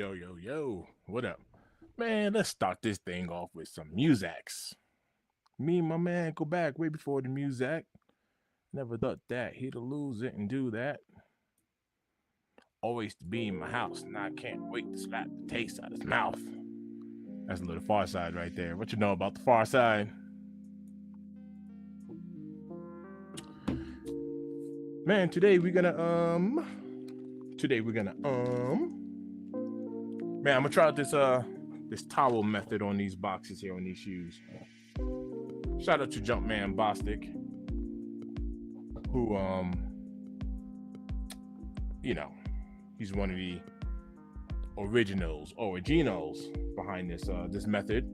Yo, yo, yo, what up? Man, let's start this thing off with some musics. Me and my man go back way before the music. Never thought that he'd lose it and do that. Always to be in my house, and I can't wait to slap the taste out his mouth. That's a little Far Side right there. What you know about the Far Side? Man, man, I'm gonna try out this towel method on these boxes here on these shoes. Shout out to Jumpman Bostic, who he's one of the originals behind this method.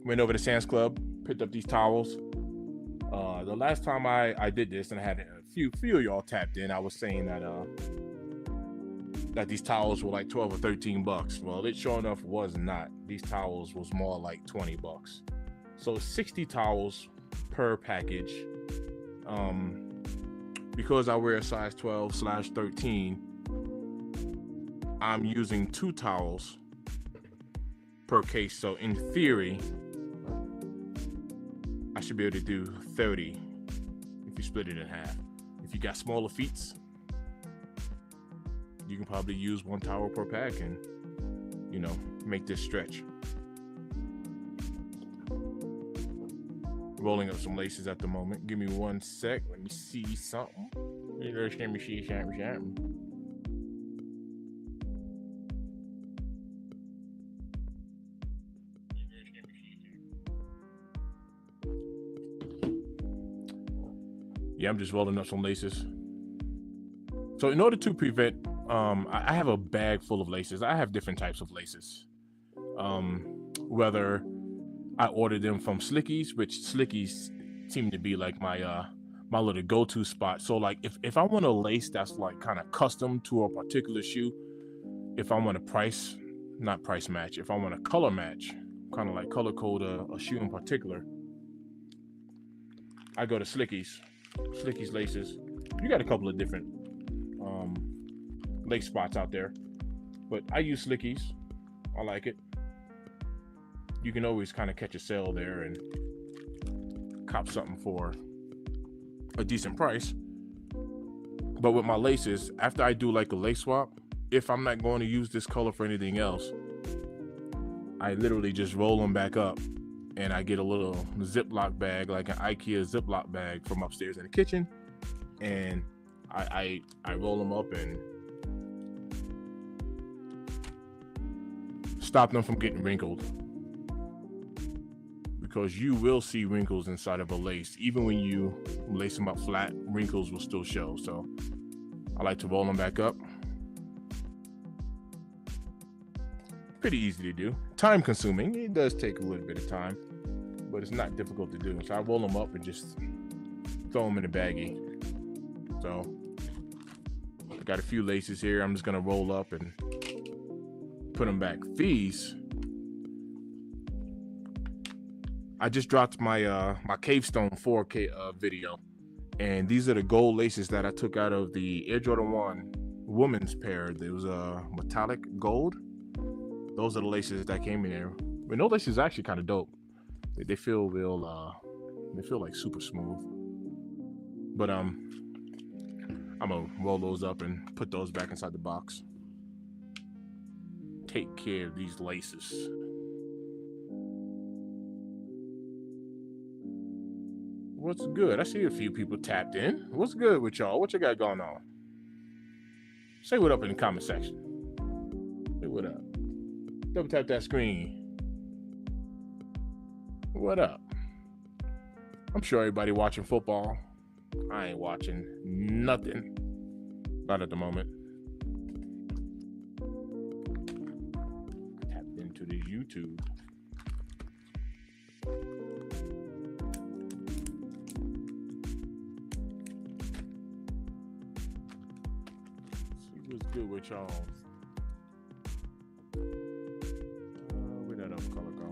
Went over to Sam's Club, picked up these towels. The last time I did this, and I had a few of y'all tapped in, I was saying that these towels were like 12 or 13 bucks. Well, it sure enough was not. These towels was more like 20 bucks. So 60 towels per package. Because I wear a size 12/13, I'm using 2 towels per case. So in theory, I should be able to do 30 if you split it in half. If you got smaller feet, you can probably use 1 towel per pack and, make this stretch. Rolling up some laces at the moment. Give me 1 sec. Let me see something. Let me see something. Yeah, I'm just rolling up some laces. So in order to prevent, I have a bag full of laces. I have different types of laces. Whether I ordered them from Slickies, which Slickies seem to be like my little go-to spot. So like if I want a lace that's like kind of custom to a particular shoe, if I want to not price match, if I want to color match, kind of like color code a shoe in particular, I go to Slickies laces. You got a couple of different lace spots out there, but I use Slickies. I like it. You can always kind of catch a sale there and cop something for a decent price. But with my laces, after I do like a lace swap, if I'm not going to use this color for anything else, I literally just roll them back up and I get a little Ziploc bag, like an IKEA Ziploc bag from upstairs in the kitchen, and I roll them up and stop them from getting wrinkled. Because you will see wrinkles inside of a lace. Even when you lace them up flat, wrinkles will still show. So I like to roll them back up. Pretty easy to do. Time consuming. It does take a little bit of time, but it's not difficult to do. So I roll them up and just throw them in a baggie. So I got a few laces here. I'm just gonna roll up and put them back. These, I just dropped my my Cavestone 4K video, and these are the gold laces that I took out of the Air Jordan 1 women's pair. There was a metallic gold. Those are the laces that came in there. But those laces are actually kind of dope. They feel real. They feel like super smooth. But I'm gonna roll those up and put those back inside the box. Take care of these laces. What's good? I see a few people tapped in. What's good with y'all? What you got going on? Say what up in the comment section. Say what up. Double tap that screen. What up? I'm sure everybody watching football. I ain't watching nothing. Not at the moment. Tapped into the YouTube. See what's good with y'all. Where'd that other color go?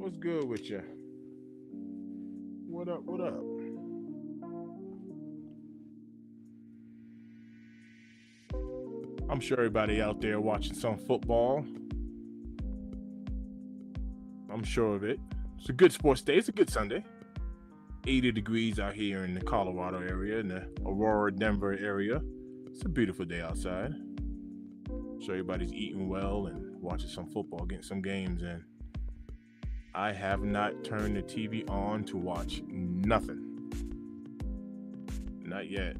What's good with you? What up? What up? I'm sure everybody out there watching some football. I'm sure of it. It's a good sports day. It's a good Sunday. 80 degrees out here in the Colorado area, in the Aurora, Denver area. It's a beautiful day outside. So everybody's eating well and watching some football, getting some games in. I have not turned the TV on to watch nothing. Not yet.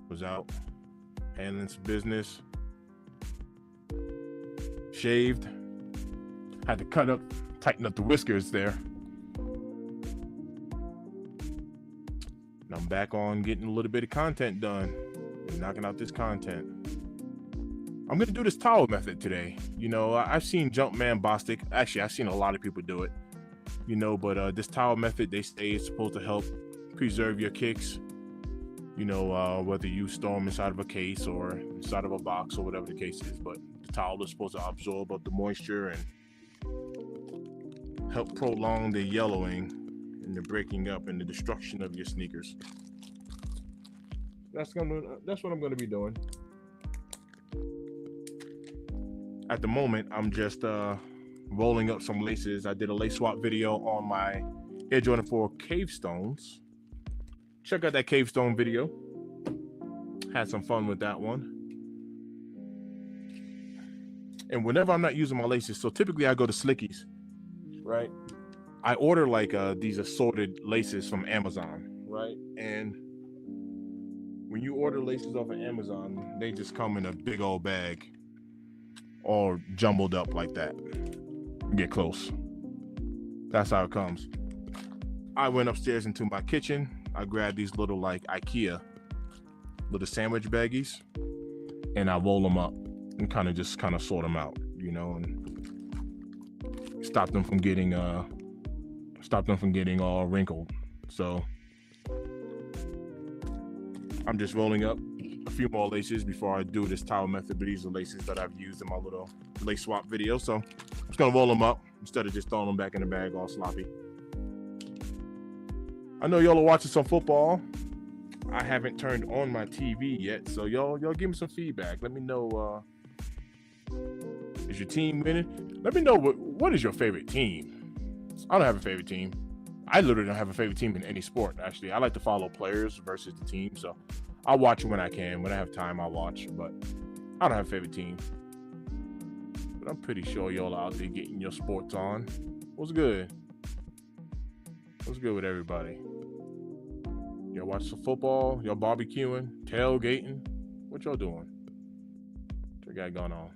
Was out handling some business. Shaved. Had to tighten up the whiskers there. And I'm back on getting a little bit of content done. And knocking out this content. I'm going to do this towel method today. You know, I've seen Jumpman Bostic. Actually, I've seen a lot of people do it. You know, but this towel method, they say it's supposed to help preserve your kicks. You know, whether you store them inside of a case or inside of a box or whatever the case is. But the towel is supposed to absorb up the moisture and help prolong the yellowing and the breaking up and the destruction of your sneakers. That's what I'm going to be doing. At the moment, I'm just rolling up some laces. I did a lace swap video on my Air Jordan 4 Cave Stones. Check out that Cave Stone video. Had some fun with that one. And whenever I'm not using my laces, so typically I go to Slickies, right? I order like these assorted laces from Amazon, right? And when you order laces off of Amazon, they just come in a big old bag. All jumbled up like that. Get close. That's how it comes. I went upstairs into my kitchen. I grabbed these little like IKEA little sandwich baggies, and I roll them up and kind of sort them out, you know, and stop them from getting all wrinkled. So I'm just rolling up a few more laces before I do this towel method, but these are laces that I've used in my little lace swap video. So I'm just gonna roll them up instead of just throwing them back in the bag all sloppy. I know y'all are watching some football. I haven't turned on my TV yet, so y'all give me some feedback. Let me know, is your team winning? Let me know what is your favorite team. I don't have a favorite team. I literally don't have a favorite team in any sport, actually. I like to follow players versus the team, so I'll watch when I can. When I have time, I'll watch, but I don't have a favorite team. But I'm pretty sure y'all are out there getting your sports on. What's good? What's good with everybody? Y'all watch some football? Y'all barbecuing? Tailgating? What y'all doing? What you got going on?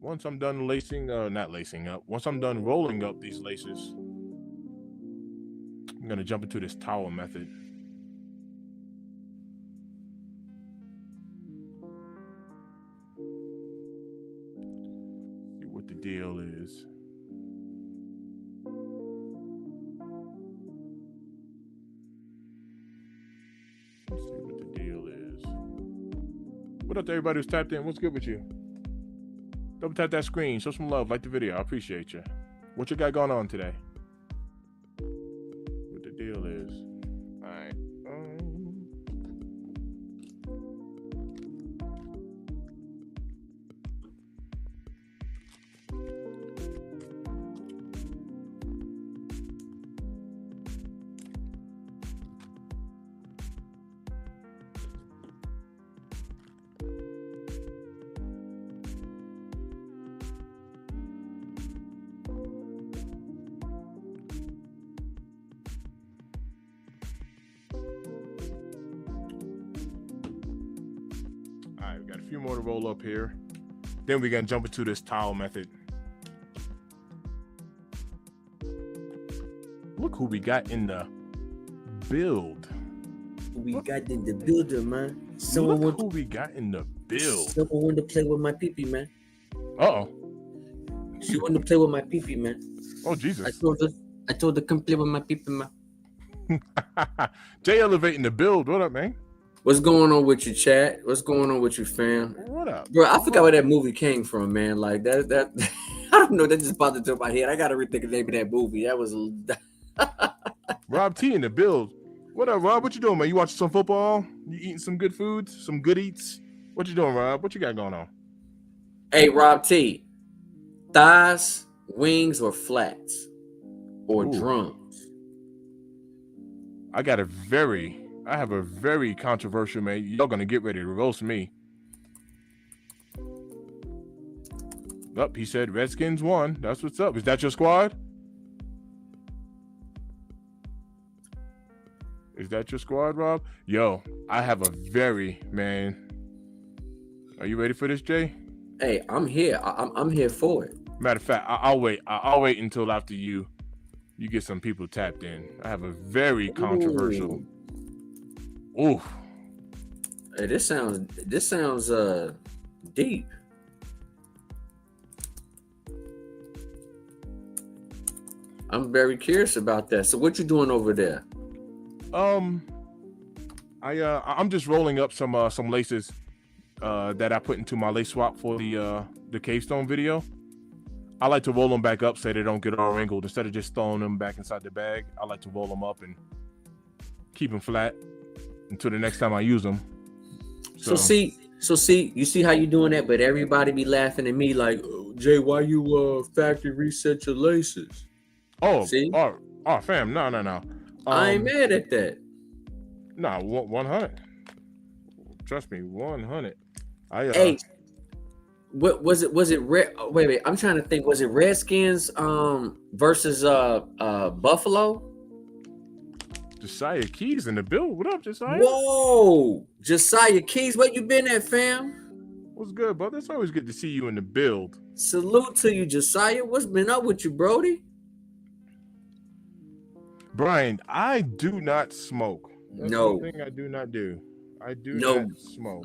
Once I'm done once I'm done rolling up these laces, I'm gonna jump into this towel method. See what the deal is. Let's see what the deal is. What up to everybody who's tapped in? What's good with you? Double tap that screen, show some love, like the video. I appreciate you. What you got going on today? What the deal is? All right. All right, we got a few more to roll up here. Then we're gonna jump into this towel method. Look who we got in the build. We got in the builder, man. Someone who we got in the build. Someone wanted to play with my pee-pee, man. Uh-oh. She wanted to play with my pee-pee, man. Oh, Jesus. I told her come play with my pee-pee, man. Jay elevating the build. What up, man? What's going on with you, chat? What's going on with you, fam? What up, bro? I forgot where that movie came from, man. Like that. I don't know. That just popped into my head. I gotta rethink the name of that movie. That was Rob T in the build. What up, Rob? What you doing, man? You watching some football? You eating some good foods? Some good eats? What you doing, Rob? What you got going on? Hey, Rob T. Thighs, wings, or flats, or drums? I have a very controversial, man. Y'all gonna get ready to roast me. Up, he said Redskins won. That's what's up. Is that your squad? Is that your squad, Rob? Yo, I have a very, man. Are you ready for this, Jay? Hey, I'm here. I'm here for it. Matter of fact, I'll wait. I'll wait until after you get some people tapped in. I have a very controversial. Ooh. Hey, this sounds deep. I'm very curious about that. So what you doing over there? I'm just rolling up some laces that I put into my lace swap for the Cavestone video. I like to roll them back up so they don't get all wrinkled. Instead of just throwing them back inside the bag, I like to roll them up and keep them flat until the next time I use them. So see, you see how you doing that, but everybody be laughing at me like, oh, Jay, why you factory reset your laces? Oh, see? Oh, fam, no. I ain't mad at that. Nah, 100. Trust me, 100. Hey, what was it? Wait. I'm trying to think. Was it Redskins versus Buffalo? Josiah Keys in the build. What up, Josiah? Whoa, Josiah Keys, where you been at, fam? What's good, brother? It's always good to see you in the build. Salute to you, Josiah. What's been up with you, Brody? Brian, I do not smoke. That's no. one thing I do not do. I do not smoke.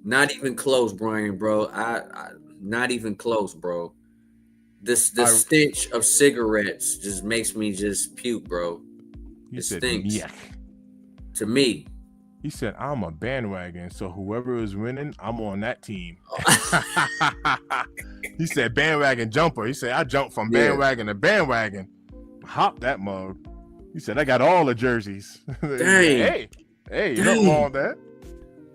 Not even close, Brian, bro. I not even close, bro. The stench of cigarettes just makes me just puke, bro. It stinks. Yuck. To me. He said, I'm a bandwagon, so whoever is winning, I'm on that team. He said, bandwagon jumper. He said, I jumped from bandwagon to bandwagon. Hop that mug. He said, I got all the jerseys. Dang. Hey, you don't want that.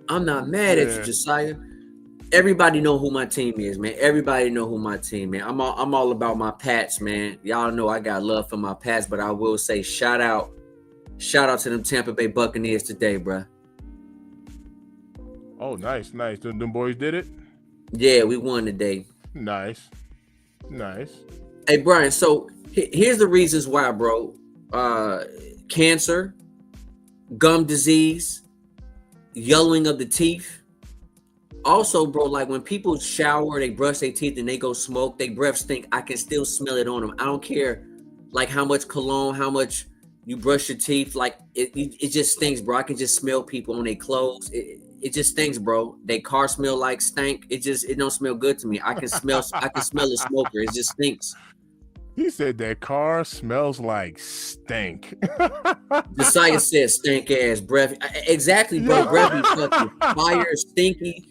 I'm not mad at you, Josiah. Everybody know who my team is, man. Everybody know who my team, man. I'm all about my Pats, man. Y'all know I got love for my Pats, but I will say shout out to them Tampa Bay Buccaneers today, bruh. Oh, nice. Them boys did it? Yeah, we won today. Nice. Hey, Brian, so here's the reasons why, bro. Cancer, gum disease, yellowing of the teeth. Also, bro, like when people shower, they brush their teeth and they go smoke, their breath stink. I can still smell it on them. I don't care like how much cologne, how much you brush your teeth, like it just stinks, bro. I can just smell people on their clothes. It just stinks, bro. They car smell like stank. It don't smell good to me. I can smell a smoker. It just stinks. He said that car smells like stink. Josiah said stank ass breath. Exactly, bro. Breath be fucking fire, stinky.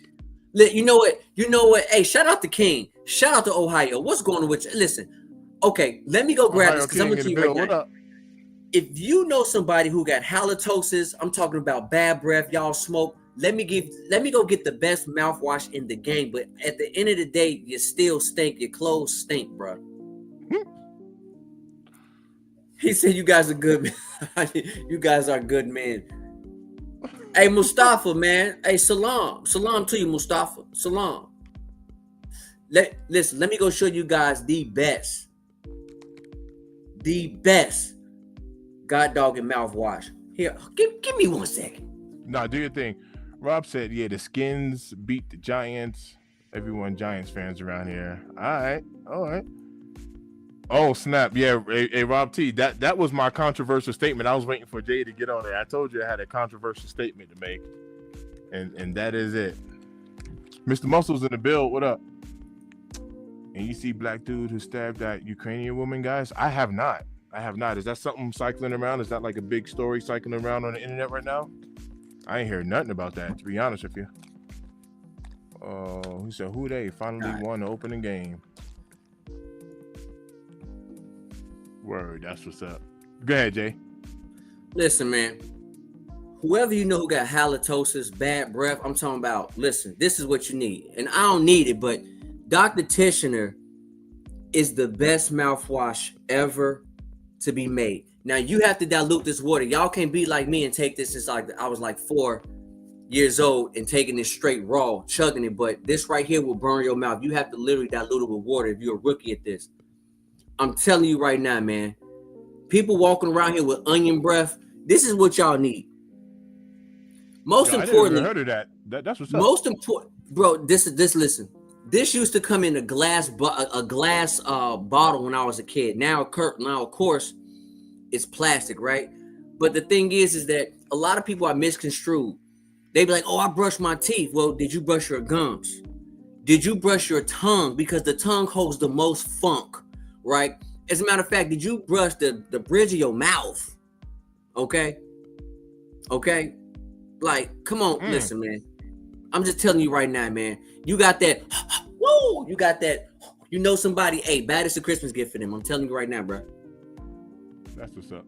You know what? Hey, shout out to King. Shout out to Ohio. What's going on with you? Listen, okay, let me go grab this because I'm gonna tell you right now. If you know somebody who got halitosis, I'm talking about bad breath, y'all smoke. Let me go get the best mouthwash in the game. But at the end of the day, you still stink. Your clothes stink, bro. He said you guys are good. You guys are good men. Hey, Mustafa, man. Hey, salam to you, Mustafa. Salam. Listen, let me go show you guys the best God dog and mouthwash. Here, give me 1 second. Nah, do your thing. Rob said, yeah, the Skins beat the Giants. Everyone Giants fans around here. All right. Oh, snap. Yeah, hey, Rob T, that was my controversial statement. I was waiting for Jay to get on there. I told you I had a controversial statement to make, and that is it. Mr. Muscle's in the build. What up? And you see black dude who stabbed that Ukrainian woman, guys? I have not. I have not. Is that something cycling around? Is that like a big story cycling around on the internet right now? I ain't hear nothing about that, to be honest with you. He said, who they finally won the opening game. Word, that's what's up. Go ahead, Jay. Listen, man. Whoever you know who got halitosis, bad breath, I'm talking about, listen, this is what you need. And I don't need it, but Dr. Tishner is the best mouthwash ever to be made. Now, you have to dilute this water. Y'all can't be like me and take this since I was like 4 years old and taking this straight raw, chugging it. But this right here will burn your mouth. You have to literally dilute it with water if you're a rookie at this. I'm telling you right now, man. People walking around here with onion breath, this is what y'all need. Most importantly, I never heard of that. That's what's up. Most important, bro. Listen. This used to come in a glass bottle when I was a kid. Now, of course, it's plastic, right? But the thing is that a lot of people are misconstrued. They be like, "Oh, I brushed my teeth." Well, did you brush your gums? Did you brush your tongue? Because the tongue holds the most funk, right? As a matter of fact, did you brush the bridge of your mouth? Okay. Like, come on, listen, man. I'm just telling you right now, man. You got that, woo! You got that, you know somebody, hey, baddest a Christmas gift for them. I'm telling you right now, bro. That's what's up.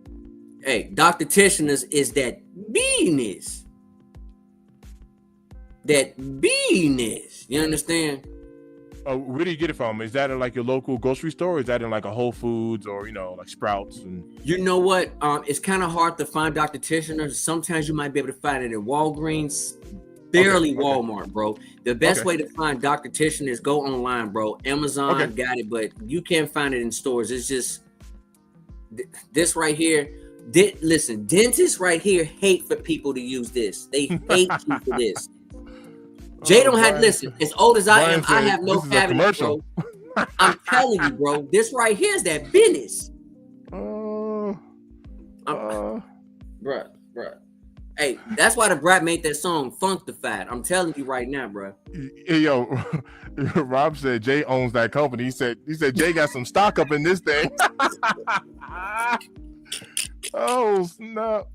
Hey, Dr. Tishner's is that business. That business. You understand? Where do you get it from? Is that in like your local grocery store? Or is that in like a Whole Foods or, like Sprouts? And you know what? It's kind of hard to find Dr. Tishner. Sometimes you might be able to find it at Walgreens. Barely Walmart, bro. The best way to find Dr. Tishner is go online, bro. Amazon got it, but you can't find it in stores. It's just this right here. Listen, dentists right here hate for people to use this. They hate you for this. Jay don't have, listen, as old as I am, I have no cavity, bro. I'm telling you, bro, this right here is that business. Bruh. Hey, that's why the brat made that song Funkified. I'm telling you right now, bro. Hey, yo, Rob said Jay owns that company. He said Jay got some stock up in this thing. Oh, snap.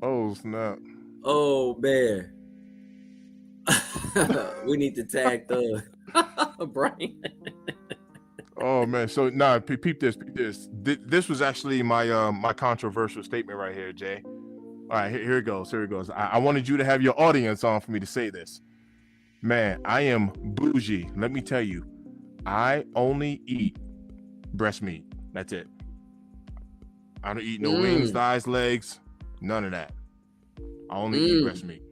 Oh, snap. Oh, man. We need to tag the Brian. Oh, man. So, peep this. This was actually my my controversial statement right here, Jay. All right, here it goes. I wanted you to have your audience on for me to say this. Man, I am bougie. Let me tell you, I only eat breast meat. That's it. I don't eat no wings, thighs, legs, none of that. I only eat breast meat.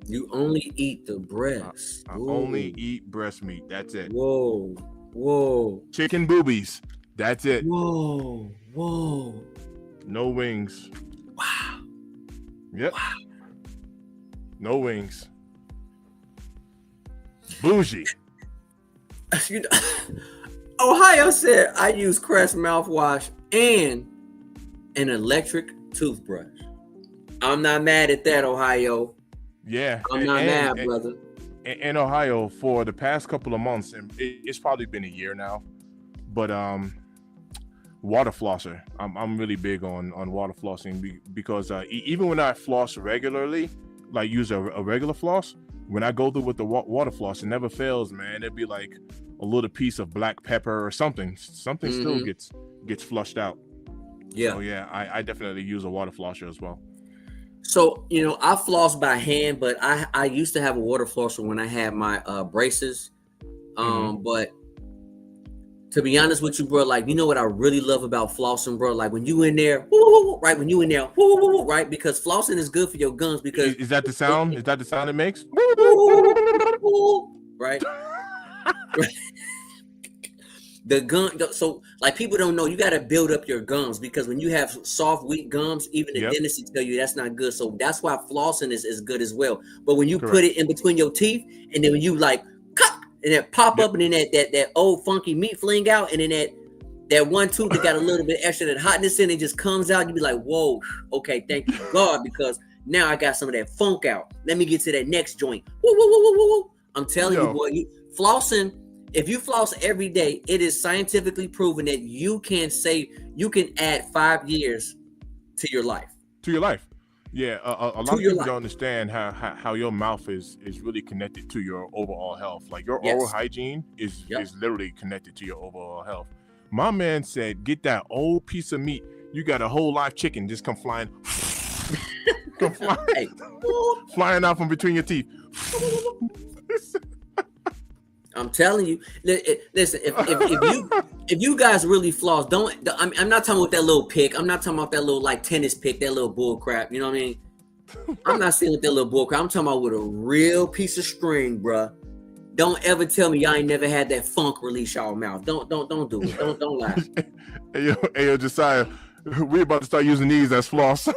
You only eat the breast. I only eat breast meat. That's it. Whoa. Chicken boobies. That's it. Whoa. No wings. Wow. Yep. Wow. No wings. Bougie. Ohio said I use Crest mouthwash and an electric toothbrush. I'm not mad at that, Ohio. Yeah. I'm not mad, brother. In Ohio, for the past couple of months, and it's probably been a year now, but water flosser. I'm really big on water flossing because even when I floss regularly, like use a regular floss, when I go through with the water floss, it never fails, man. It'd be like a little piece of black pepper or something. Something still gets flushed out. Yeah. So yeah, I definitely use a water flosser as well. So, I floss by hand, but I used to have a water flosser when I had my braces. But to be honest with you, bro, like, you know what I really love about flossing, bro? Like when you in there, right? When you in there, right? Because flossing is good for your gums because... Is that the sound? Is that the sound it makes? Right? The gum, so like people don't know, you got to build up your gums because when you have soft, weak gums, even the dentist will tell you that's not good. So that's why flossing is good as well. But when you put it in between your teeth, and then when you like cut and then pop up, and then that old funky meat fling out, and then that one tooth that got a little bit extra that hotness in it just comes out, you be like, whoa, okay, thank you God, because now I got some of that funk out. Let me get to that next joint. Woo. I'm telling you, boy, flossing if you floss every day, it is scientifically proven that you can add 5 years to your life. To your life. Yeah, a lot of people don't understand how your mouth is really connected to your overall health. Like your oral hygiene is literally connected to your overall health. My man said, get that old piece of meat. You got a whole live chicken just come flying. Flying out from between your teeth. I'm telling you, listen. If you guys really floss, I'm not talking about that little pick. I'm not talking about that little like tennis pick, that little bull crap. You know what I mean? I'm not saying with that little bull crap. I'm talking about with a real piece of string, bruh. Don't ever tell me y'all ain't never had that funk release y'all mouth. Don't do it. Don't lie. Hey yo, Josiah, we're about to start using these as floss.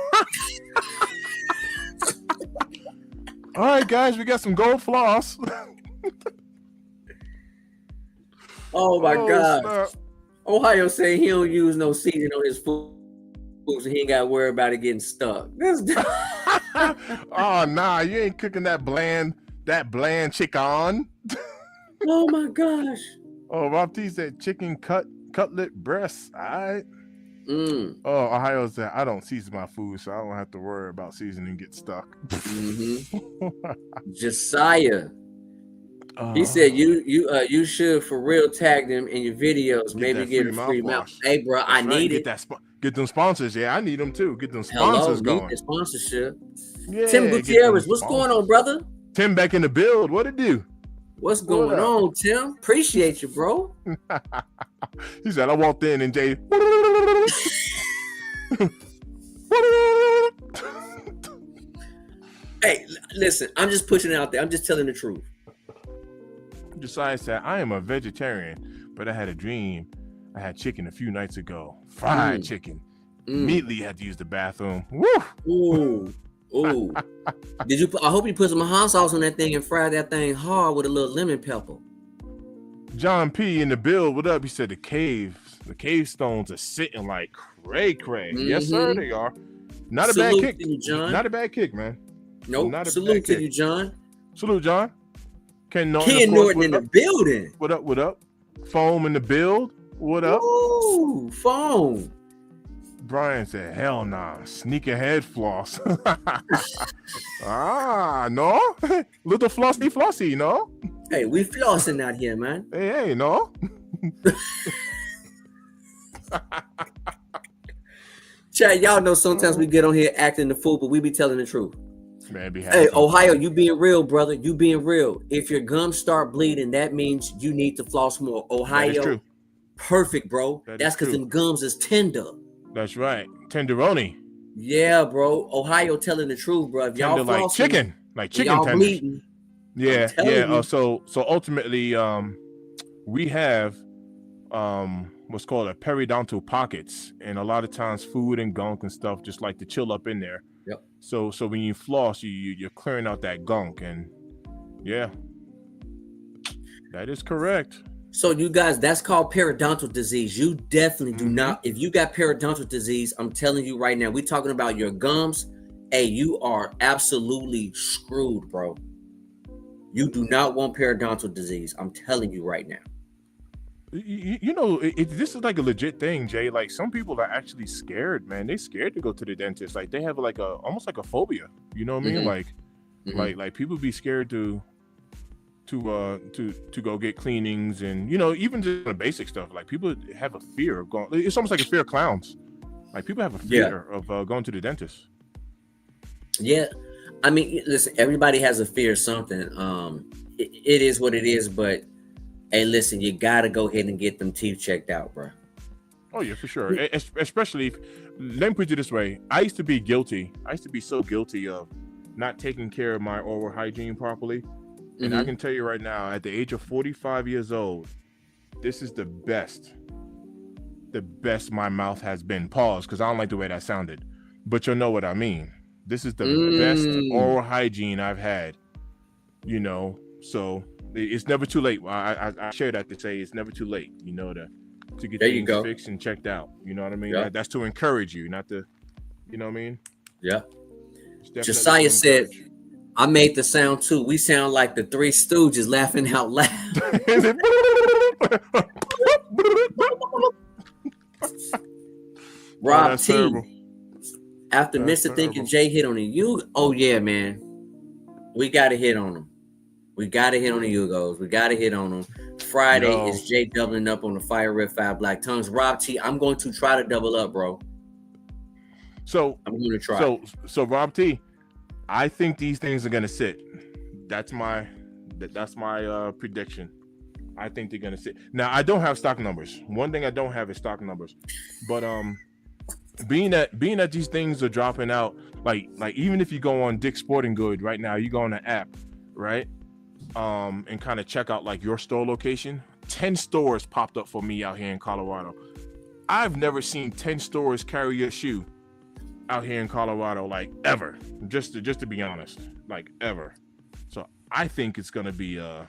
All right, guys, we got some gold floss. Oh my God. Snap. Ohio saying he don't use no seasoning on his food, so he ain't got to worry about it getting stuck. Oh nah, you ain't cooking that bland chicken. Oh my gosh. Oh, Baptiste said chicken cutlet breasts. All right. Oh, Ohio said I don't season my food, so I don't have to worry about seasoning get stuck. Josiah. He said you should for real tag them in your videos. Maybe get a free mouth. Hey, bro, I need it. Get them sponsors. Yeah, I need them too. Get them sponsors going. Need the sponsorship. Yeah, Tim Gutierrez, what's going on, brother? Tim back in the build. What it do? What's going on, Tim? Appreciate you, bro. He said I walked in and Jay. Hey, listen, I'm just pushing it out there. I'm just telling the truth. Josiah said, I am a vegetarian, but I had a dream. I had chicken a few nights ago. Fried chicken. Immediately had to use the bathroom. Woo! Ooh. I hope you put some hot sauce on that thing and fry that thing hard with a little lemon pepper. John P. in the build, what up? He said the cave stones are sitting like cray. Yes, sir, they are. Not a bad kick. You, John. Not a bad kick, man. Nope. Salute to you, John. Salute, John. Ken Norton in the building. What up? Foam in the build. What up? Ooh, Foam. Brian said, hell nah. Sneak ahead floss. No? Little flossy, no? Hey, we flossing out here, man. Hey, no? Chad, y'all know sometimes we get on here acting the fool, but we be telling the truth. Man, hey, Ohio, you being real, brother. You being real. If your gums start bleeding, that means you need to floss more. Ohio, perfect, bro. That's because them gums is tender. That's right. Tenderoni. Yeah, bro. Ohio telling the truth, bro. If y'all flossing, like chicken tenders. Bleeding, yeah. So ultimately, we have what's called a periodontal pockets, and a lot of times food and gunk and stuff just like to chill up in there. Yep. So when you floss, you're clearing out that gunk, and yeah, that is correct. So you guys, that's called periodontal disease. You definitely do not. If you got periodontal disease, I'm telling you right now, we're talking about your gums. Hey, you are absolutely screwed, bro. You do not want periodontal disease. I'm telling you right now. You know, this is like a legit thing, Jay. Like some people are actually scared, man. They're scared to go to the dentist. Like they have like almost like a phobia. You know what I mean? Like people be scared to go get cleanings, and you know, even just the basic stuff. Like people have a fear of going. It's almost like a fear of clowns. Like people have a fear of going to the dentist. Yeah, I mean, listen, everybody has a fear of something. It is what it is, but. Hey, listen, you got to go ahead and get them teeth checked out, bro. Oh, yeah, for sure. Especially if, let me put it this way. I used to be guilty. I used to be so guilty of not taking care of my oral hygiene properly. And I can tell you right now, at the age of 45 years old, this is the best my mouth has been. Pause, because I don't like the way that sounded. But you'll know what I mean. This is the best oral hygiene I've had, you know, so... It's never too late. I share that to say it's never too late, you know, to get things fixed and checked out. You know what I mean? Yeah. That's to encourage you, not to, you know what I mean? Yeah. Josiah said, I made the sound too. We sound like the Three Stooges laughing out loud. Is it? Rob that's T. terrible. After That's Mr. Thinking terrible. Jay hit on the U. Oh yeah, man. We gotta hit on them. We gotta hit on the Yugos. We gotta hit on them. Friday Yo. is Jay doubling up on the Fire Red 5 Black Tongues. Rob T, I'm going to try to double up, bro. So I'm going to try. So Rob T, I think these things are gonna sit. That's my prediction. I think they're gonna sit. Now I don't have stock numbers. One thing I don't have is stock numbers, but being that these things are dropping out, like even if you go on Dick's Sporting Good right now, you go on the app, right, and kind of check out like your store location. 10 stores popped up for me out here in Colorado. I've never seen 10 stores carry your shoe out here in Colorado, like ever. Just to be honest, like ever. So I think it's gonna be a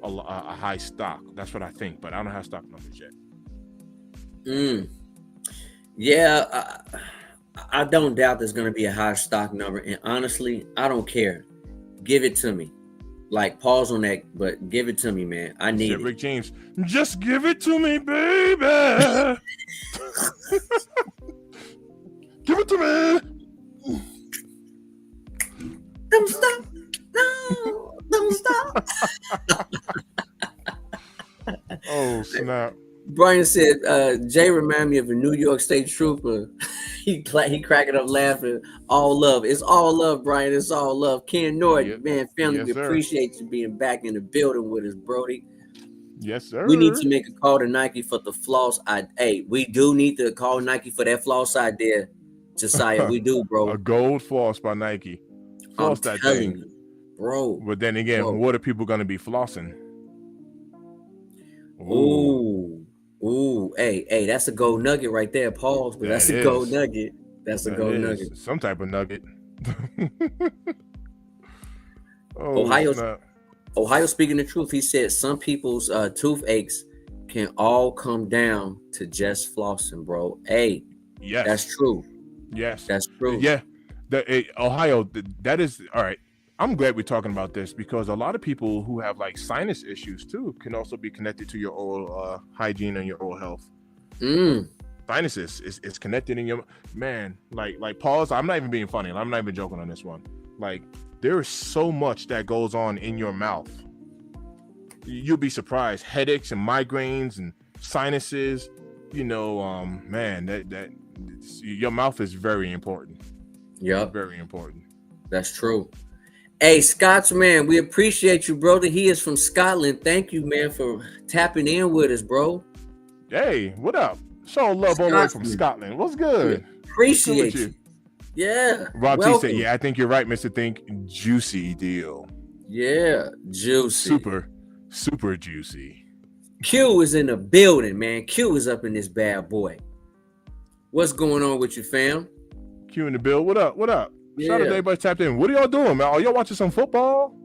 high stock. That's what I think, but I don't have stock numbers yet. Yeah, I don't doubt there's going to be a high stock number. And honestly, I don't care. Give it to me. Like, pause on that, but give it to me, man. I need it. Rick James, just give it to me, baby. Give it to me. Don't stop. No, don't stop. Oh, snap. Brian said, Jay remind me of a New York State trooper. he cracking up laughing. All love. It's all love, Brian. It's all love. Ken Norton, man, family, we appreciate you being back in the building with us, Brody. Yes, sir. We need to make a call to Nike for the floss. We do need to call Nike for that floss idea, Josiah. We do, bro. A gold floss by Nike. Floss that thing, you, bro. But then again, what are people going to be flossing? Ooh, hey, that's a gold nugget right there. Pause, but that's a gold nugget. That's a gold nugget. Some type of nugget. Ohio speaking the truth. He said some people's toothaches can all come down to just flossing, bro. Hey, yes, that's true. Yes, that's true. Yeah, Ohio. That is all right. I'm glad we're talking about this because a lot of people who have like sinus issues too can also be connected to your oral hygiene and your oral health. Sinuses is connected in your man. Like pause. I'm not even being funny. I'm not even joking on this one. Like there is so much that goes on in your mouth. You'll be surprised. Headaches and migraines and sinuses. You know, man, that your mouth is very important. Yeah, very important. That's true. Hey, Scotsman, we appreciate you, brother. He is from Scotland. Thank you, man, for tapping in with us, bro. Hey, what up? Show love all the way from Scotland. What's good? Appreciate you. Yeah. Rob T said, yeah, I think you're right, Mr. Think. Juicy deal. Yeah, juicy. Super juicy. Q is in the building, man. Q is up in this bad boy. What's going on with you, fam? Q in the bill. What up? Yeah. Shout out to everybody tapped in. What are y'all doing, man? Are y'all watching some football?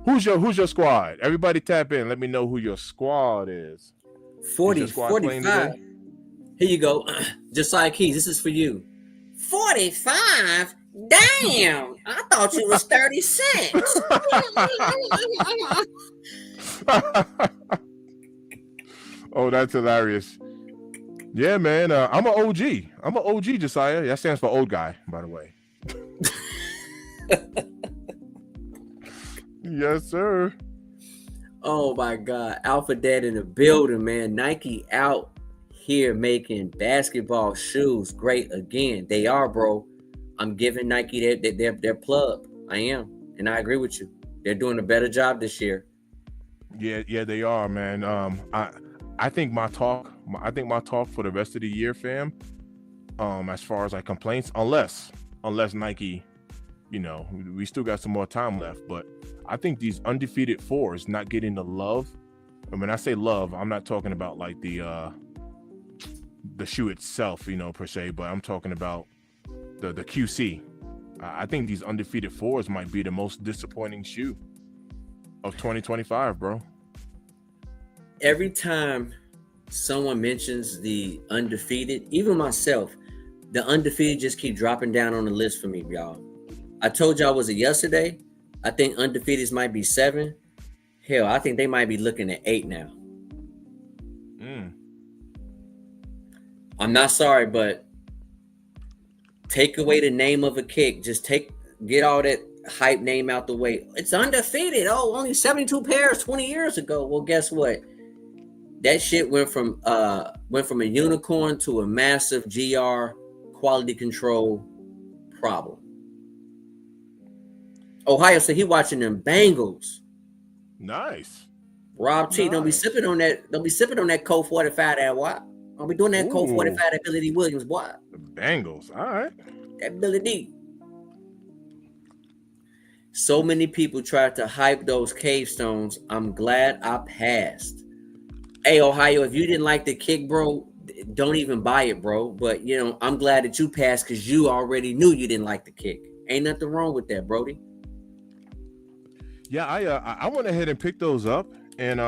Who's your squad? Everybody tap in. Let me know who your squad is. 45. Here you go. Josiah Keys, this is for you. 45? Damn. I thought you was 36. Oh, that's hilarious. Yeah, man. I'm an OG. I'm an OG, Josiah. That stands for old guy, by the way. Yes, sir. Oh my God. Alpha Dad in the building, man. Nike out here making basketball shoes great again. They are, bro. I'm giving Nike their plug. I am. And I agree with you. They're doing a better job this year. Yeah, they are, man. I think my talk for the rest of the year, fam, as far as like complaints, unless Nike, you know, we still got some more time left, but I think these undefeated fours not getting the love. And when I say love, I'm not talking about like the shoe itself, you know, per se, but I'm talking about the QC. I think these undefeated fours might be the most disappointing shoe of 2025, bro. Every time someone mentions the undefeated, even myself, the undefeated just keep dropping down on the list for me, y'all. I told y'all, was it yesterday? I think undefeateds might be 7. Hell, I think they might be looking at 8 now. I'm not sorry, but take away the name of a kick. Just get all that hype name out the way. It's undefeated. Oh, only 72 pairs 20 years ago. Well, guess what? That shit went from a unicorn to a massive GR quality control problem. Ohio said he watching them Bengals. Nice. Rob T, don't be sipping on that. Don't be sipping on that Colt 45 that what? Don't be doing that Colt 45 that Billy D. Williams, boy. The Bengals. All right. That Billy D. So many people tried to hype those cave stones. I'm glad I passed. Hey, Ohio, if you didn't like the kick, bro, don't even buy it, bro. But, I'm glad that you passed because you already knew you didn't like the kick. Ain't nothing wrong with that, Brody. Yeah, I went ahead and picked those up, and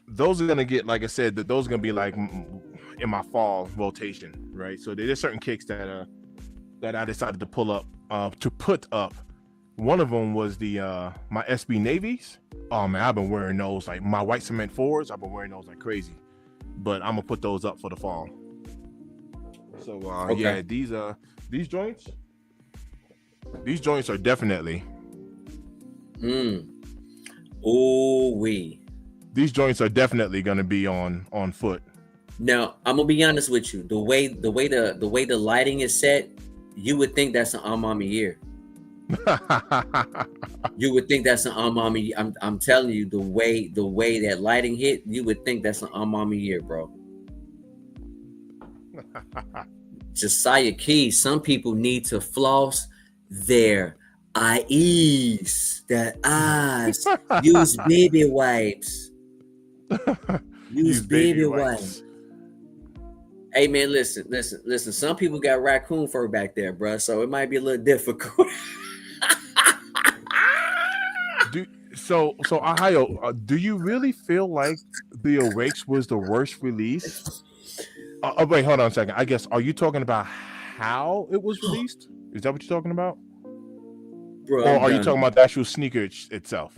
those are gonna get, like I said, those are gonna be like in my fall rotation, right? So there's certain kicks that I decided to put up. One of them was the my SB Navies. Oh man, I've been wearing those, like my white cement 4s. I've been wearing those like crazy, but I'm gonna put those up for the fall. So okay. Yeah, these joints are definitely. These joints are definitely gonna be on foot. Now I'm gonna be honest with you. The way the lighting is set, you would think that's an Amami year. You would think that's an Amami. I'm telling you, the way that lighting hit, you would think that's an Amami year, bro. Josiah Keys. Some people need to floss their eyes. Their eyes. Use baby wipes. Use baby wipes. Hey man, listen. Some people got raccoon fur back there, bro. So it might be a little difficult. So Ohio, do you really feel like The Awakes was the worst release? Wait, hold on a second. I guess, are you talking about how it was released? Is that what you're talking about? Bro, or are you talking about the actual sneaker itself?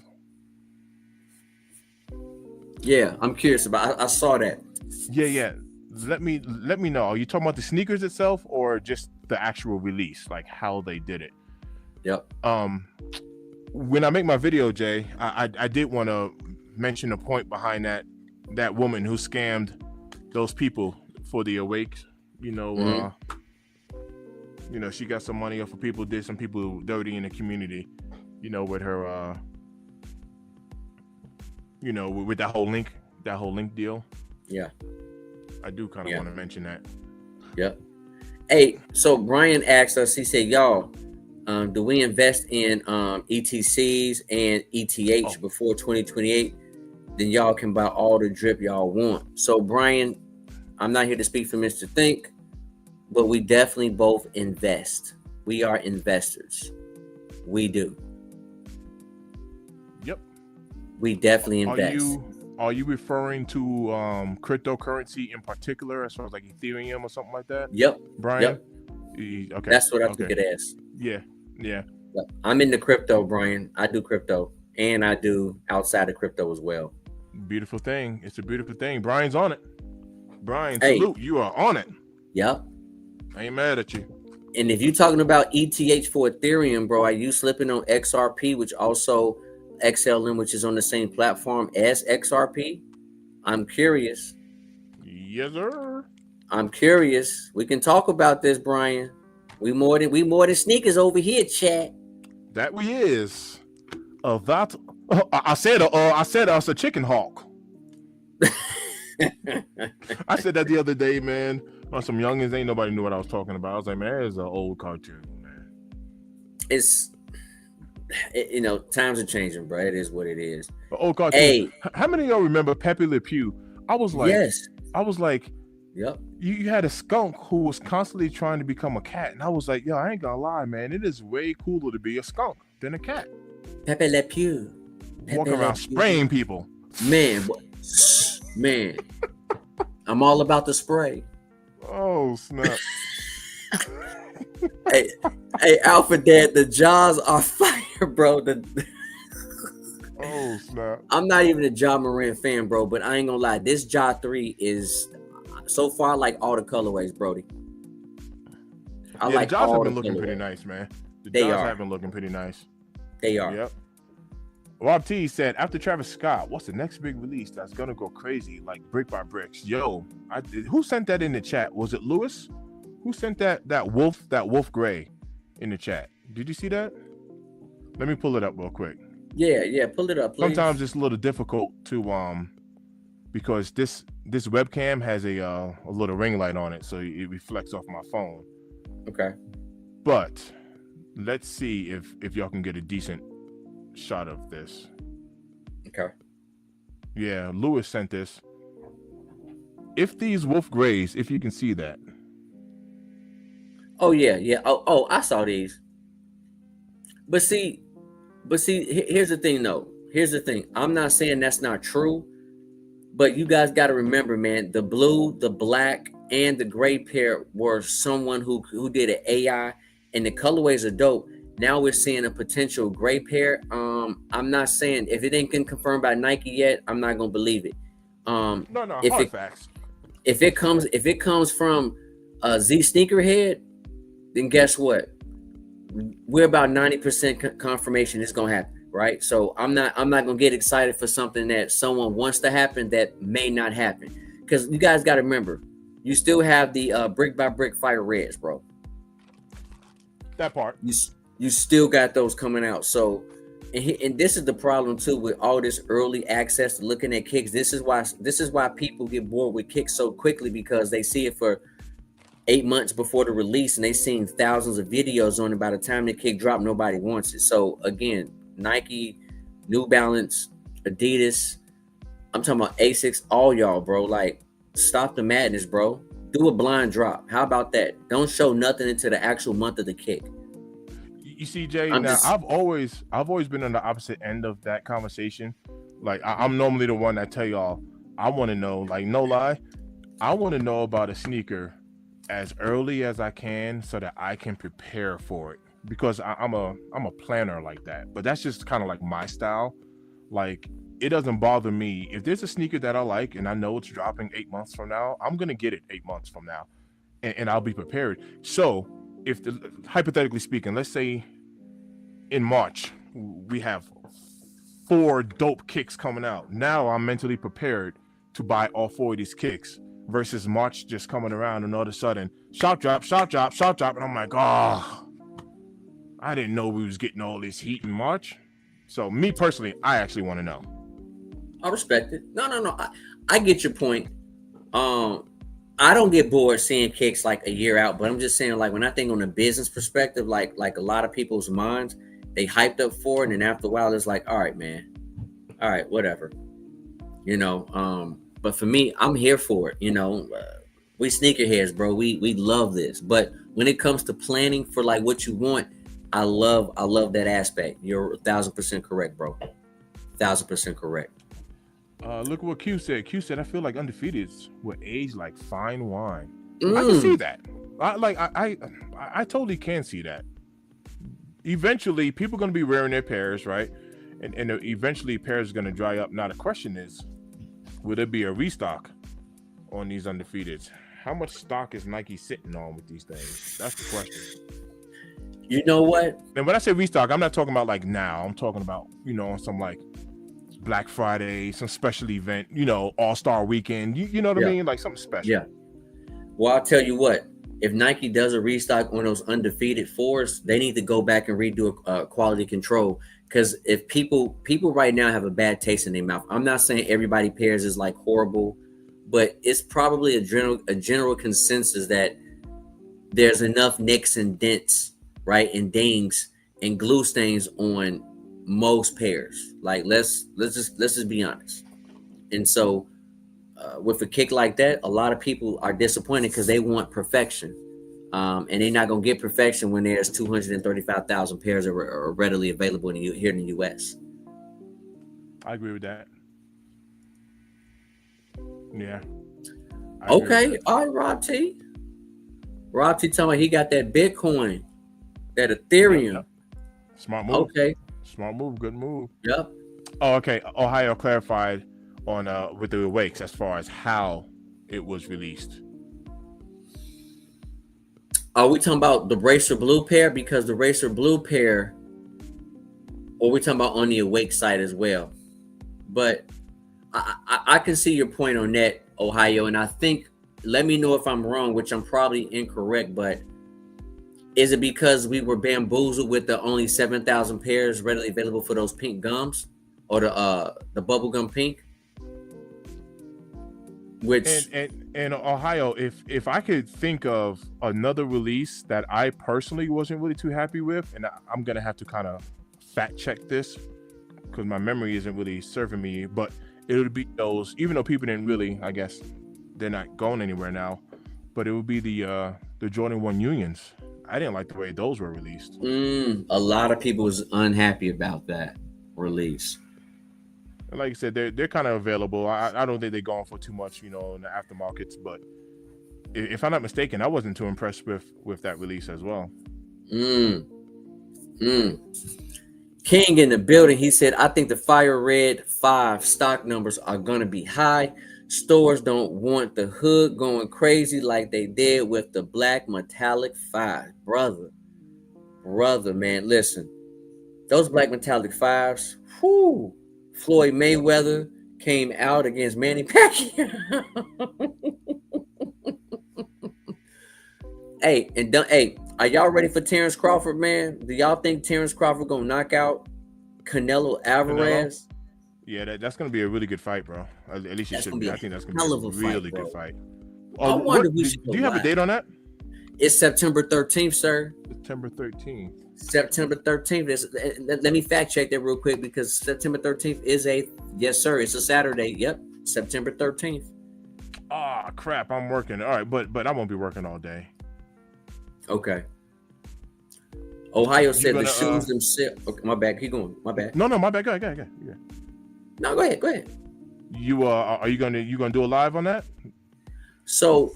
Yeah, I'm curious about. I saw that. Yeah. Let me know. Are you talking about the sneakers itself or just the actual release, like how they did it? Yep. When I make my video, Jay, I did want to mention a point behind that woman who scammed those people for the Awakes. She got some money off of people, did some people dirty in the community, with her, with that whole link deal. Yeah. I do kind of want to mention that. Yep. Hey, so Brian asked us, he said, y'all, do we invest in ETCs and ETH before 2028? Then y'all can buy all the drip y'all want. So Brian, I'm not here to speak for Mr. Think, but we definitely both invest. We are investors. We do. Yep. We definitely invest. Are you referring to cryptocurrency in particular, as far as like Ethereum or something like that? Yep. Brian? Yep. Okay. That's what I took it as. Yeah. Yep. I'm into crypto, Brian. I do crypto, and I do outside of crypto as well. Beautiful thing. It's a beautiful thing. Brian's on it. Brian, salute. You are on it. Yep. I ain't mad at you. And if you're talking about ETH for Ethereum, bro, are you slipping on XRP, which also XLM, which is on the same platform as XRP? I'm curious. Yes, sir. I'm curious. We can talk about this, Brian. We more than sneakers over here, chat. That we is. I said us a chicken hawk. I said that the other day, man. On some youngins, ain't nobody knew what I was talking about. I was like, man, it's an old cartoon, man. Times are changing, bro. It is what it is. Old cartoon. Hey, how many of y'all remember Pepe Le Pew? I was like, yep. You had a skunk who was constantly trying to become a cat, and I was like, yo, I ain't gonna lie, man. It is way cooler to be a skunk than a cat. Pepe Le Pew. Walking around spraying people. Man. I'm all about the spray. Oh, snap. Hey, Alpha Dad, the jaws are fire, bro. Oh snap! I'm not even a Ja Morant fan, bro, but I ain't gonna lie. This Ja 3 is so far like all the colorways, Brody. I Yeah, the like jaws have all the been looking pretty colorways. nice, man. The They jaws have are. been looking pretty nice. They are. Yep. Rob T said, after Travis Scott, what's the next big release that's gonna go crazy, like brick by bricks? Yo, who sent that in the chat? Was it Lewis? Who sent that Wolf Gray in the chat? Did you see that? Let me pull it up real quick. Yeah, pull it up, please. Sometimes it's a little difficult to because this webcam has a little ring light on it, so it reflects off my phone. Okay. But let's see if y'all can get a decent shot of this. Okay. Yeah, Lewis sent this. If these Wolf Grays, if you can see that. Oh yeah. Oh, I saw these. But see, here's the thing though. Here's the thing. I'm not saying that's not true, but you guys got to remember, man, the blue, the black, and the gray pair were someone who did an AI, and the colorways are dope. Now we're seeing a potential gray pair. I'm not saying if it ain't been confirmed by Nike yet, I'm not gonna believe it. No, If hard it facts. if it comes from a Z sneakerhead, then guess what? We're about 90% confirmation it's gonna happen, right? So I'm not gonna get excited for something that someone wants to happen that may not happen. Because you guys gotta remember, you still have the brick by brick fire reds, bro. That part. You still got those coming out. So and this is the problem too with all this early access to looking at kicks. This is why people get bored with kicks so quickly, because they see it for 8 months before the release and they seen thousands of videos on it. By the time the kick drop, nobody wants it. So again, Nike, New Balance, Adidas, I'm talking about Asics, all y'all, bro. Like, stop the madness, bro. Do a blind drop. How about that? Don't show nothing until the actual month of the kick. You see, Jay, I've always been on the opposite end of that conversation. Like I'm normally the one that tell y'all, I want to know, like, no lie, I want to know about a sneaker as early as I can so that I can prepare for it, because I'm a planner like that. But that's just kind of like my style. Like, it doesn't bother me if there's a sneaker that I like and I know it's dropping 8 months from now. I'm gonna get it 8 months from now, and I'll be prepared. So if hypothetically speaking, let's say in March we have 4 dope kicks coming out, now I'm mentally prepared to buy all 4 of these kicks, versus March just coming around and all of a sudden shop drop, and I'm like, oh, I didn't know we was getting all this heat in March. So me personally, I actually want to know. I respect it. No. I get your point. I don't get bored seeing kicks like a year out, but I'm just saying, like, when I think on a business perspective, like a lot of people's minds, they hyped up for it, and then after a while, it's like, all right, man, all right, whatever, you know. But for me, I'm here for it. You know, we sneakerheads, bro. We love this. But when it comes to planning for like what you want, I love that aspect. You're 1,000% correct, bro. 1,000% correct. Look what Q said. Q said, I feel like undefeateds were aged like fine wine. I can see that. I totally can see that. Eventually, people are going to be wearing their pairs, right? And eventually, pairs are going to dry up. Now, the question is, will there be a restock on these undefeateds? How much stock is Nike sitting on with these things? That's the question. You know what? And when I say restock, I'm not talking about like now. I'm talking about, you know, on some like Black Friday, some special event, you know, All-Star Weekend. You know what I mean? Like something special. Yeah. Well, I'll tell you what. If Nike does a restock on those undefeated 4s, they need to go back and redo a quality control. Because if people right now have a bad taste in their mouth. I'm not saying everybody pairs is like horrible, but it's probably a general consensus that there's enough nicks and dents, right, and dings and glue stains on most pairs. Like, let's just be honest. And so with a kick like that, a lot of people are disappointed because they want perfection, and they're not gonna get perfection when there's 235,000 pairs that are readily available here in the U.S. I agree with that. Yeah. Okay. All right, Rob T. Rob T talking about he got that Bitcoin. That Ethereum. Yep. Smart move. Okay. Smart move. Good move. Yep. Oh, okay. Ohio clarified on with the awakes as far as how it was released. Are we talking about the Racer Blue pair? Because the Racer Blue pair, or we talking about on the awake side as well? But I can see your point on that, Ohio, and I think, let me know if I'm wrong, which I'm probably incorrect, but is it because we were bamboozled with the only 7,000 pairs readily available for those pink gums, or the bubblegum pink? Which and Ohio, if I could think of another release that I personally wasn't really too happy with, and I'm gonna have to kind of fact check this because my memory isn't really serving me, but it would be those, even though people didn't really, I guess they're not going anywhere now, but it would be the Jordan 1 Unions. I didn't like the way those were released. A lot of people was unhappy about that release. Like I said, they're kind of available. I don't think they're going for too much, in the aftermarkets. But if I'm not mistaken, I wasn't too impressed with that release as well. King in the building. He said, I think the Fire Red 5 stock numbers are going to be high. Stores don't want the hood going crazy like they did with the black metallic 5. Brother, man, listen. Those black metallic 5s, whoo. Floyd Mayweather came out against Manny Pacquiao. Hey, are y'all ready for Terrence Crawford, man? Do y'all think Terrence Crawford gonna knock out Canelo Alvarez? Yeah, that's gonna be a really good fight, bro. At least it should be. I think that's gonna be a really good fight. I wonder do you have a date on that? It's September 13th, sir. September 13th. September 13th. Let me fact check that real quick, because September 13th is yes, sir. It's a Saturday. Yep, September 13th. Ah, crap! I'm working. All right, but I won't be working all day. Okay. Ohio said the shoes themselves. Okay, my bad. Keep going. My bad. No, my bad. Go ahead. Yeah. No, go ahead. You are you gonna do a live on that? So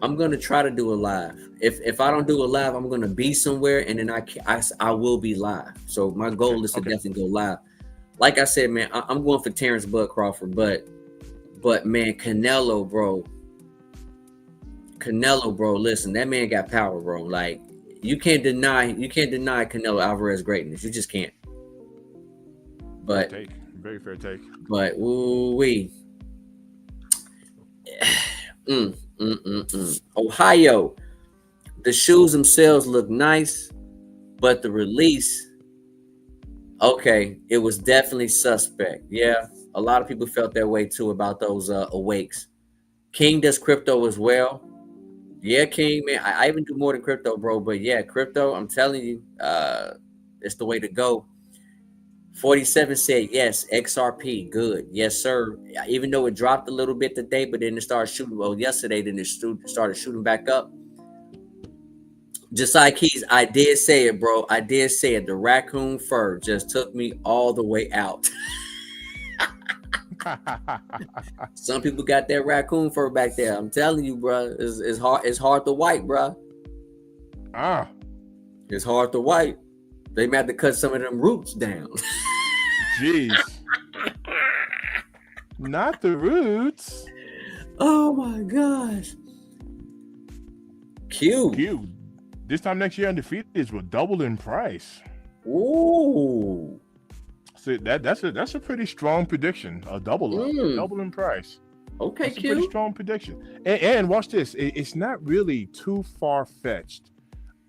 I'm gonna try to do a live. If I don't do a live, I'm gonna be somewhere, and then I will be live. So my goal is to definitely go live. Like I said, man, I'm going for Terrence Bud Crawford, but man, Canelo, bro. Listen, that man got power, bro. Like you can't deny Canelo Alvarez greatness. You just can't. But very fair take. But Ohio, the shoes themselves look nice, but the release, it was definitely suspect. Yeah, a lot of people felt that way too about those awakes. King does crypto as well. Yeah, King, man, I even do more than crypto, bro. But yeah, crypto, I'm telling you, it's the way to go. 47 said yes, XRP, good. Yes, sir. Even though it dropped a little bit today, but then it started shooting. Well, yesterday, then it started shooting back up. Josiah Keys, I did say it, bro. I did say it. The raccoon fur just took me all the way out. Some people got that raccoon fur back there. I'm telling you, bro. It's hard. It's hard to wipe, bro. It's hard to wipe. They might have to cut some of them roots down. Jeez. Not the roots. Oh my gosh. Q. This time next year, undefeated will double in price. Ooh. So that's a pretty strong prediction. A double in price. Okay, that's a pretty strong prediction. And watch this. It's not really too far fetched.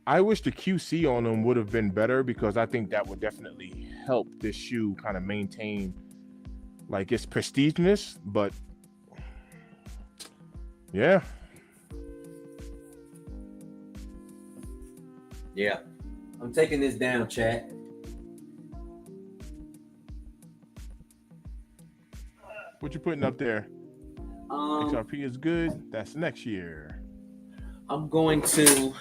I wish the QC on them would have been better, because I think that would definitely help this shoe kind of maintain like its prestigeness. But yeah. Yeah. I'm taking this down, chat. What you putting up there? XRP is good. That's next year. I'm going to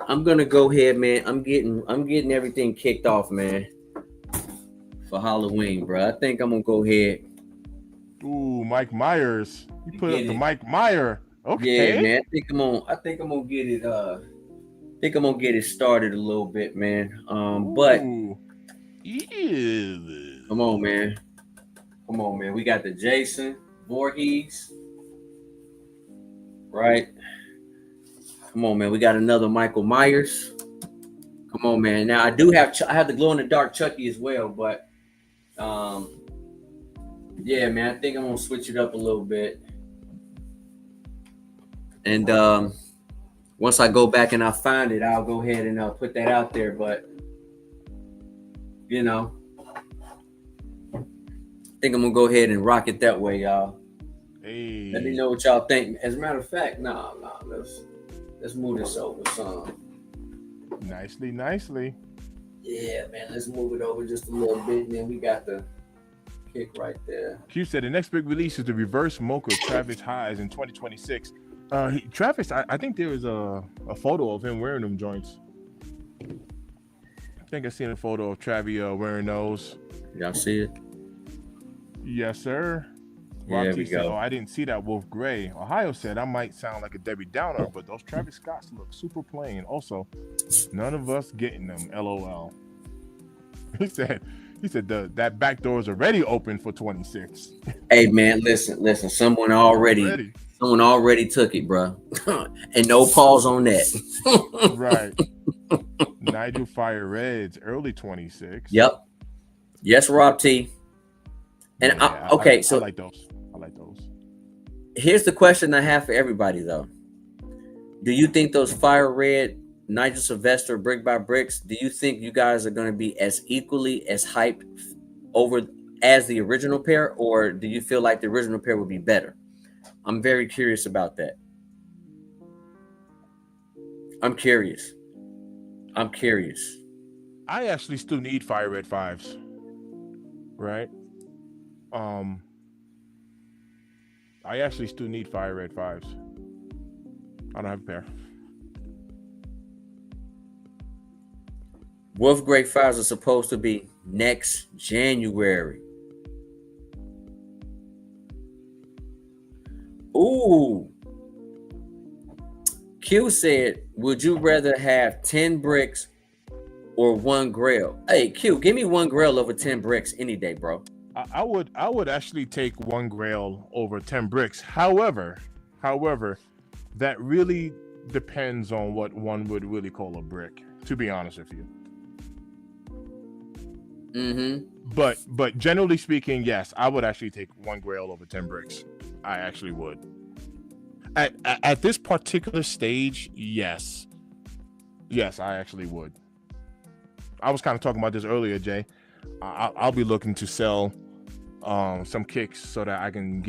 I'm gonna go ahead, man. I'm getting everything kicked off, man, for Halloween, bro. I think I'm gonna go ahead. Ooh, Mike Myers. You put up the Mike Meyer. Okay. Yeah, man. I think I'm gonna get it. think I'm gonna get it started a little bit, man. But Ooh. Yeah. come on, man. Come on, man. We got the Jason Voorhees, right? Come on, man. We got another Michael Myers. Come on, man. Now I do have I have the glow in the dark Chucky as well, but yeah, man. I think I'm gonna switch it up a little bit. And once I go back and I find it, I'll go ahead and put that out there. But you know, I think I'm gonna go ahead and rock it that way, y'all. Hey. Let me know what y'all think. As a matter of fact, let's move this over some. Nicely. Yeah, man. Let's move it over just a little bit, and then we got the kick right there. Q said the next big release is the reverse mocha Travis Highs in 2026. Travis, I think there was a photo of him wearing them joints. I think I seen a photo of Travis wearing those. Y'all see it? Yes, sir. There we go. Said, I didn't see that Wolf Gray. Ohio said I might sound like a Debbie Downer, but those Travis Scotts look super plain. Also, none of us getting them. LOL. He said that back door is already open for 26. Hey man, listen. Someone already took it, bro, and no pause on that. Right. Nigel Fire Reds, early 26. Yep. Yes, Rob T. And yeah, so I like those. Here's the question I have for everybody, though. Do you think those Fire Red Nigel Sylvester Brick by Bricks, do you think you guys are going to be as equally as hyped over as the original pair, or do you feel like the original pair would be better? I'm very curious about that. I'm curious. I actually still need Fire Red 5s. Right? I actually still need Fire Red 5s. I don't have a pair. Wolf Grey 5s are supposed to be next January. Ooh. Q said, would you rather have 10 bricks or 1 grail? Hey, Q, give me 1 grail over 10 bricks any day, bro. I would actually take 1 grail over 10 bricks. However, that really depends on what one would really call a brick, to be honest with you. Mm-hmm. But generally speaking, yes, I would actually take 1 grail over 10 bricks. I actually would. At this particular stage, yes, I actually would. I was kind of talking about this earlier, Jay. I'll be looking to sell some kicks so that I can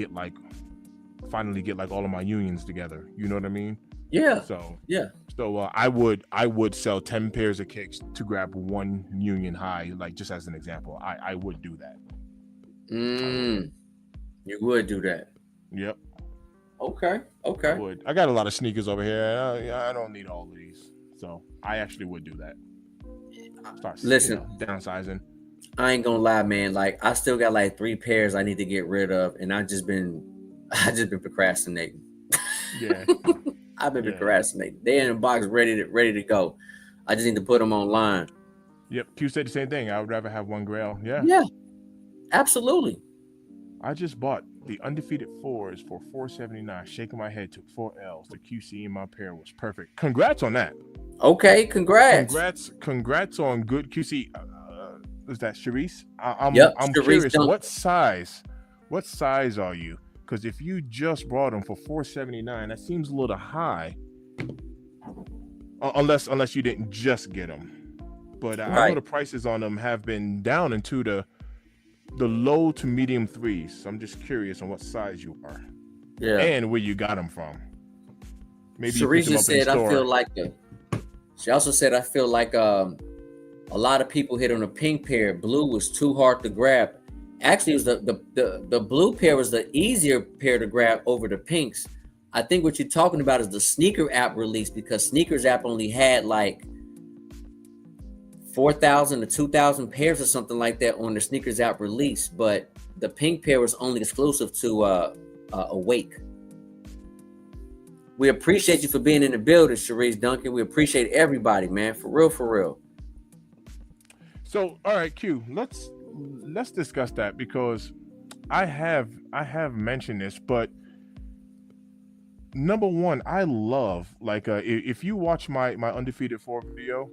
finally get all of my unions together. You know what I mean? Yeah. So I would sell 10 pairs of kicks to grab 1 union high, just as an example. I would do that. You would do that? Yep. Okay. I would. I got a lot of sneakers over here. I don't need all of these, so I actually would do that. Listen, downsizing. I ain't gonna lie, man. I still got 3 pairs I need to get rid of, and I just been procrastinating. Yeah. I've been procrastinating. They're in the box, ready to go. I just need to put them online. Yep. Q said the same thing. I would rather have 1 grail. Yeah. Yeah. Absolutely. I just bought the undefeated 4s for $4.79. Shaking my head, took 4 L's. The QC in my pair was perfect. Congrats on that. Okay, congrats. Congrats on good QC. Is that Sharice? I'm Sharice curious. Duncan. What size are you? Because if you just brought them for $4.79, that seems a little high. Unless you didn't just get them. But I know the prices on them have been down into the low to medium 3s. So I'm just curious on what size you are. Yeah. And where you got them from. Maybe Sharice said I feel like she also said I feel like a lot of people hit on a pink pair. Blue was too hard to grab. Actually, it was the blue pair was the easier pair to grab over the pinks. I think what you're talking about is the sneaker app release, because sneakers app only had 4,000 to 2,000 pairs or something like that on the sneakers app release. But the pink pair was only exclusive to Awake. We appreciate you for being in the building, Sharice Duncan. We appreciate everybody, man. For real, for real. So, all right, Q. Let's discuss that because I have mentioned this, but number one, I love like if you watch my undefeated 4 video,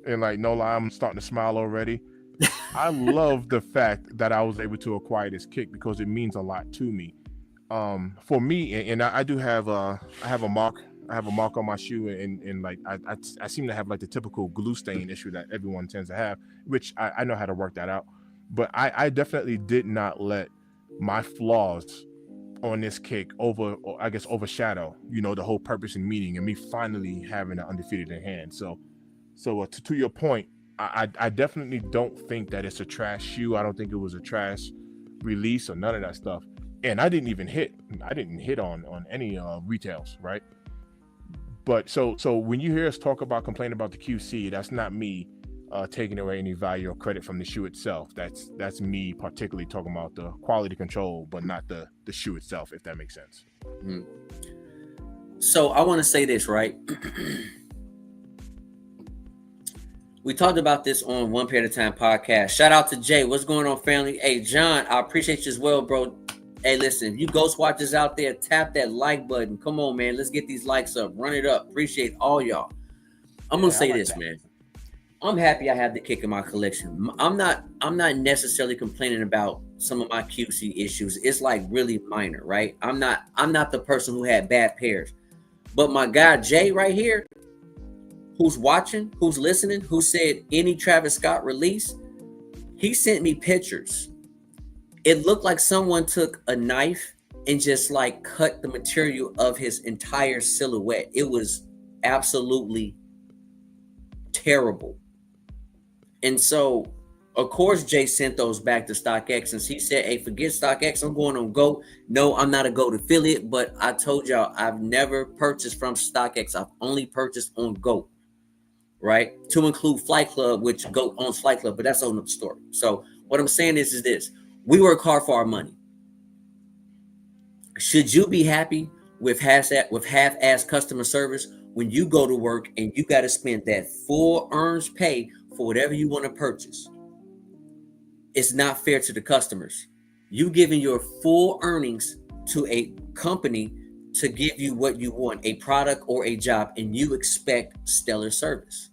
and like no lie, I'm starting to smile already. I love the fact that I was able to acquire this kick because it means a lot to me. For me, and I do have I have a mark. I have a mark on my shoe, and like I seem to have like the typical glue stain issue that everyone tends to have, which I know how to work that out. But I definitely did not let my flaws on this kick overshadow, the whole purpose and meaning, and me finally having an undefeated in hand. So to your point, I definitely don't think that it's a trash shoe. I don't think it was a trash release or none of that stuff. And I didn't hit on any retails, right? But so when you hear us talk about complaining about the QC, that's not me taking away any value or credit from the shoe itself. That's me particularly talking about the quality control, but not the shoe itself, if that makes sense. Mm-hmm. So I want to say this, right? We talked about this on One Pair at a Time podcast. Shout out to Jay. What's going on, family? Hey, John, I appreciate you as well, bro. Hey, listen, if you ghost watchers out there, tap that like button. Come on, man. Let's get these likes up. Run it up. Appreciate all y'all. I'm going to say this, man. I'm happy I have the kick in my collection. I'm not necessarily complaining about some of my QC issues. It's like really minor, right? I'm not the person who had bad pairs. But my guy Jay right here, who's watching, who's listening, who said any Travis Scott release, he sent me pictures. It looked like someone took a knife and just like cut the material of his entire silhouette. It was absolutely terrible. And so, of course, Jay sent those back to StockX, and he said, hey, forget StockX, I'm going on GOAT. No, I'm not a GOAT affiliate, but I told y'all I've never purchased from StockX. I've only purchased on GOAT, right? To include Flight Club, which GOAT owns Flight Club, but that's another story. So what I'm saying is this. We work hard for our money. Should you be happy with half-ass customer service when you go to work and you got to spend that full earned pay for whatever you want to purchase? It's not fair to the customers. You giving your full earnings to a company to give you what you want, a product or a job, and you expect stellar service.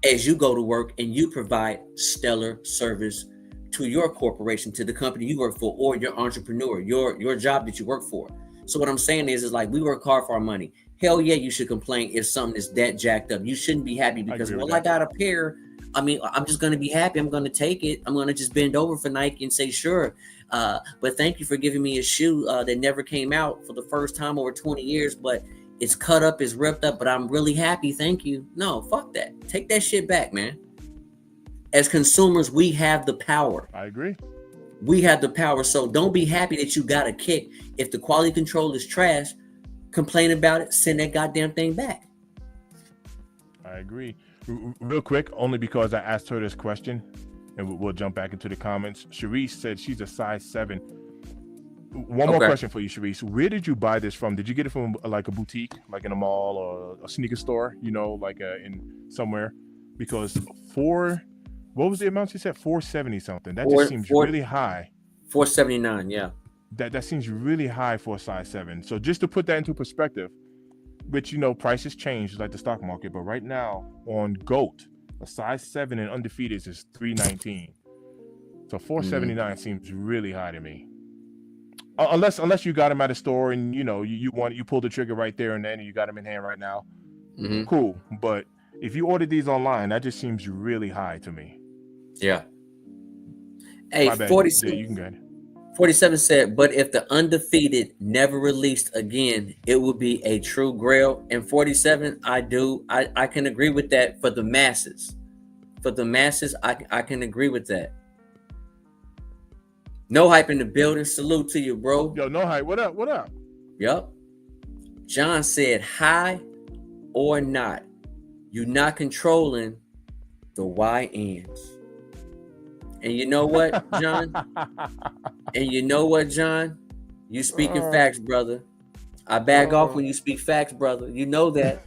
As you go to work and you provide stellar service to your corporation, to the company you work for, or your entrepreneur, your job that you work for. So what I'm saying is like we work hard for our money. Hell yeah, you should complain if something is that jacked up. You shouldn't be happy because, I got a pair. I mean, I'm just going to be happy. I'm going to take it. I'm going to just bend over for Nike and say, sure. But thank you for giving me a shoe that never came out for the first time over 20 years, but it's cut up, it's ripped up, but I'm really happy. Thank you. No, fuck that. Take that shit back, man. As consumers, we have the power. I agree. We have the power. So don't be happy that you got a kick. If the quality control is trash, complain about it, send that goddamn thing back. I agree. Real quick, only because I asked her this question, and we'll jump back into the comments. Sharice said she's a size 7. One more question for you, Sharice. Where did you buy this from? Did you get it from like a boutique, like in a mall or a sneaker store, like in somewhere? Because what was the amount you said? 470 something. That just seems really high. 479, yeah. That seems really high for a size 7. So just to put that into perspective, which prices change like the stock market, but right now on GOAT, a size 7 and undefeated is 319. So 479 seems really high to me. Unless you got them at a store and you pulled the trigger right there and then and you got them in hand right now. Mm-hmm. Cool. But if you ordered these online, that just seems really high to me. Yeah. Hey, 47. Yeah, you can go ahead. 47 said, but if the undefeated never released again, it would be a true grail. And 47, I can agree with that for the masses. For the masses, I can agree with that. No Hype in the building. Salute to you, bro. Yo, No Hype. What up? What up? Yup. John said, high or not, you're not controlling the YNs. And you know what, John? You speaking facts, brother. I back off when you speak facts, brother. You know that.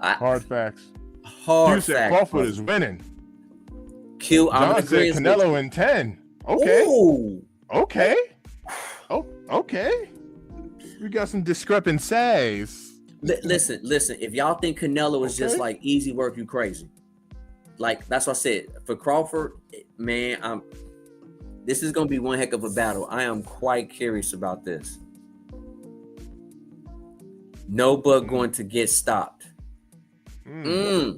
Hard facts. Hard Q said facts, Crawford brother. is winning. Q, I'm John said Canelo in 10. Okay. Ooh. Okay. Oh, okay. We got some discrepancies. Listen. If y'all think Canelo is just like easy work, you crazy. Like, that's what I said. For Crawford, man, this is gonna be one heck of a battle. I am quite curious about this. No bug going to get stopped. All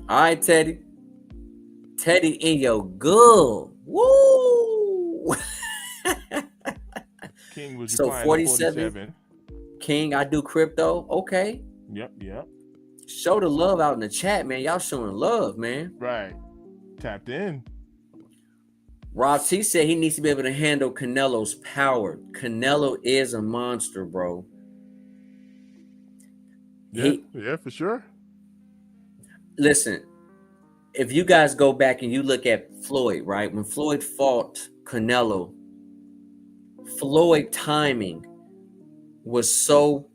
right, Teddy. Teddy in your good. Woo! King was so 47. King, I do crypto. Okay. Yep. Show the love out in the chat, man. Y'all showing love, man. Right. Tapped in. Rob T said he needs to be able to handle Canelo's power. Canelo is a monster, bro. Yeah, for sure. Listen, if you guys go back and you look at Floyd, right? When Floyd fought Canelo, Floyd timing was so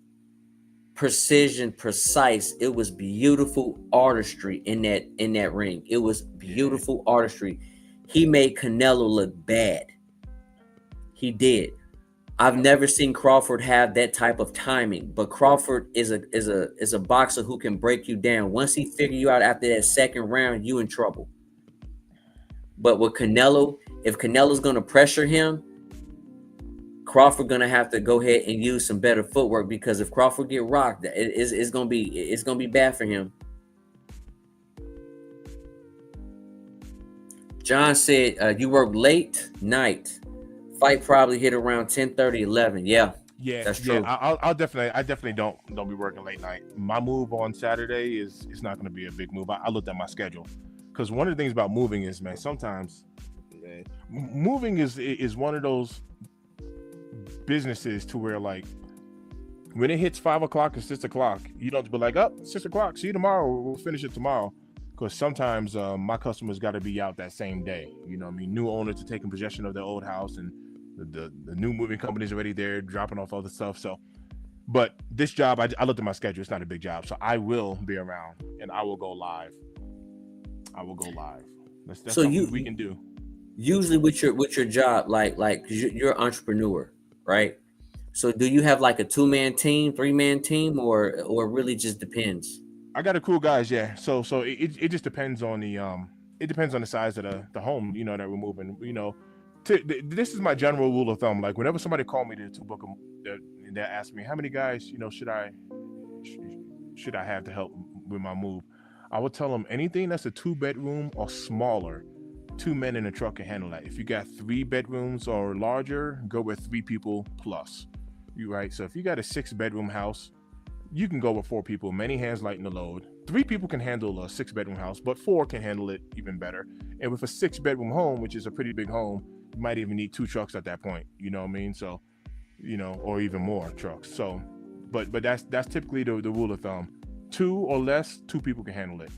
precise. It was beautiful artistry in that ring. It was beautiful artistry. He made Canelo look bad. He did. I've never seen Crawford have that type of timing, but Crawford is a boxer who can break you down. Once he figure you out after that second round, you in trouble. But with Canelo, if Canelo's gonna pressure him, Crawford gonna have to go ahead and use some better footwork, because if Crawford get rocked, it's gonna be bad for him. John said, you work late night. Fight probably hit around 10:30, 11. Yeah, that's true. I definitely don't be working late night. My move on Saturday is not going to be a big move. I looked at my schedule, because one of the things about moving is, man, sometimes moving is one of those businesses to where, like, when it hits 5 o'clock or 6 o'clock, you don't have to be like, 6 o'clock, see you tomorrow, we'll finish it tomorrow. Because sometimes my customers got to be out that same day. You know what I mean? New owners are taking possession of their old house, and the new moving company's already there dropping off all the stuff. So, but this job, I looked at my schedule. It's not a big job. So I will be around, and I will go live. That's so something we can do. Usually with your job, like you're an entrepreneur, right? So do you have like a 2-man team, 3-man team, or it really just depends? I got a cool guys, yeah. So it just depends on the size of the home, you know, that we're moving. You know, this is my general rule of thumb. Like, whenever somebody call me to book them, they ask me how many guys, you know, should I have to help with my move. I would tell them anything that's a 2-bedroom or smaller, 2 men in a truck can handle that. If you got 3 bedrooms or larger, go with 3 people plus. You right. So if you got a 6-bedroom house, you can go with 4 people. Many hands lighten the load. 3 people can handle a 6-bedroom house, but 4 can handle it even better. And with a 6-bedroom home, which is a pretty big home, you might even need 2 trucks at that point. You know what I mean? So, you know, or even more trucks. So, but that's typically the rule of thumb. 2 or less, 2 people can handle it.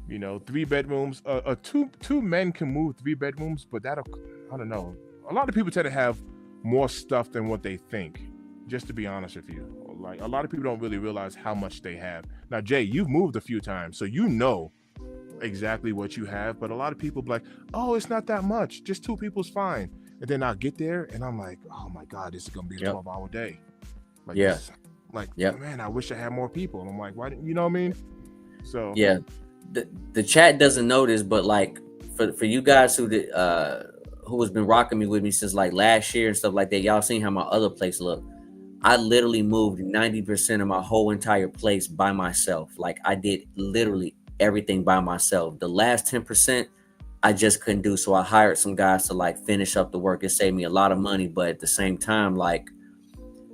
You know, 3 bedrooms. Two men can move 3 bedrooms, but I don't know. A lot of people tend to have more stuff than what they think. Just to be honest with you. Like, a lot of people don't really realize how much they have. Now, Jay, you've moved a few times, so you know exactly what you have. But a lot of people be like, oh, it's not that much. Just 2 people's fine. And then I'll get there, and I'm like, oh, my God, this is going to be a 12-hour day. Like, man, I wish I had more people. And I'm like, why didn't you know what I mean? So, yeah. The chat doesn't know this, but, like, for you guys who has been rocking with me since, like, last year and stuff like that, y'all seen how my other place looked. I literally moved 90% of my whole entire place by myself. Like, I did literally everything by myself. The last 10%, I just couldn't do. So I hired some guys to, like, finish up the work. It saved me a lot of money. But at the same time, like,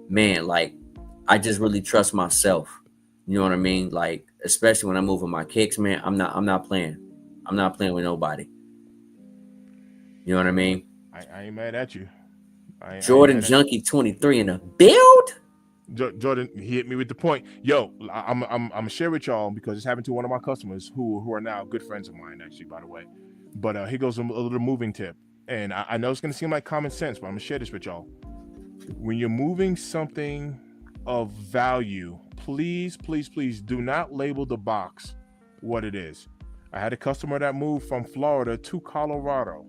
man, like, I just really trust myself. You know what I mean? Like, especially when I'm moving my kicks, man, I'm not playing. I'm not playing with nobody. You know what I mean? I ain't mad at you. Jordan Junkie 23 in a build. Jordan, he hit me with the point. Yo, I'm gonna share with y'all, because it's happened to one of my customers who are now good friends of mine, actually, by the way. But here goes a little moving tip, and I know it's gonna seem like common sense, but I'm gonna share this with y'all. when you're moving something of value, please, please, please do not label the box what it is. I had a customer that moved from Florida to Colorado,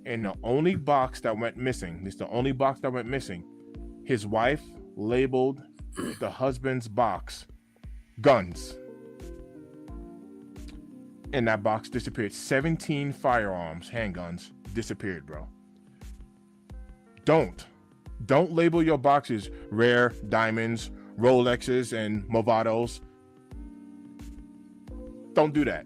and the only box that went missing, this is the only box that went missing, his wife labeled the husband's box guns. And that box disappeared. 17 firearms, handguns disappeared, bro. Don't label your boxes rare, diamonds, Rolexes, and Movados. Don't do that.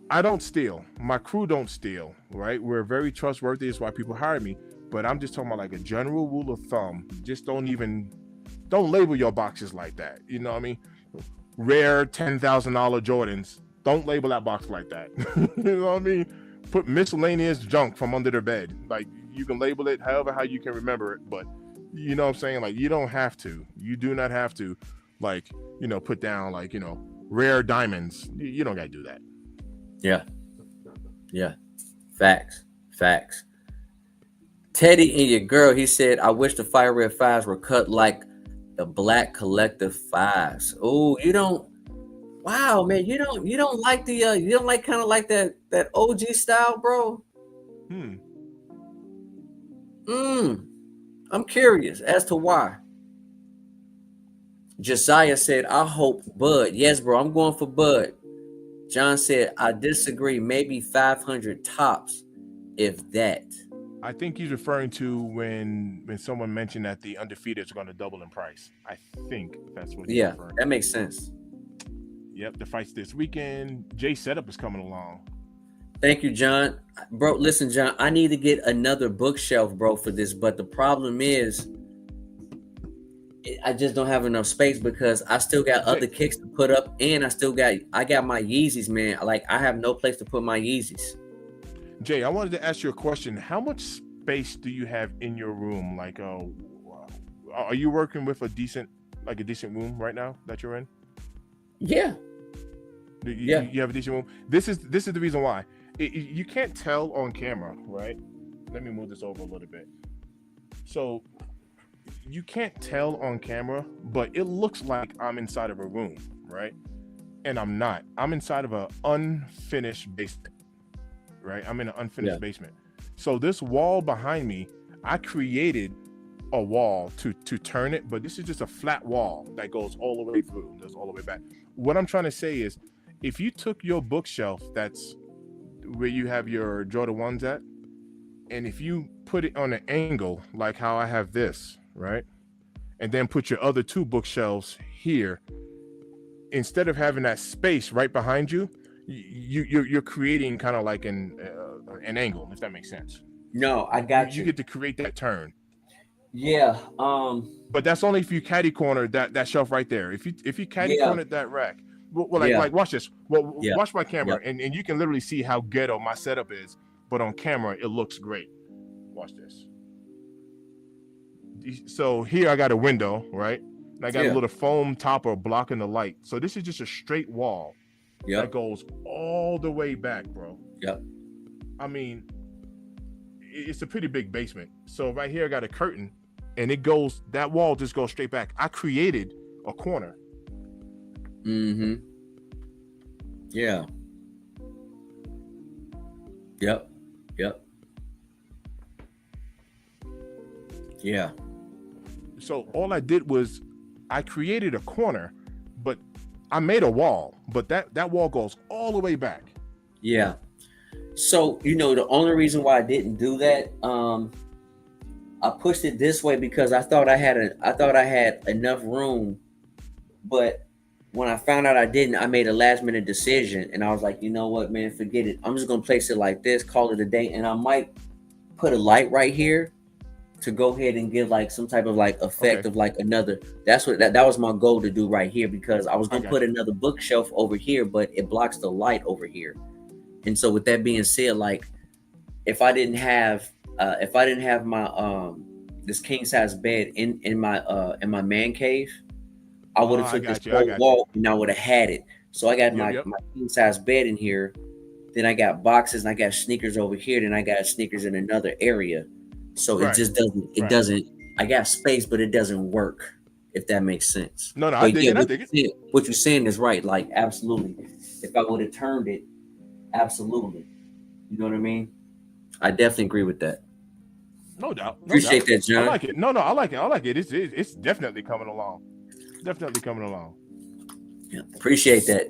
I don't steal. My crew don't steal, right? We're very trustworthy. That's why people hire me. But I'm just talking about like a general rule of thumb. Just don't label your boxes like that. You know what I mean? Rare $10,000 Jordans. Don't label that box like that. You know what I mean? Put miscellaneous junk from under the bed. Like, you can label it how you can remember it, but you know what I'm saying? Like, you don't have to. You do not have to, like, put down, like, rare diamonds. You don't got to do that. Yeah. Facts. Teddy and your girl, he said, I wish the fire red fives were cut like the black collective fives. Oh, you don't. Wow, man, you don't like you don't like kind of like that OG style, bro? I'm curious as to why. Josiah said, I hope Bud. Yes, bro, I'm going for Bud. John said, I disagree. Maybe 500 tops, if that. I think he's referring to when someone mentioned that the undefeated is going to double in price. I think that's what he's referring to. That makes sense. Yep, the fight's this weekend. Jay Setup is coming along. Thank you, John. Bro, listen, John, I need to get another bookshelf, bro, for this. But the problem is I just don't have enough space because I still got other kicks to put up, and I got my Yeezys, man. Like, I have no place to put my Yeezys. Jay, I wanted to ask you a question. How much space do you have in your room? Like, are you working with a decent room right now that you're in? Yeah. You have a decent room. This is the reason why. You can't tell on camera, right? Let me move this over a little bit. So you can't tell on camera, but it looks like I'm inside of a room, right? And I'm not. I'm inside of an unfinished basement, right? I'm in an unfinished basement. So this wall behind me, I created a wall to turn it, but this is just a flat wall that goes all the way through, goes all the way back. What I'm trying to say is, if you took your bookshelf, that's where you have your Jordan 1s at, and if you put it on an angle like how I have this, right, and then put your other two bookshelves here, instead of having that space right behind you, you're creating kind of like an angle, if that makes sense. No, I got you. You get to create that turn. Yeah. But that's only if you caddy corner that shelf right there. If you caddy cornered that rack, like watch this. Watch my camera, and you can literally see how ghetto my setup is. But on camera, it looks great. Watch this. So here I got a window, right? And I got a little foam topper blocking the light. So this is just a straight wall that goes all the way back, bro. Yep. I mean, it's a pretty big basement. So right here I got a curtain, and that wall just goes straight back. I created a corner. Mm-hmm. Yeah. Yep. Yeah. So all I did was I created a corner, but I made a wall, but that wall goes all the way back. Yeah. So, the only reason why I didn't do that, I pushed it this way because I thought I had enough room, but when I found out I didn't, I made a last minute decision, and I was like, you know what, man, forget it. I'm just gonna place it like this, call it a day, and I might put a light right here to go ahead and give like some type of like effect of like another. That's what that was my goal to do right here, because I was gonna put another bookshelf over here, but it blocks the light over here. And so with that being said, like if I didn't have my this king size bed in my man cave, I would have took this whole wall and I would have had it. So I got my king size bed in here. Then I got boxes and I got sneakers over here. Then I got sneakers in another area. So it just doesn't I got space, but it doesn't work. If that makes sense. No, I But dig yeah, it. I dig it. what you're saying is right. Like, absolutely. If I would have turned it, absolutely. You know what I mean? I definitely agree with that. No doubt. No Appreciate doubt. that, John. I like it. No, I like it. I like it. It's definitely coming along. Definitely coming along. Yeah, appreciate that.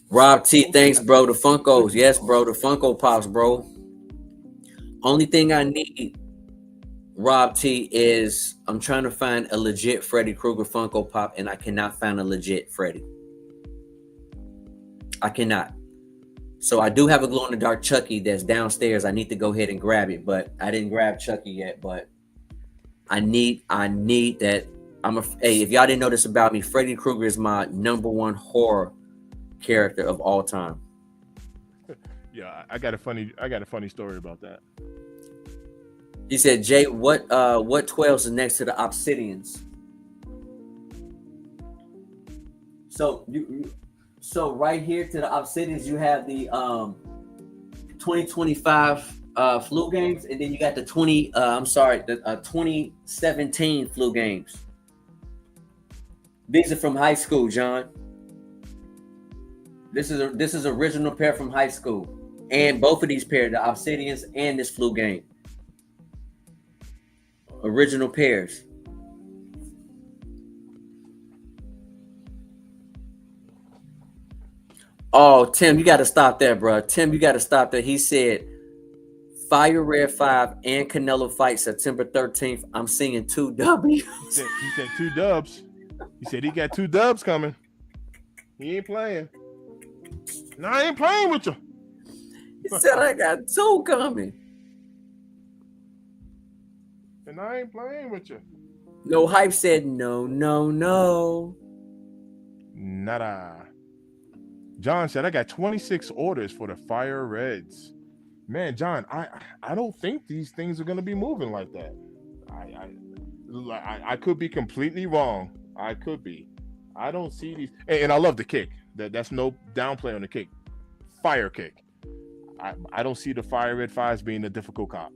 Rob T, thanks, bro. The Funkos. Yes, bro. The Funko Pops, bro. Only thing I need, Rob T, is I'm trying to find a legit Freddy Krueger Funko Pop, and I cannot find a legit Freddy. I cannot. So I do have a glow in the dark Chucky that's downstairs. I need to go ahead and grab it, but I didn't grab Chucky yet. But I need that. Hey, if y'all didn't know this about me, Freddy Krueger is my #1 horror character of all time. Yeah, I got a funny story about that. He said, Jay, what 12s is next to the Obsidians? So right here to the Obsidians, you have the 2025 flu games, and then you got the 2017 flu games. These are from high school, John. This is original pair from high school, and both of these pairs, the Obsidians and this flu game, original pairs. Oh, Tim, you got to stop there, bro. Tim, you got to stop there. He said, Fire Red 5 and Canelo fight September 13th. I'm seeing 2 W's. He said 2 dubs. He said he got 2 dubs coming. He ain't playing. No, I ain't playing with you. He said I got 2 coming. And I ain't playing with you. No Hype said no. Nada. John said I got 26 orders for the Fire Reds. Man, John, I don't think these things are gonna be moving like that. I could be completely wrong. I could be. I don't see these, and I love the kick. That's no downplay on the kick. Fire kick. I don't see the Fire Red 5s being a difficult cop.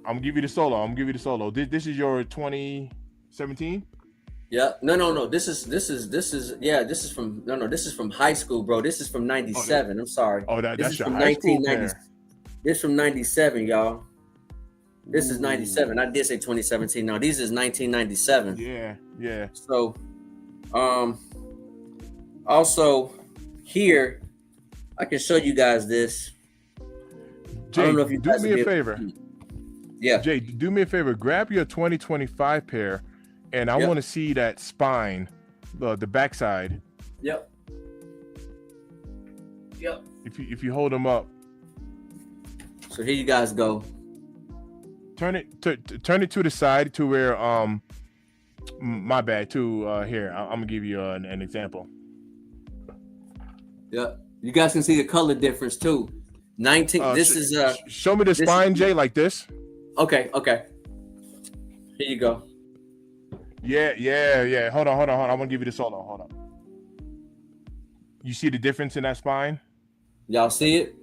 I'm gonna give you the solo. This is your 2017. Yeah. No. This is from high school, bro. This is from 97. I'm sorry. Oh, that's your from high school pair. This from 97, y'all. This is 97. I did say 2017. No, these is 1997. Yeah. So, also here, I can show you guys this. Jay, I don't know if you do me a favor. Yeah. Jay, do me a favor. Grab your 2025 pair, and I want to see that spine, the backside. Yep. If you hold them up. So here you guys go. Turn it to the side to where my bad too. Here I'm gonna give you an example. Yeah, you guys can see the color difference too. 19. This is show me the spine, Jay, like this. Okay. Here you go. Yeah. Hold on. I'm gonna give you the solo. Hold on. You see the difference in that spine? Y'all see it?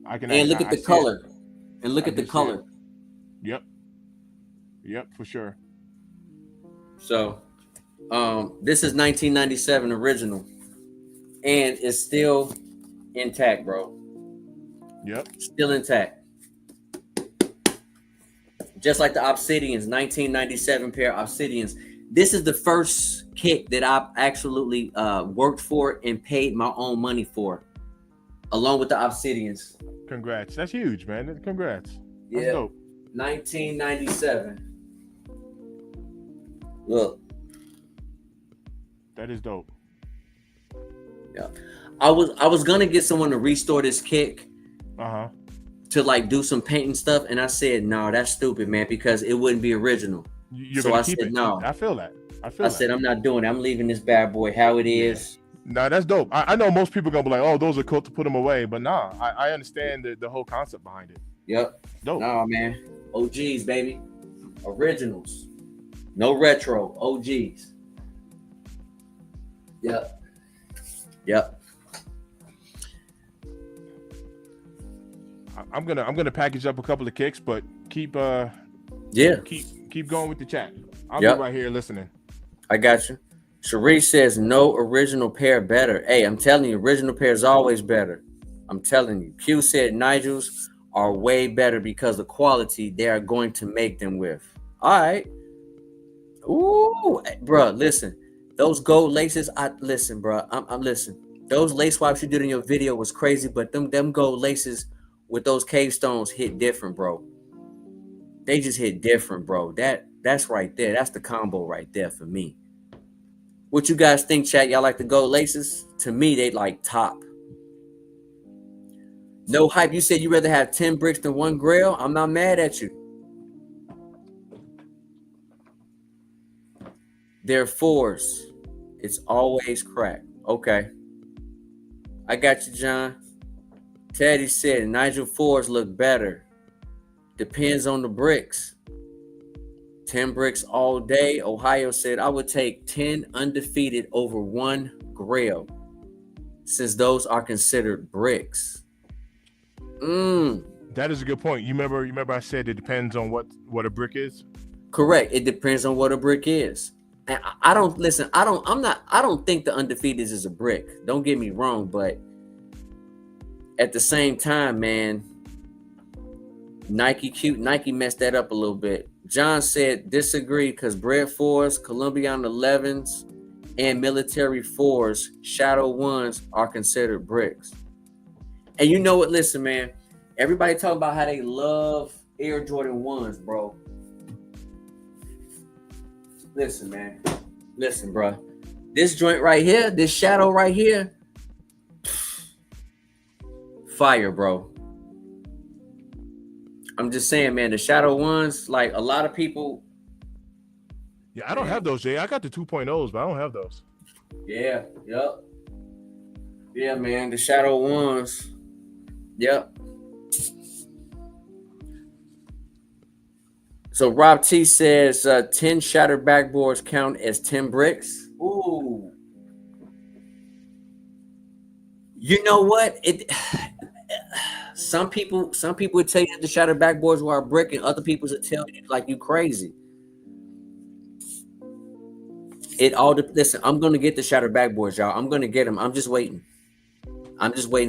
Look at the color. And look at the color. Yep, for sure. So, this is 1997 original, and it's still intact, bro. Yep, still intact. Just like the Obsidians, 1997 pair Obsidians. This is the first kick that I've absolutely worked for and paid my own money for, along with the Obsidians. Congrats. That's huge, man. Congrats. That's dope. 1997. Look. That is dope. Yeah. I was gonna get someone to restore this kick. To like do some painting stuff, and I said, no, that's stupid, man, because it wouldn't be original. So I said, no. I feel that. I said, I'm not doing it. I'm leaving this bad boy how it is. No, that's dope. I know most people gonna be like, oh, those are cool to put them away, but nah, I understand the whole concept behind it. Yep. Dope. Nah, man. OGs, baby. Originals. No retro. OGs. Yep. I'm gonna package up a couple of kicks, but keep going with the chat. I'll be right here listening. I got you. Sharice says no original pair better. Hey, I'm telling you, original pair is always better. I'm telling you. Q said Nigel's are way better because of quality they are going to make them with. All right. Ooh, bro, listen. Those gold laces, I'm listen. Those lace swaps you did in your video was crazy, but them gold laces with those cave stones hit different, bro. They just hit different, bro. That's right there. That's the combo right there for me. What you guys think, chat? Y'all like the gold laces? To me, they like top. No hype. You said you rather have 10 bricks than 1 grail. I'm not mad at you. They're 4s. It's always cracked. Okay. I got you, John. Teddy said Nigel 4s look better. Depends on the bricks. 10 bricks all day. Ohio said I would take 10 undefeated over 1 grail, since those are considered bricks. That is a good point. You remember I said it depends on what a brick is? Correct. It depends on what a brick is. And I don't think the undefeated is a brick. Don't get me wrong, but at the same time, man, Nike messed that up a little bit. John said disagree because bread 4s, Colombian 11s, and military 4s, shadow 1s are considered bricks. And you know what? Listen, man. Everybody talking about how they love Air Jordan 1s, bro. Listen, man. Listen, bro. This joint right here, this shadow right here, fire, bro. I'm just saying, man, the shadow 1s, like a lot of people. Yeah, I don't have those, Jay. I got the 2.0s, but I don't have those. Yeah, yep. Yeah, man, the shadow 1s. Yep. So Rob T says 10 shattered backboards count as 10 bricks. Ooh. You know what? Some people would tell you that the shattered backboards were a brick, and other people would tell you like you crazy. Listen, I'm gonna get the shattered backboards, y'all. I'm gonna get them. I'm just waiting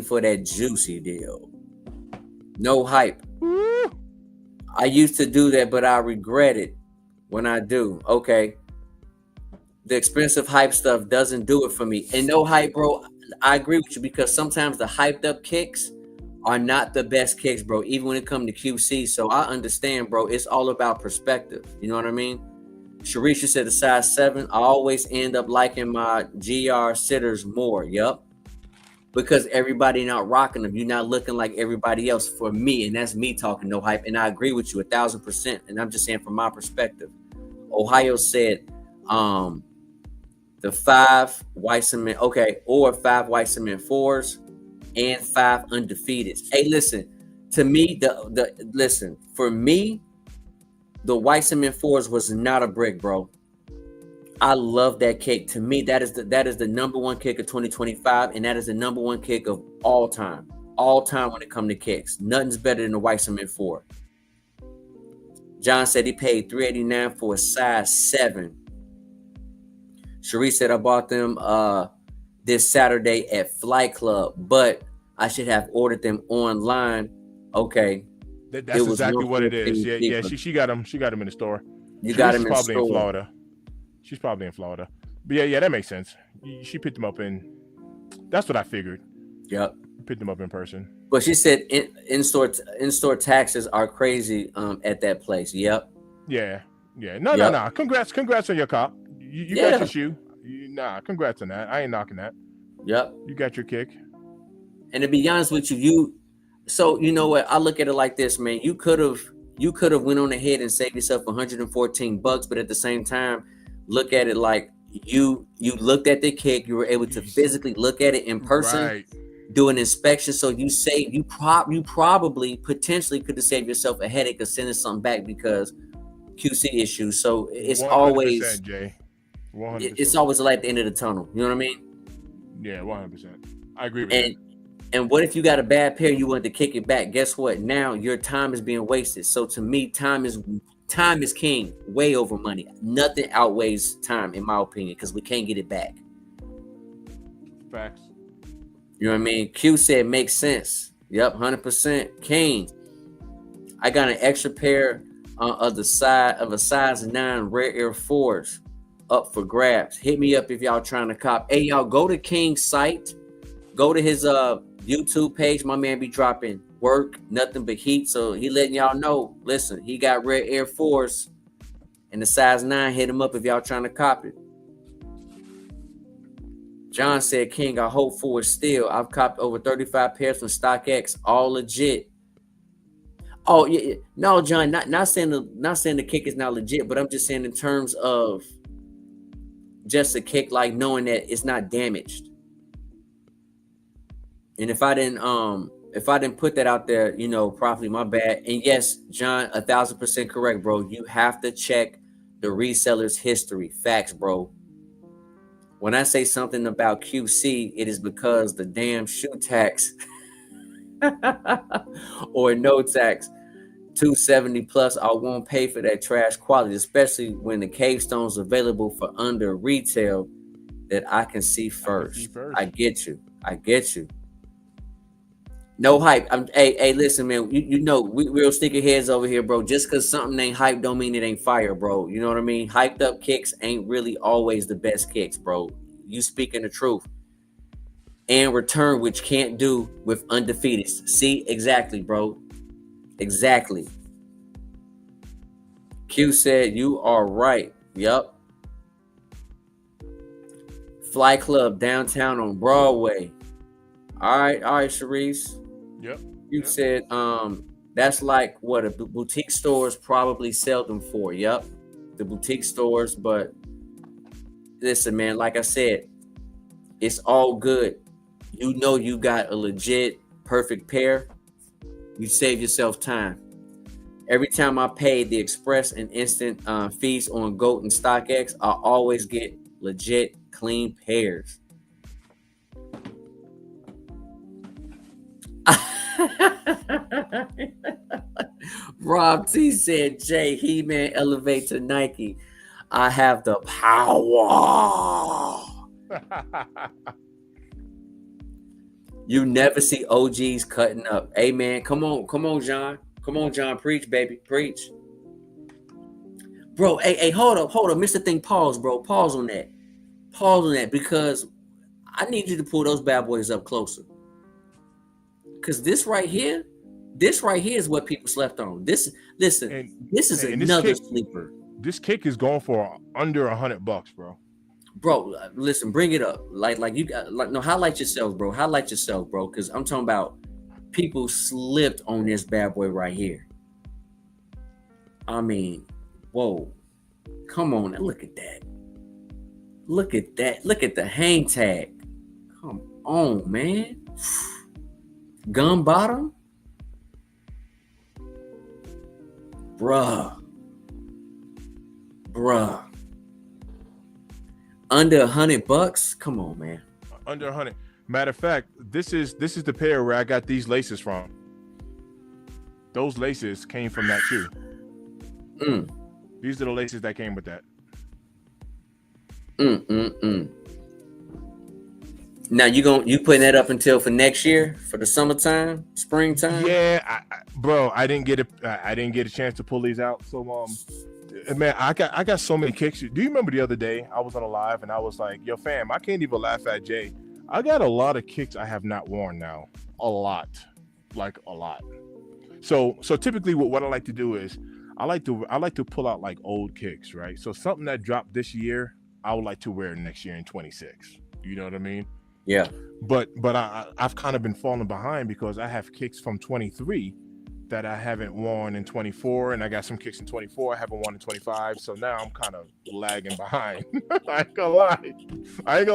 for that juicy deal. No hype. I used to do that, but I regret it when I do. Okay. The expensive hype stuff doesn't do it for me. And no hype, bro. I agree with you because sometimes the hyped up kicks are not the best kicks, bro, even when it comes to QC. So I understand, bro. It's all about perspective. You know what I mean? Sharisha said a size 7. I always end up liking my GR sitters more. Yup. Because everybody not rocking them. You're not looking like everybody else for me. And that's me talking no hype. And I agree with you 1,000%. And I'm just saying from my perspective. Ohio said the 5 white cement, okay, or 5 white cement 4s and 5 undefeateds. Hey, listen, to me, for me, the white cement 4s was not a brick, bro. I love that kick. To me, that is the number 1 kick of 2025, and that is the number 1 kick of all time. All time when it comes to kicks. Nothing's better than the white cement 4. John said he paid $389 for a size 7. Cherie said I bought them this Saturday at Flight Club, but I should have ordered them online. Okay. That's exactly what it is. Yeah. She got them. She got them in the store. You got them in probably store. In Florida. She's probably in Florida. But yeah, that makes sense. She picked them up that's what I figured. Yep. Picked them up in person. But she said in-store taxes are crazy at that place. Yep. Yeah. No. Congrats on your cop. You got your shoe. Congrats on that. I ain't knocking that. Yep. You got your kick. And to be honest with you, so you know what? I look at it like this, man. You could have went on ahead and saved yourself $114, but at the same time, look at it like you looked at the kick. You were able to physically look at it in person, right. Do an inspection. So you probably potentially could have saved yourself a headache of sending something back because QC issues. So it's 100%, always Jay. 100%. It's always a light at the end of the tunnel. You know what I mean? Yeah, 100%. I agree with that. And what if you got a bad pair, you want to kick it back? Guess what? Now your time is being wasted. So to me, time is king, way over money. Nothing outweighs time, in my opinion, because we can't get it back. Facts. You know what I mean? Q said makes sense. Yep, 100%. King, I got an extra pair of a size 9 Rare Air 4s up for grabs. Hit me up if y'all trying to cop. Hey, y'all, go to King's site. Go to his YouTube page. My man be dropping work, nothing but heat. So he letting y'all know, listen, he got Rare Air 4s and the size 9. Hit him up if y'all trying to cop it. John said, King, I hope for it still. I've copped over 35 pairs from StockX, all legit. Oh, yeah. No, John, not saying the kick is not legit, but I'm just saying in terms of just a kick, like knowing that it's not damaged. And if I didn't put that out there, properly, my bad. And yes, John, 1,000% correct, bro. You have to check the reseller's history. Facts, bro. When I say something about QC, it is because the damn shoe tax or no tax, $270 plus, I won't pay for that trash quality, especially when the cave stone's available for under retail that I can see first. I get you. No hype. Hey, listen, man. We real sticky heads over here, bro. Just because something ain't hype don't mean it ain't fire, bro. You know what I mean? Hyped up kicks ain't really always the best kicks, bro. You speaking the truth. And return, which can't do with undefeated. See, exactly, bro. Exactly. Q said you are right. Yup. Fly Club downtown on Broadway. All right, Sharice. Yep. You said that's like what a boutique stores probably sell them for. Yep. The boutique stores, but listen, man, like I said, it's all good. You got a legit perfect pair. You save yourself time. Every time I pay the express and instant fees on GOAT and StockX, I always get legit clean pairs. Rob T said, Jay, He-Man elevate to Nike. I have the power. You never see OGs cutting up. Hey, man, come on, John. Come on, John. Preach, baby. Preach. Bro, hey, hold up. Mr. Thing, pause, bro. Pause on that because I need you to pull those bad boys up closer. Because this right here is what people slept on. This is another sleeper. This kick is going for under $100, bro. Bro, listen, bring it up. Like you got highlight yourself, bro. Because I'm talking about people slipped on this bad boy right here. I mean, whoa. Come on, look at that. Look at the hang tag. Come on, man. Gun bottom? Bruh. Under $100? Come on, man. Under 100. Matter of fact, this is the pair where I got these laces from. Those laces came from that shoe. These are the laces that came with that. Now you putting that up until for next year, for the summertime, springtime? Yeah, bro, I didn't get a chance to pull these out. So man, I got so many kicks. Do you remember the other day I was on a live and I was like, yo, fam, I can't even laugh at Jay. I got a lot of kicks I have not worn now. A lot. So typically what I like to do is I like to pull out like old kicks, right? So something that dropped this year, I would like to wear next year in 26. You know what I mean? Yeah. But I've kind of been falling behind because I have kicks from 23 that I haven't worn in 24, and I got some kicks in 24 I haven't worn in 25. So now I'm kind of lagging behind. I ain't gonna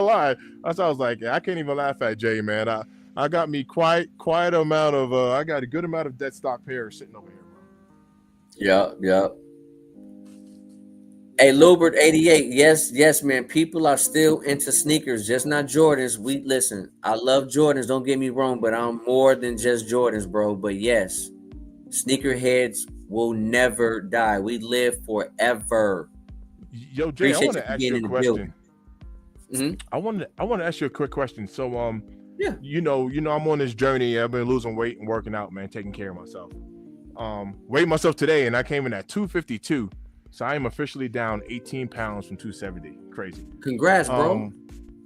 lie. That's why I was like, I can't even laugh at Jay, man. I got me quite amount of I got a good amount of dead stock pairs sitting over here, bro. Yeah. Hey, Lubert 88. Yes, man. People are still into sneakers, just not Jordans. We listen. I love Jordans. Don't get me wrong, but I'm more than just Jordans, bro. But yes, sneakerheads will never die. We live forever. Yo, Jay, I Appreciate want you to for ask being you a in the building. question. Mm-hmm. I want to ask you a quick question. So, Yeah. I'm on this journey. I've been losing weight and working out, man, taking care of myself. Weighed myself today, and I came in at 252. So I am officially down 18 pounds from 270. Crazy. Congrats, bro.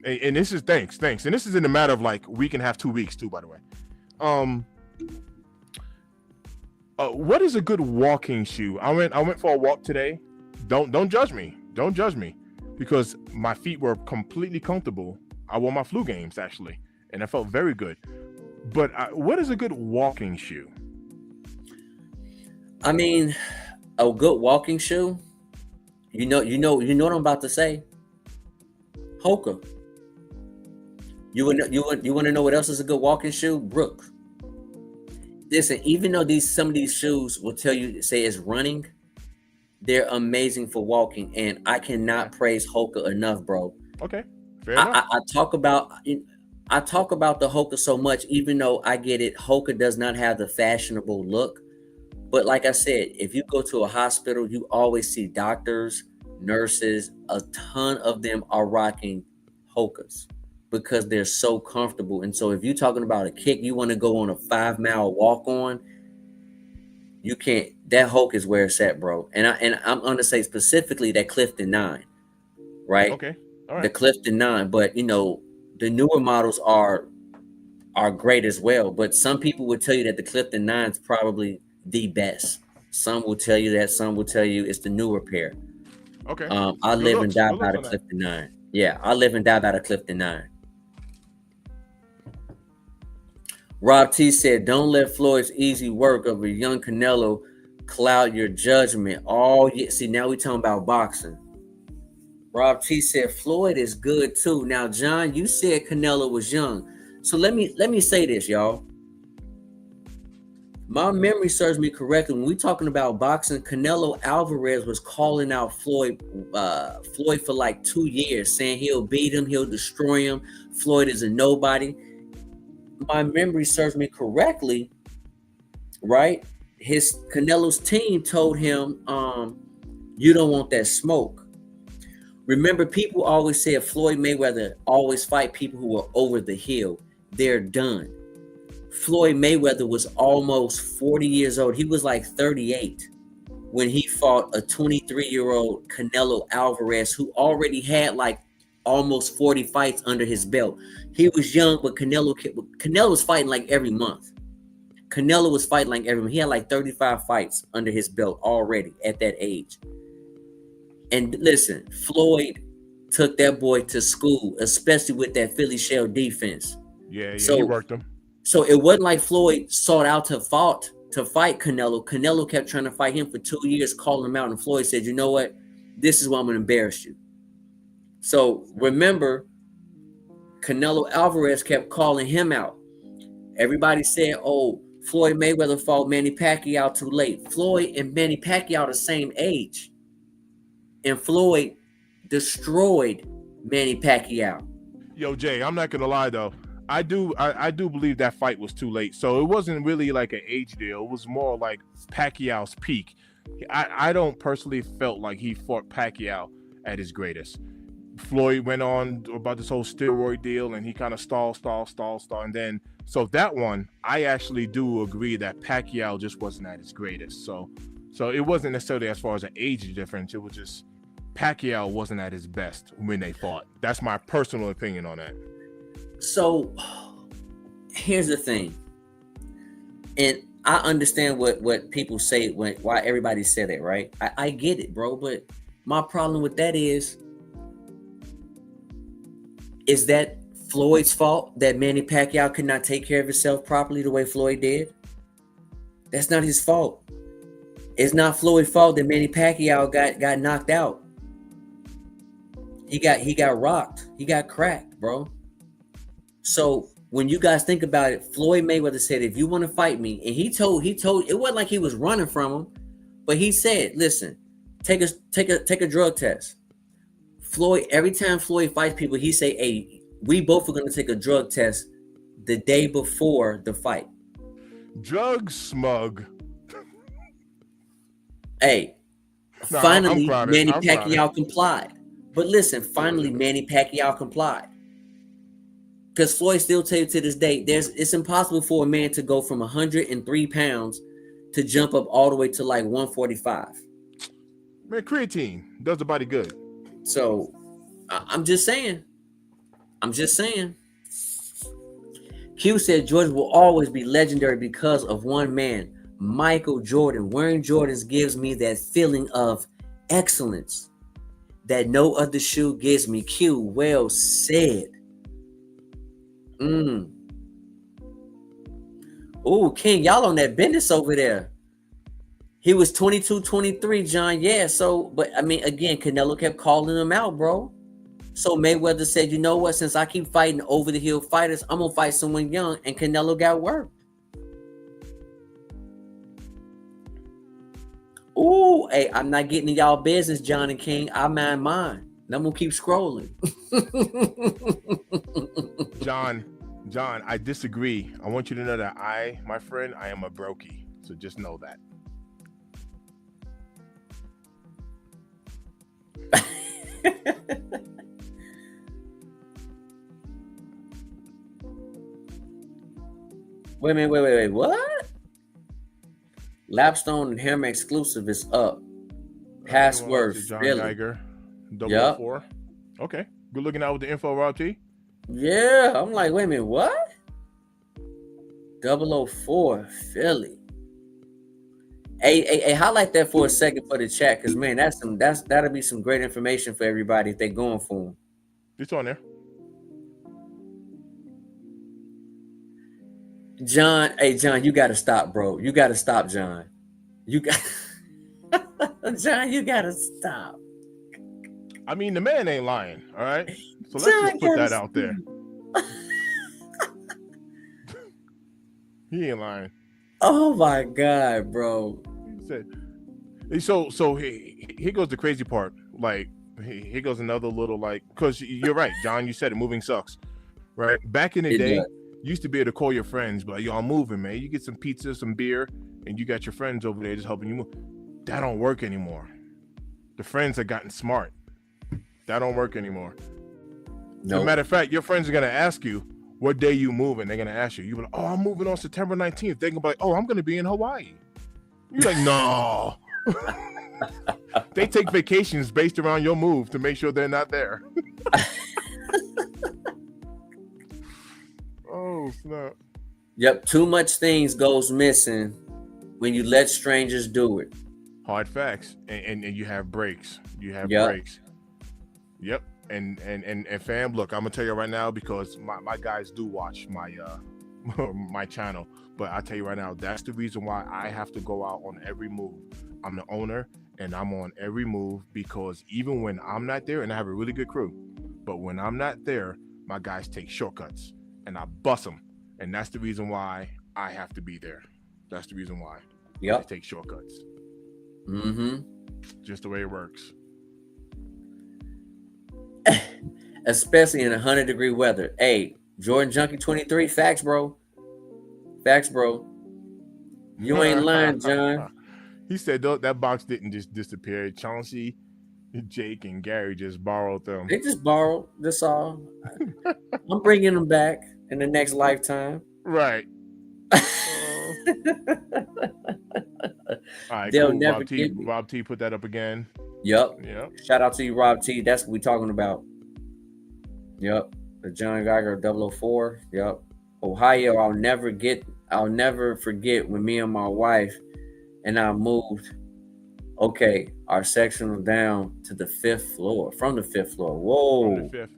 And this is thanks. And this is in a matter of like a week and a half, 2 weeks too, by the way. What is a good walking shoe? I went for a walk today. Don't judge me. Don't judge me, because my feet were completely comfortable. I wore my flu games actually, and I felt very good. But what is a good walking shoe? I mean, a good walking shoe. You know what I'm about to say. Hoka. You want to know what else is a good walking shoe? Brooks. Listen, even though some of these shoes will tell you say it's running, they're amazing for walking, and I cannot praise Hoka enough, bro. Okay, fair enough. I talk about the Hoka so much, even though I get it. Hoka does not have the fashionable look, but like I said, if you go to a hospital, you always see doctors, nurses. A ton of them are rocking Hokas because they're so comfortable. And so if you're talking about a kick you want to go on a 5-mile walk on, you can't. That Hoka is where it's at, bro. And I'm gonna say specifically that Clifton 9, right? Okay, all right. The Clifton 9, but the newer models are great as well. But some people would tell you that the Clifton 9 is probably the best. Some will tell you that. Some will tell you it's the newer pair. Okay. I live and die by the Clifton 9. Yeah, I live and die by the Clifton 9. Rob T said, "Don't let Floyd's easy work of a young Canelo cloud your judgment." Oh, yeah. See, now we're talking about boxing. Rob T said, "Floyd is good too." Now, John, you said Canelo was young. So let me say this, y'all. My memory serves me correctly. When we're talking about boxing, Canelo Alvarez was calling out Floyd for like 2 years, saying he'll beat him, he'll destroy him. Floyd is a nobody. My memory serves me correctly, right? Canelo's team told him, "You don't want that smoke." Remember, people always said Floyd Mayweather always fight people who are over the hill. They're done. Floyd Mayweather was almost 40 years old. He was like 38 when he fought a 23-year-old Canelo Alvarez, who already had like almost 40 fights under his belt. He was young, but Canelo was fighting like every month. He had like 35 fights under his belt already at that age. And listen, Floyd took that boy to school, especially with that Philly shell defense. Yeah, he worked him. So it wasn't like Floyd sought out to fight Canelo. Canelo kept trying to fight him for 2 years, calling him out, and Floyd said, "You know what? This is why I'm going to embarrass you." So remember, Canelo Alvarez kept calling him out. Everybody said, "Oh, Floyd Mayweather fought Manny Pacquiao too late." Floyd and Manny Pacquiao the same age. And Floyd destroyed Manny Pacquiao. Yo, Jay, I'm not going to lie, though. I do believe that fight was too late. So it wasn't really like an age deal. It was more like Pacquiao's peak. I don't personally felt like he fought Pacquiao at his greatest. Floyd went on about this whole steroid deal, and he kind of stalled. And then, so that one, I actually do agree that Pacquiao just wasn't at his greatest. So it wasn't necessarily as far as an age difference. It was just Pacquiao wasn't at his best when they fought. That's my personal opinion on that. So here's the thing, and I understand what people say why everybody said it, right? I get it, bro, but my problem with that is that Floyd's fault that Manny Pacquiao could not take care of himself properly the way Floyd did? That's not his fault. It's not Floyd's fault that Manny Pacquiao got knocked out. He got rocked. He got cracked, bro. So when you guys think about it, Floyd Mayweather said, "If you want to fight me," and he told, it wasn't like he was running from him, but he said, "Listen, Take a drug test. Floyd, every time Floyd fights people, he say, "Hey, we both are gonna take a drug test the day before the fight." Drug smug. Hey, No, finally, I'm Manny I'm proud. Pacquiao complied. But listen, finally, Manny Pacquiao complied. Because Floyd still tell you to this day, it's impossible for a man to go from 103 pounds to jump up all the way to like 145. Man, creatine does the body good. So I'm just saying. Q said Jordan will always be legendary because of one man, Michael Jordan. Wearing Jordans gives me that feeling of excellence that no other shoe gives me. Q, well said. Oh, King, y'all on that business over there. He was 22-23, John. Yeah, so, but I mean, again, Canelo kept calling him out, bro. So Mayweather said, you know what? Since I keep fighting over the hill fighters, I'm going to fight someone young. And Canelo got worked. Ooh, hey, I'm not getting in y'all business, John and King. I mind mine. And I'm going to keep scrolling. John, I disagree. I want you to know that my friend, I am a brokey. So just know that. Wait. What? Lapstone and Hammer exclusive is up. Password, John Philly. Geiger, 004. Okay. Good looking out with the info, Rob T. Yeah, I'm like, wait a minute, what? 004, Philly. Hey, highlight that for a second for the chat, because man, that'll be some great information for everybody if they're going for them. It's on there. John, you gotta stop, bro. You gotta stop, John. John, you gotta stop. I mean, the man ain't lying, all right? So let's just put that out there. He ain't lying. Oh my God, bro. So here goes the crazy part. Like, here goes another little, like, because you're right, John, you said it, moving sucks, right? Back in the day, you used to be able to call your friends, but like, yo, I'm moving, man. You get some pizza, some beer, and you got your friends over there just helping you move. That don't work anymore. The friends have gotten smart. That don't work anymore. Nope. As a matter of fact, your friends are going to ask you what day you moving. They're going to ask you. You're like, oh, I'm moving on September 19th. They're going to be like, oh, I'm going to be in Hawaii. You're like, no. They take vacations based around your move to make sure they're not there. Oh, snap. Yep, too much things goes missing when you let strangers do it. Hard facts. And you have breaks. You have breaks. Yep. And fam, look, I'm gonna tell you right now, because my guys do watch my my channel, but I'll tell you right now, that's the reason why I have to go out on every move. I'm the owner and I'm on every move, because even when I'm not there, and I have a really good crew, but when I'm not there, my guys take shortcuts and I bust them. And that's the reason why I have to be there. That's the reason why. I take shortcuts. Just the way it works. Especially in 100-degree weather. Hey, Jordan Junkie 23, facts, bro. You ain't lying, John. He said that box didn't just disappear. Chauncey, Jake, and Gary just borrowed them. They just borrowed. That's all. I'm bringing them back in the next lifetime. Right. All right, They'll cool. never get me. Rob T put that up again. Yep. Shout out to you, Rob T. That's what we're talking about. Yep. The John Geiger 004. Yep. Ohio, I'll never forget when me and my wife and I moved. Okay, our section was down to the 5th floor. From the 5th floor. Whoa. From the 5th.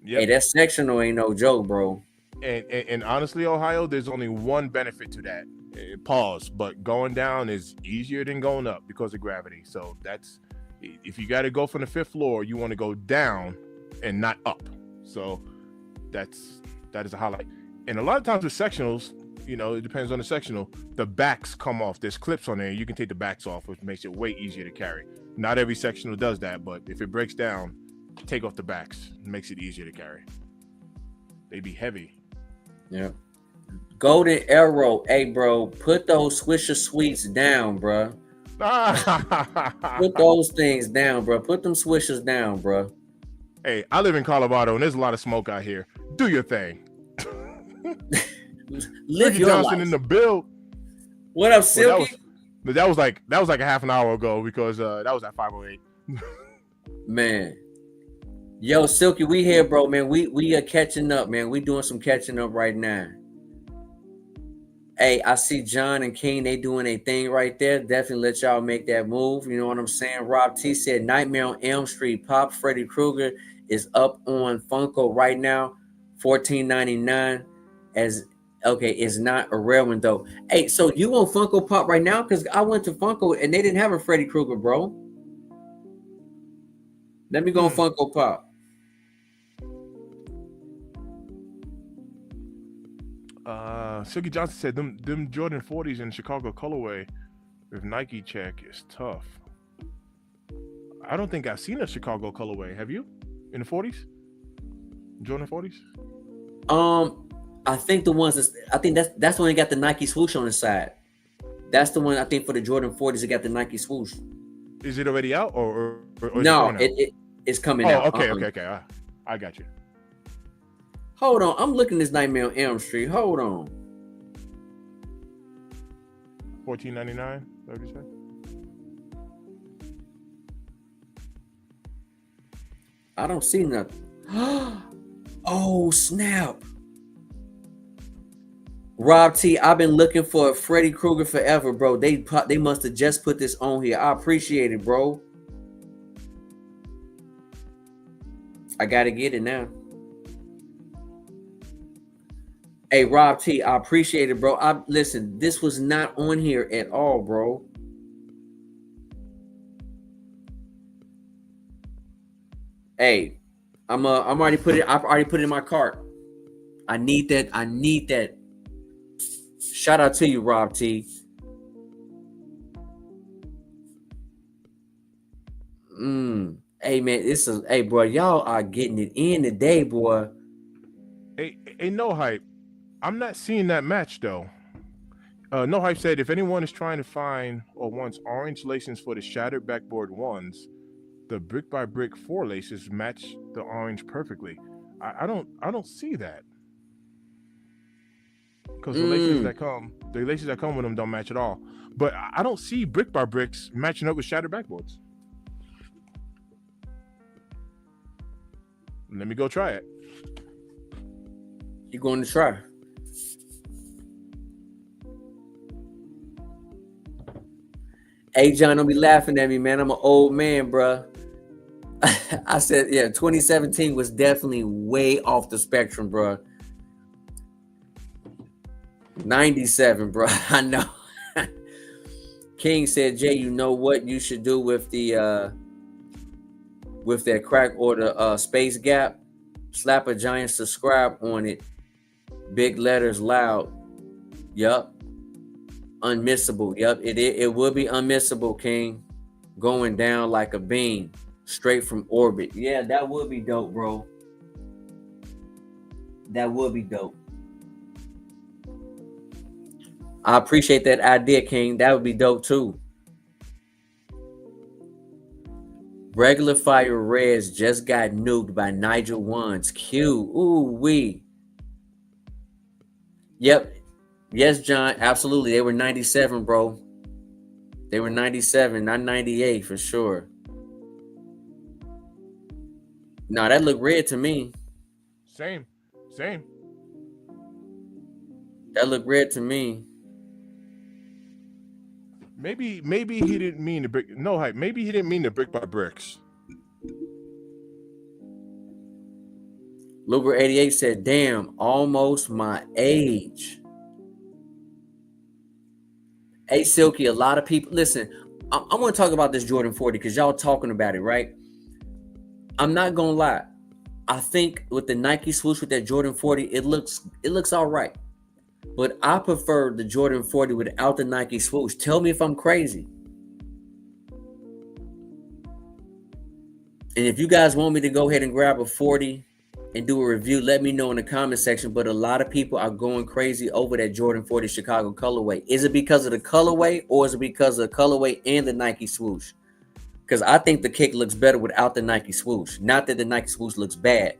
Yep. Hey, that sectional ain't no joke, bro. And honestly, Ohio, there's only one benefit to that. Pause. But going down is easier than going up because of gravity. So that's, if you got to go from the 5th floor, you want to go down and not up. So that is a highlight. And a lot of times with sectionals, You know, it depends on the sectional. The backs come off. There's clips on there. You can take the backs off, which makes it way easier to carry. Not every sectional does that, but if it breaks down, take off the backs. It makes it easier to carry. They be heavy. Yeah. Golden Arrow, hey bro, put those Swisher Sweets down, bro. Put those things down, bro. Put them Swishers down, bro. Hey, I live in Colorado and there's a lot of smoke out here. Do your thing. Live Ricky your Johnson life. in the build. What up, Silky? Well, that was like a half an hour ago because that was at 5:08. Man. Yo, Silky, we here, bro, man. We are catching up, man. We doing some catching up right now. Hey, I see John and King, they doing a thing right there. Definitely let y'all make that move. You know what I'm saying? Rob T said Nightmare on Elm Street Pop Freddy Krueger is up on Funko right now, $14.99. As okay, it's not a rare one though. Hey, so you on Funko Pop right now? Because I went to Funko and they didn't have a Freddy Krueger, bro. Let me go on Funko Pop. Silky Johnson said them Jordan 40s in Chicago colorway with Nike check is tough. I don't think I've seen a Chicago colorway. Have you? In the 40s? Jordan 40s? I think the ones that's the one that got the Nike swoosh on the side. That's the one I think for the Jordan 40s that got the Nike swoosh. Is it already out or no? It's coming out. Okay. I got you. Hold on, I'm looking at this Nightmare on Elm Street. Hold on. $14.99. What did you say? I don't see nothing. Oh snap! Rob T, I've been looking for a Freddy Krueger forever, bro. They must have just put this on here. I appreciate it, bro. I gotta get it now. Hey, Rob T, I appreciate it, bro. Listen, this was not on here at all, bro. Hey, I've already put it in my cart. I need that. Shout out to you, Rob T. Hey man, hey bro, y'all are getting it in today, boy. Hey, no hype. I'm not seeing that match though. No hype said if anyone is trying to find or wants orange laces for the shattered backboard ones, the brick by brick 4 laces match the orange perfectly. I don't see that. Because the laces that come with them don't match at all. But I don't see brick by bricks matching up with shattered backboards. Let me go try it. You're going to try. Hey, John, don't be laughing at me, man. I'm an old man, bro. I said, yeah, 2017 was definitely way off the spectrum, bro. 97, bro. I know. King said, Jay, you know what you should do with the with that crack order space gap? Slap a giant subscribe on it. Big letters loud. Yup. Unmissable. Yup. It will be unmissable, King. Going down like a beam. Straight from orbit. Yeah, that would be dope, bro. That would be dope. I appreciate that idea, King. That would be dope too. Regular Fire Reds just got nuked by Nigel Wands. Q. Ooh wee. Yep. Yes, John. Absolutely. They were 97, bro. They were 97, not 98 for sure. No, that looked red to me. Same. That looked red to me. Maybe he didn't mean the brick. No hype. Maybe he didn't mean the brick by bricks. Luger 88 said, damn, almost my age. Hey, Silky, a lot of people, listen, I want to talk about this Jordan 40 because y'all talking about it, right? I'm not going to lie. I think with the Nike swoosh with that Jordan 40, it looks all right. but I prefer the Jordan 40 without the Nike swoosh. Tell me if I'm crazy. And if you guys want me to go ahead and grab a 40 and do a review, let me know in the comment section. But a lot of people are going crazy over that Jordan 40 Chicago colorway. Is it because of the colorway, or is it because of the colorway and the Nike swoosh? Because I think the kick looks better without the Nike swoosh. Not that the Nike swoosh looks bad.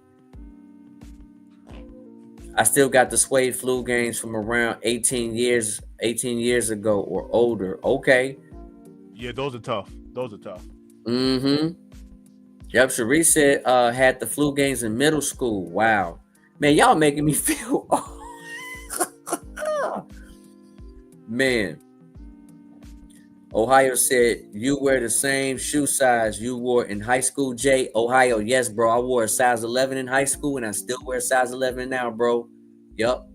I still got the suede flu games from around 18 years ago or older. Okay. Yeah, those are tough. Those are tough. Mm-hmm. Yep, Sharice said had the flu games in middle school. Wow. Man, y'all making me feel man. Ohio said you wear the same shoe size you wore in high school, Jay. Ohio, yes, bro. I wore a size 11 in high school, and I still wear a size 11 now, bro. Yep.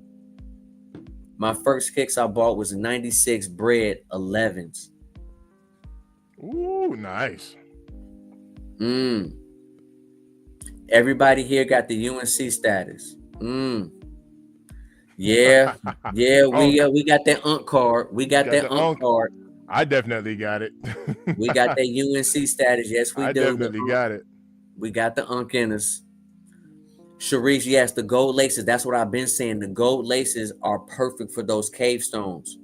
My first kicks I bought was 96 bread 11s. Ooh, nice. Everybody here got the UNC status. Yeah, yeah. We got that UNC card. We got that UNC card. I definitely got it. We got that UNC status. Yes, we do. I definitely got it. We got the UNC in us. Sharice, yes, the gold laces. That's what I've been saying. The gold laces are perfect for those cave stones.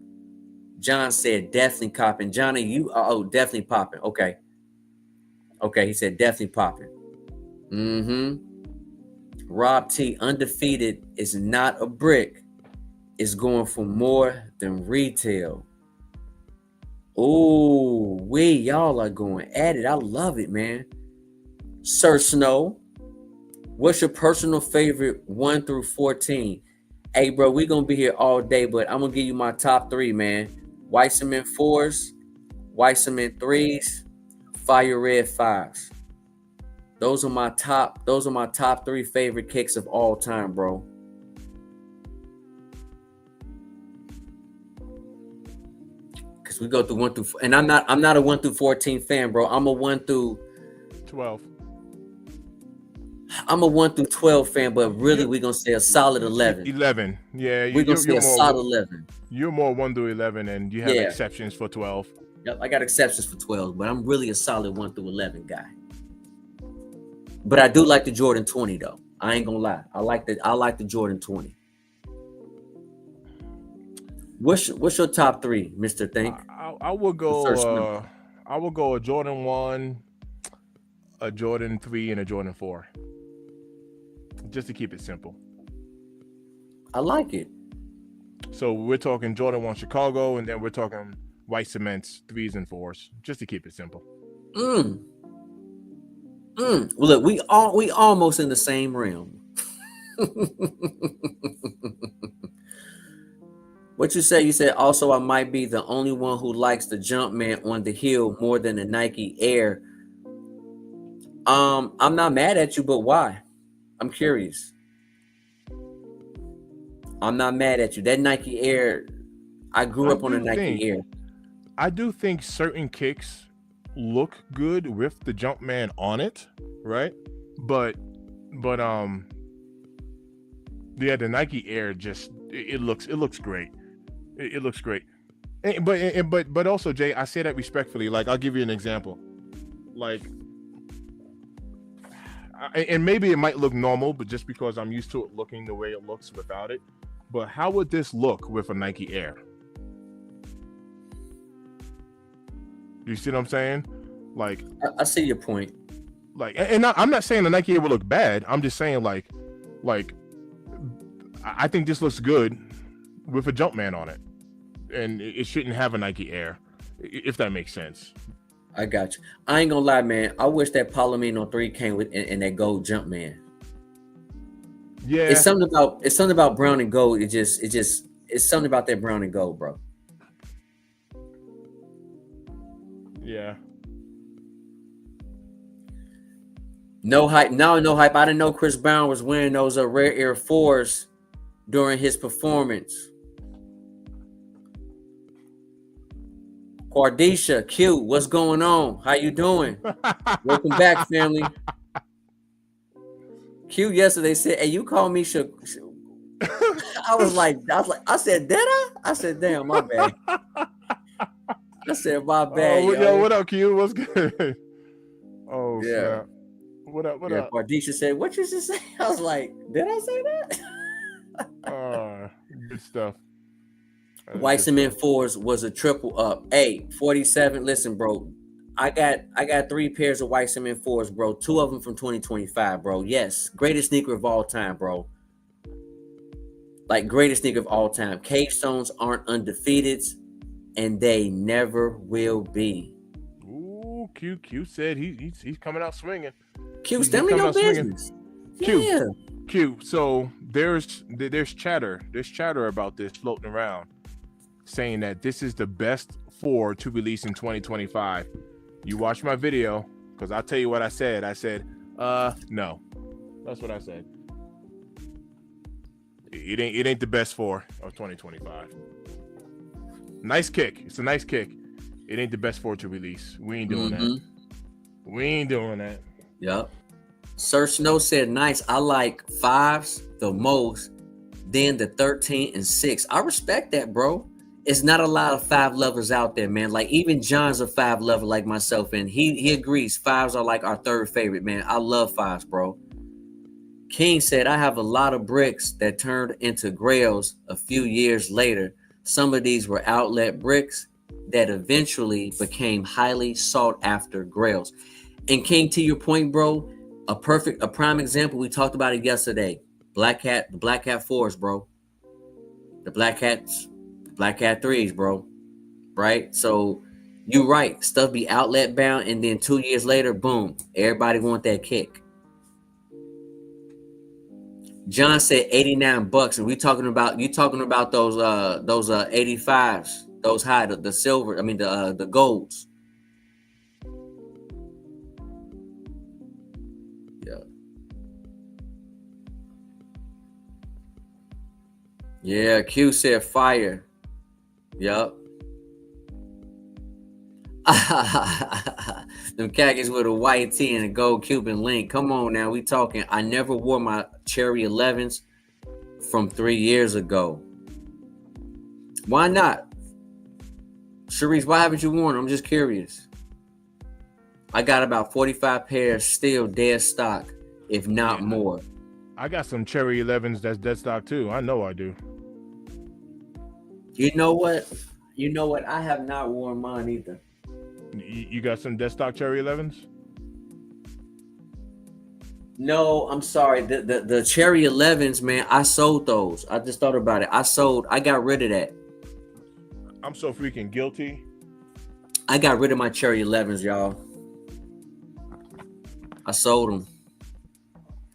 John said definitely copping. Johnny, you definitely popping. Okay. Okay, he said definitely popping. Rob T, undefeated is not a brick. It's going for more than retail. Oh, y'all are going at it. I love it, man. Sir Snow, what's your personal favorite 1 through 14? Hey, bro, we're going to be here all day, but I'm going to give you my top 3, man. White Cement 4s, White Cement 3s, Fire Red 5s. Those are my top 3 favorite kicks of all time, bro. Cause we go through 1 through 4, and I'm not a 1 through 14 fan, bro. I'm a 1 through 12. I'm a 1 through 12 fan, but really we're gonna say a solid 11. 11. Yeah, we're gonna say a solid 11. You're more 1 through 11, and you have exceptions for 12. Yep, I got exceptions for 12, but I'm really a solid 1 through 11 guy. But I do like the Jordan 20 though. I ain't gonna lie. I like the Jordan 20. What's your top 3, Mr. Think? I will go a Jordan 1, a Jordan 3, and a Jordan 4. Just to keep it simple. I like it. So we're talking Jordan 1 Chicago, and then we're talking White Cements 3s and 4s, just to keep it simple. Well, look, we almost in the same realm. What you say? You said also I might be the only one who likes the Jumpman on the heel more than the Nike Air. I'm not mad at you, but why? I'm curious. I'm not mad at you. That Nike Air, I grew up on a Nike Air. I do think certain kicks look good with the Jumpman on it, right? But yeah, the Nike Air just it looks great. It looks great. But also, Jay, I say that respectfully. Like, I'll give you an example. Like, and maybe it might look normal, but just because I'm used to it looking the way it looks without it. But how would this look with a Nike Air? Do you see what I'm saying? Like, I see your point. Like, and I'm not saying the Nike Air will look bad. I'm just saying, like, I think this looks good with a Jumpman on it, and it shouldn't have a Nike Air, if that makes sense. I got you. I ain't gonna lie, man. I wish that Palomino 3 came with in that gold Jumpman. Yeah, it's something about brown and gold. It's something about that brown and gold, bro. Yeah. No hype. No hype. I didn't know Chris Brown was wearing those rare Air 4s during his performance. Quardisha, Q, what's going on? How you doing? Welcome back, family. Q yesterday said, "Hey, you call me I said, did I? I said, damn, my bad. I said, my bad, yo, what up, Q? What's good? Oh, Yeah. snap. What up? What up? Bardisha said, what you just say? I was like, did I say that? Good stuff. White Cement Fours was a triple up. Hey, 47. Listen, bro. I got 3 pairs of White Cement Fours, bro. 2 of them from 2025, bro. Yes, greatest sneaker of all time, bro. Like, greatest sneaker of all time. Cave Stones aren't undefeated, and they never will be. Ooh, Q said he's coming out swinging. Q, tell me your business. Q. So there's chatter about this floating around, saying that this is the best 4 to release in 2025. You watch my video, because I'll tell you what I said. I said, no. That's what I said. It ain't the best 4 of 2025. Nice kick. It's a nice kick. It ain't the best 4 to release. We ain't doing that. We ain't doing that. Yep. Sir Snow said, nice. I like 5s the most, then the 13 and 6. I respect that, bro. It's not a lot of 5 lovers out there, man. Like, even John's a 5 lover like myself, and he agrees 5s are like our 3rd favorite, man. I love 5s, bro. King said, I have a lot of bricks that turned into grails a few years later. Some of these were outlet bricks that eventually became highly sought after grails. And King, to your point, bro, a prime example, we talked about it yesterday. The Black Cat 4s, bro. The Black Cat 3s, bro. Right? So you're right. Stuff be outlet bound, and then 2 years later, boom, everybody want that kick. John said $89, and you talking about those 85s, those high, the silver, I mean the golds. Yeah, Q said fire. Yup. Them khakis with a white tee and a gold Cuban link. Come on now, we talking. I never wore my Cherry 11s from 3 years ago. Why not? Sharice, why haven't you worn them? I'm just curious. I got about 45 pairs still dead stock, if not more. I got some Cherry 11s that's dead stock too. I know I do. You know what? I have not worn mine either. You got some dead stock Cherry 11s? No, I'm sorry. The Cherry 11s, man, I sold those. I just thought about it. I got rid of that. I'm so freaking guilty. I got rid of my Cherry 11s, y'all. I sold them.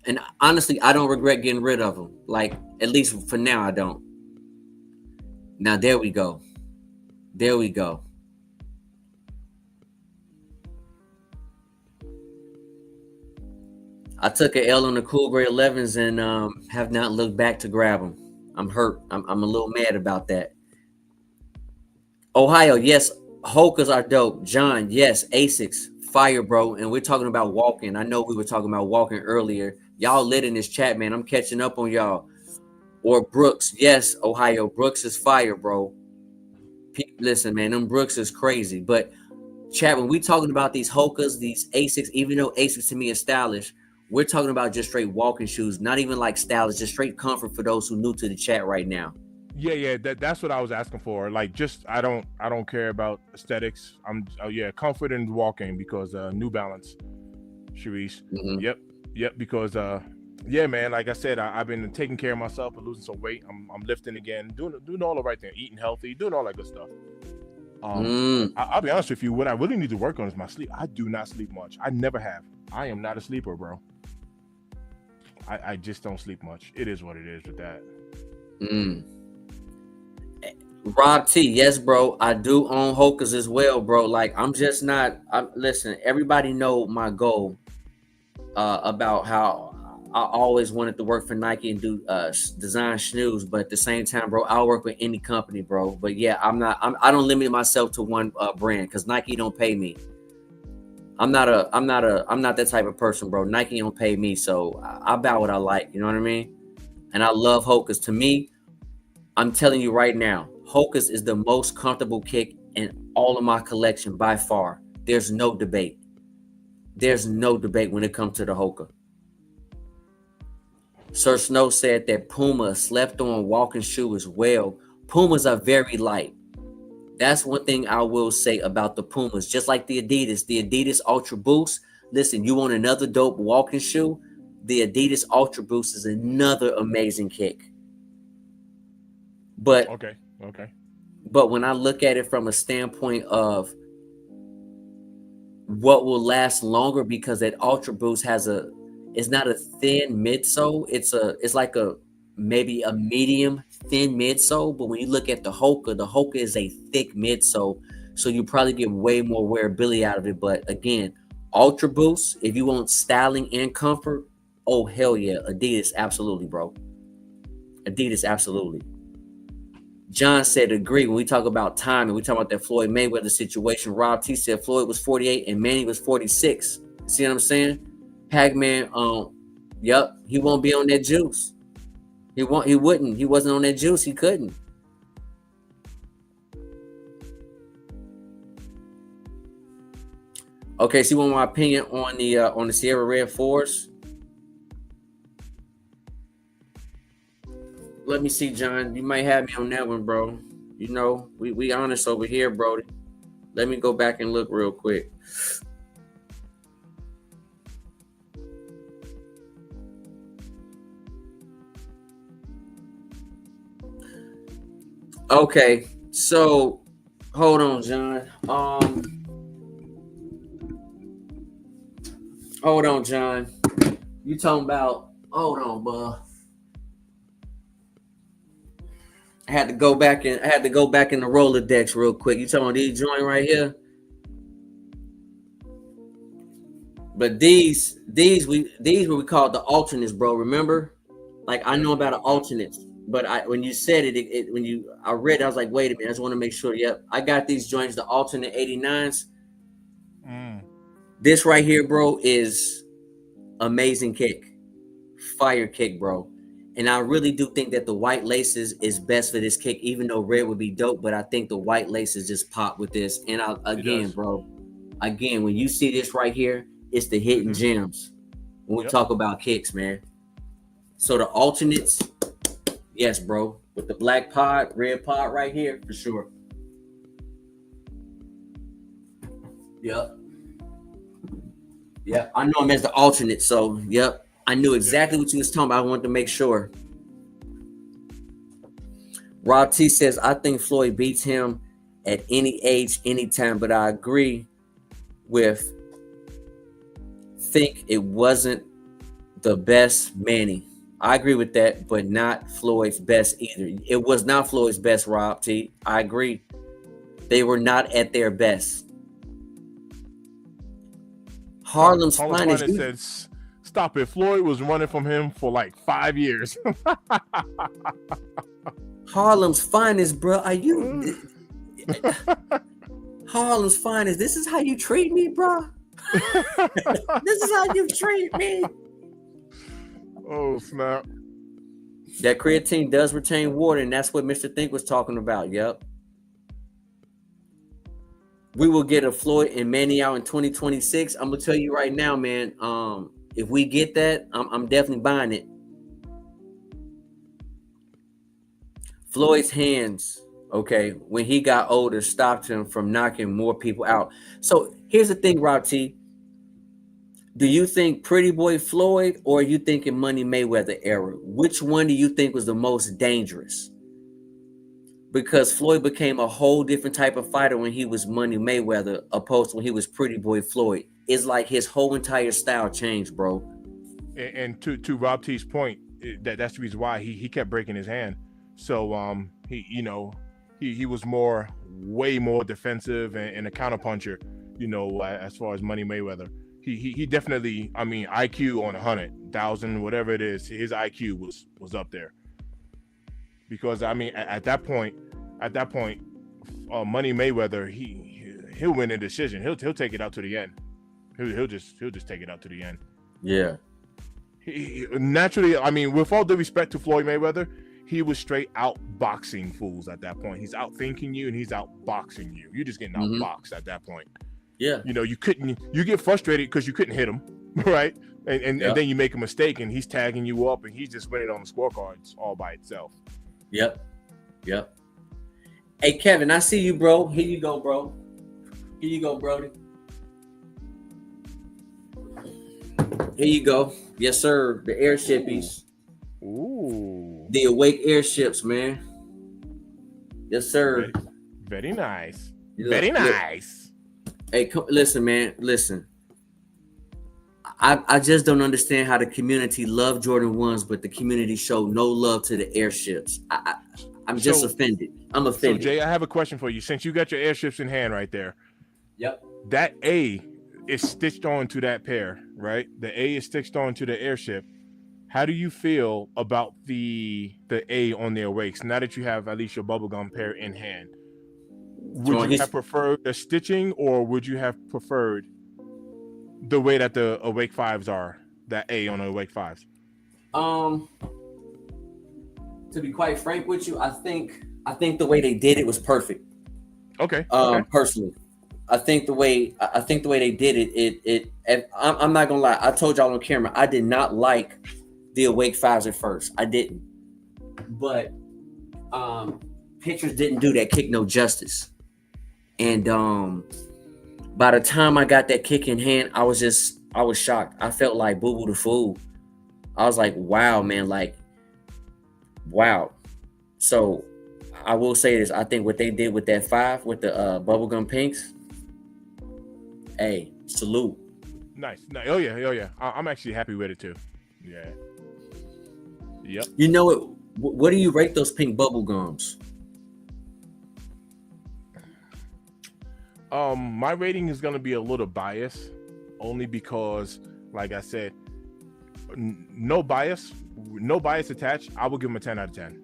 And honestly, I don't regret getting rid of them. Like, at least for now, I don't. Now, there we go. There we go. I took an L on the Cool Gray 11s and have not looked back to grab them. I'm hurt. I'm a little mad about that. Ohio, yes. Hokas are dope. John, yes. Asics, fire, bro. And we're talking about walking. I know we were talking about walking earlier. Y'all lit in this chat, man. I'm catching up on y'all. Or Brooks, yes. Ohio, Brooks is fire, bro. Listen, man, them Brooks is crazy. But chat, when we talking about these Hokas, these Asics, even though Asics to me is stylish, we're talking about just straight walking shoes, not even like stylish, just straight comfort for those who new to the chat right now. Yeah, that's what I was asking for. Like, just I don't care about aesthetics. Comfort and walking because New Balance, Sharice. Mm-hmm. Yep. Because yeah, man. Like I said, I've been taking care of myself and losing some weight. I'm lifting again, doing all the right thing, eating healthy, doing all that good stuff. I'll be honest with you. What I really need to work on is my sleep. I do not sleep much. I never have. I am not a sleeper, bro. I just don't sleep much. It is what it is with that. Rob T, yes, bro. I do own Hokas as well, bro. Like, I'm just not. Listen, everybody know my goal about how I always wanted to work for Nike and do design shoes, but at the same time, bro, I'll work with any company, bro. But yeah, I don't limit myself to one brand because Nike don't pay me. I'm not that type of person, bro. Nike don't pay me, so I buy what I like. You know what I mean? And I love Hokas. To me, I'm telling you right now, Hocus is the most comfortable kick in all of my collection by far. There's no debate. There's no debate when it comes to the Hoka. Sir Snow said that Puma slept on walking shoe as well. Pumas are very light. That's one thing I will say about the Pumas. Just like the Adidas Ultra Boost. Listen, you want another dope walking shoe? The Adidas Ultra Boost is another amazing kick. But okay. But when I look at it from a standpoint of what will last longer, because that Ultra Boost it's not a thin midsole. It's like maybe a medium thin midsole. But when you look at the Hoka is a thick midsole, so you probably get way more wearability out of it. But again, Ultra Boost, if you want styling and comfort, oh hell yeah, Adidas absolutely, bro. Adidas absolutely. John said agree. When we talk about time and we talk about that Floyd Mayweather situation, Rob T said Floyd was 48 and Manny was 46. See what I'm saying? Pac-Man, yep, he won't be on that juice. He wouldn't. He wasn't on that juice. He couldn't. Okay, so you want my opinion on the Sierra Red Force? Let me see, John. You might have me on that one, bro. You know, we honest over here, Brody. Let me go back and look real quick. Okay, so hold on, John. Hold on, John. You talking about? Hold on, bud. I had to go back in the Rolodex real quick. You talking about these joint right here? But these what we call the alternates, bro. Remember? Like I know about the alternates, but when you said it, I read it, I was like, wait a minute, I just want to make sure. Yep, I got these joints, the alternate 89s. This right here, bro, is amazing kick, fire kick, bro. And I really do think that the white laces is best for this kick, even though red would be dope. But I think the white laces just pop with this. And when you see this right here, it's the hidden gems when we talk about kicks, man. So the alternates, yes, bro. With the black pod, red pod right here, for sure. Yep. Yeah, I know him as the alternate, so yep. I knew exactly what you was talking about. I wanted to make sure. Rob T says, I think Floyd beats him at any age, anytime, but I agree with think it wasn't the best Manny. I agree with that, but not Floyd's best either. It was not Floyd's best, Rob T. I agree. They were not at their best. Harlem's finest says, stop it. Floyd was running from him for like 5 years. Harlem's finest, bro. Are you Harlem's finest? This is how you treat me, bro. This is how you treat me. Oh, snap. That creatine does retain water, and that's what Mr. Think was talking about. Yep. We will get a Floyd and Manny out in 2026. I'm gonna tell you right now, man. If we get that, I'm definitely buying it. Floyd's hands, okay, when he got older, stopped him from knocking more people out. So here's the thing, Rob T. Do you think Pretty Boy Floyd or are you thinking Money Mayweather era? Which one do you think was the most dangerous? Because Floyd became a whole different type of fighter when he was Money Mayweather opposed to when he was Pretty Boy Floyd. It's like his whole entire style changed, bro. And to Rob T's point, that's the reason why he kept breaking his hand. So he was way more defensive and a counterpuncher, as far as Money Mayweather. He definitely, IQ on 100,000, whatever it is, his IQ was up there. Because at that point, Money Mayweather, he'll win a decision. He'll take it out to the end. He'll just take it out to the end. Yeah. Naturally, with all due respect to Floyd Mayweather, he was straight out boxing fools at that point. He's out thinking you and he's out boxing you. You're just getting outboxed at that point. Yeah. You know, you get frustrated because you couldn't hit him, right? And then you make a mistake and he's tagging you up and he's just winning on the scorecards all by itself. Yep. Hey, Kevin, I see you, bro. Here you go, bro. Here you go, Brody. Here you go. Yes, sir. The airshippies. Ooh. The Awake airships, man. Yes, sir. Very nice. Look, very nice. Hey, listen, man. Listen. I just don't understand how the community loved Jordan 1s, but the community showed no love to the airships. I'm just offended. I'm offended. So, Jay, I have a question for you. Since you got your airships in hand right there. Yep. That A is stitched onto that pair, right? The A is stitched onto the airship. How do you feel about the A on the Awakes now that you have at least your bubblegum pair in hand? Would you have preferred the stitching, or would you have preferred the way that the Awake 5s are, that A on the Awake 5s? To be quite frank with you, I think the way they did it was perfect. Okay. Personally, I think the way they did it, I'm not gonna lie. I told y'all on camera, I did not like the Awake 5s at first. I didn't, but pictures didn't do that kick no justice. And by the time I got that kick in hand, I was shocked. I felt like Boo Boo the Fool. I was like, wow, man, like, wow. So I will say this. I think what they did with that 5 with the bubblegum pinks, hey, salute. Nice. Oh yeah. I'm actually happy with it too. Yeah. Yep. You know what do you rate those pink bubblegums? My rating is gonna be a little biased, only because, like I said, no bias attached. I will give them a 10 out of 10.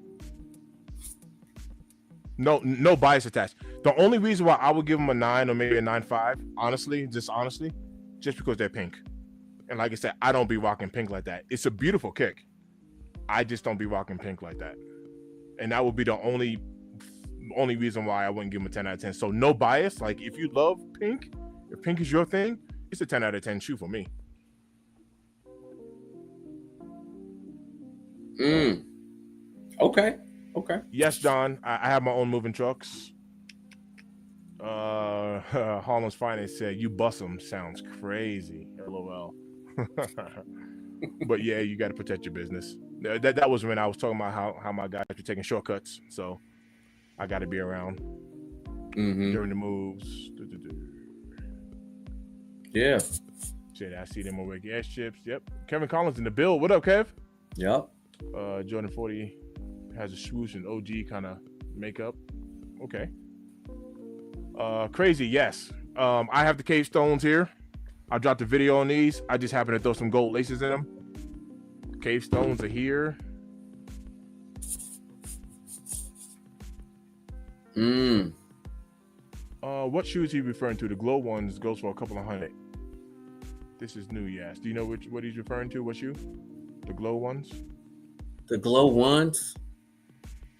No bias attached. The only reason why I would give them a 9 or maybe a 9.5, honestly, just because they're pink. And like I said, I don't be rocking pink like that. It's a beautiful kick. I just don't be rocking pink like that. And that would be the only reason why I wouldn't give them a 10 out of 10. So no bias. Like, if you love pink, if pink is your thing, it's a 10 out of 10 shoe for me. Okay. Yes, John. I have my own moving trucks. Harlem's Finance said, "You bust them sounds crazy." LOL. But yeah, you got to protect your business. That was when I was talking about how my guys were taking shortcuts. So I got to be around during the moves. Yeah. Shit, I see them over at airships. Yep. Kevin Collins in the build. What up, Kev? Yep. Jordan 40 has a swoosh and OG kind of makeup. Okay. Crazy, yes. I have the cave stones here. I dropped a video on these. I just happen to throw some gold laces in them. Cave stones are here. What shoes are you referring to? The glow ones goes for a couple of $100. This is new, yes. Do you know what he's referring to? What shoe? The glow ones? The glow ones?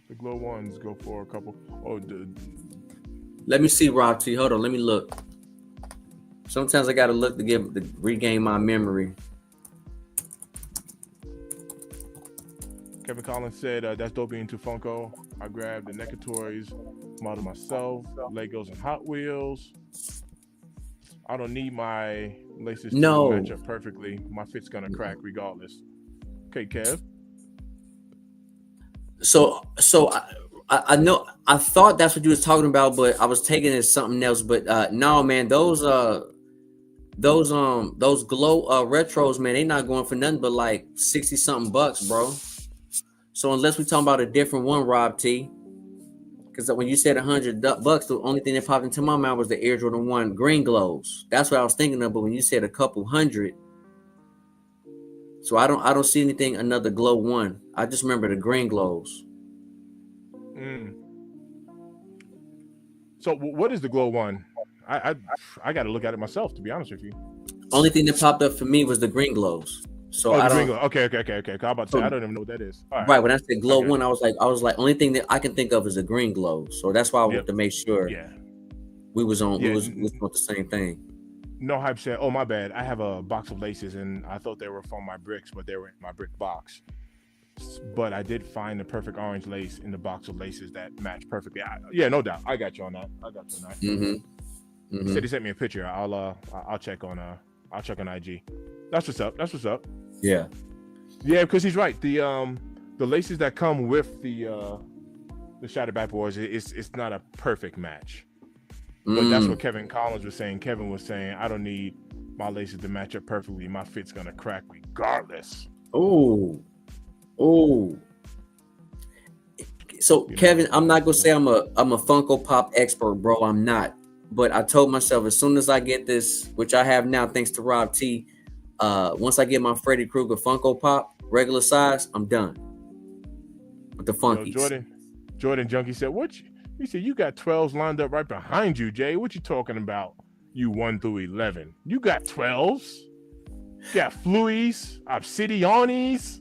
The glow ones go for a couple. Let me see, Rob T. Hold on, let me look. Sometimes I gotta look to regain my memory. Kevin Collins said, "That's dope being too Funko. I grabbed the NECA Toys model myself, Legos and Hot Wheels. I don't need my laces to match up perfectly. My fit's gonna crack regardless." Okay, Kev. So I know, I thought that's what you was talking about, but I was taking it as something else. But no, man, those glow retros, man, they not going for nothing but like 60 something bucks, bro. So unless we talking about a different one, Rob T, because when you said $100 bucks, the only thing that popped into my mind was the Air Jordan 1 green glows. That's what I was thinking of. But when you said a couple hundred, so I don't see anything another glow one. I just remember the green glows. So what is the glow one? I got to look at it myself, to be honest with you. Only thing that popped up for me was the green glows. So Oh, I the green don't. glow. Okay. I'm about to say I So, don't even know what that is. All right, right when I said I glow get one, it. I was like, only thing that I can think of is a green glow. So that's why I wanted Yep. to make sure Yeah. we Yeah. was on the same thing. No hype said, "Oh my bad. I have a box of laces, and I thought they were from my bricks, but they were in my brick box. But I did find the perfect orange lace in the box of laces that match perfectly. Yeah, no doubt. I got you on that. Mm-hmm. He said he Mm-hmm. sent me a picture. I'll check on IG. That's what's up. Yeah. Yeah, because he's right. The laces that come with the shattered backboards, it's not a perfect match. But that's what Mm. Kevin Collins was saying. Kevin was saying, I don't need my laces to match up perfectly. My fit's gonna crack regardless. Oh. Oh. So You know, Kevin, I'm not gonna yeah. say I'm a Funko Pop expert, bro. I'm not. But I told myself as soon as I get this, which I have now, thanks to Rob T. Once I get my Freddy Krueger Funko Pop regular size, I'm done with the You know, Funkies. Jordan Junkie said, he said, you got 12s lined up right behind you, Jay. What you talking about? You 1 through 11. You got 12s? You got Fluies, Obsidianis.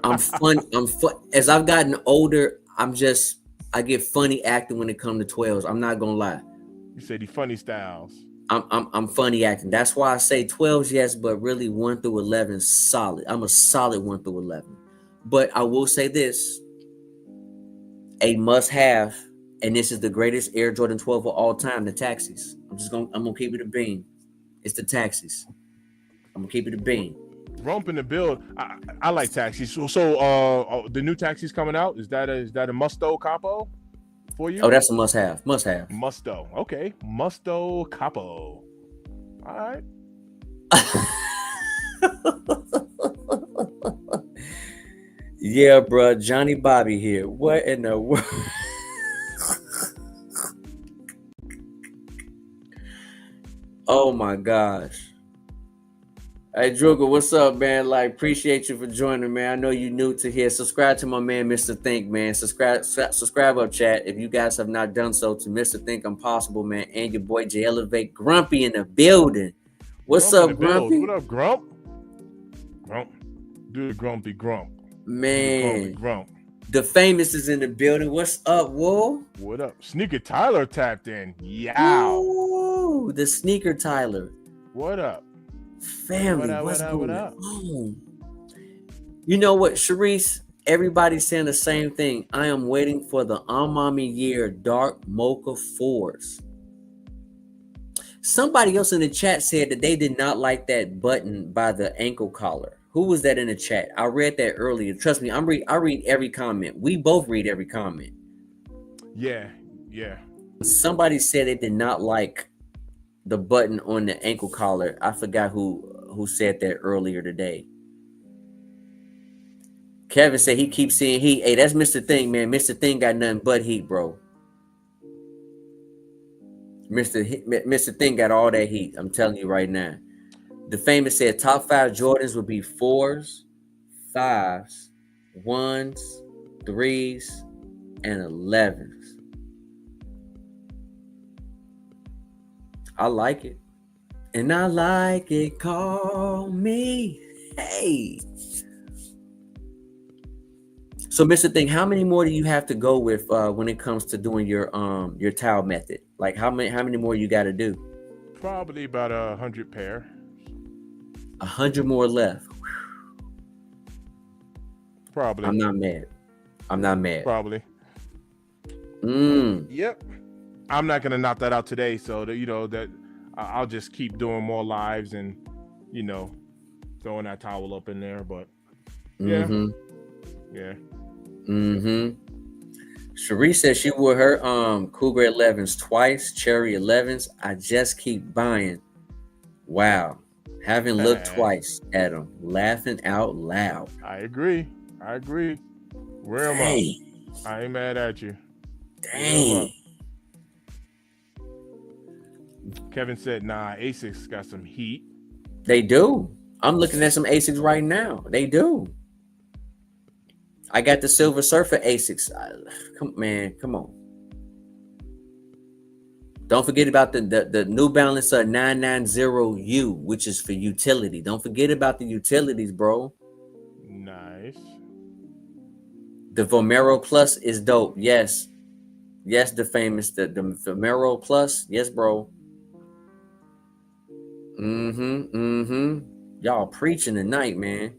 I'm fun. As I've gotten older, I get funny acting when it comes to 12s. I'm not gonna lie. You said the funny styles. I'm funny acting. That's why I say 12s, yes, but really 1 through 11 solid. I'm a solid 1 through 11. But I will say this, a must have, and this is the greatest Air Jordan 12 of all time, the taxis. I'm gonna keep it a bean. It's the taxis. I'm gonna keep it a bean. Rump in the build. I like taxis. So the new taxis coming out. Is that a Musto Capo for you? Oh, that's a must have. Must have. Musto. Okay. Musto Capo. All right. Yeah, bro. Johnny Bobby here. What in the world? Oh my gosh. Hey Druga, what's up, man? Like, appreciate you for joining, man. I know you new to here. Subscribe to my man, Mr. Think, man. Subscribe up, chat. If you guys have not done so, to Mr. Think Impossible, man, and your boy J Elevate Grumpy in the building. What's Grump in up, the build. Grumpy? What up, Grump? Grump. Do the grumpy grump. Man, Grump. the famous is in the building. What's up, whoa? What up? Sneaker Tyler tapped in. Yow. Ooh, the sneaker Tyler. What up? Family, What up? on? You know what, Sharice? Everybody's saying the same thing. I am waiting for the Amami Year Dark Mocha 4s. Somebody else in the chat said that they did not like that button by the ankle collar. Who was that in the chat? I read that earlier. Trust me, I read every comment. We both read every comment. Yeah. Somebody said they did not like the button on the ankle collar. I forgot who said that earlier today. Kevin said he keeps seeing heat. Hey, that's Mr. Thing, man. Mr. Thing got nothing but heat, bro. Mr. Thing got all that heat. I'm telling you right now. The famous said top 5 Jordans would be 4s, 5s, 1s, 3s, and 11s. I like it. And I like it. Call me. Hey. So, Mr. Thing, how many more do you have to go with when it comes to doing your towel method? Like how many more you got to do? Probably about 100 pair. 100 more left. Probably. I'm not mad. Probably. Yep. I'm not gonna knock that out today, so that I'll just keep doing more lives and throwing that towel up in there. But yeah. Cherie says she wore her Cougar 11s twice, Cherry 11s. I just keep buying. Wow. Haven't looked twice at them. Laughing out loud. I agree. Wear them up. I ain't mad at you. Dang. Kevin said, nah, Asics got some heat. They do. I'm looking at some Asics right now. They do. I got the Silver Surfer Asics. Come on. Don't forget about the New Balance 990U, which is for utility. Don't forget about the utilities, bro. Nice. The Vomero Plus is dope. Yes. Yes, the famous, the Vomero Plus. Yes, bro. Y'all preaching tonight, man.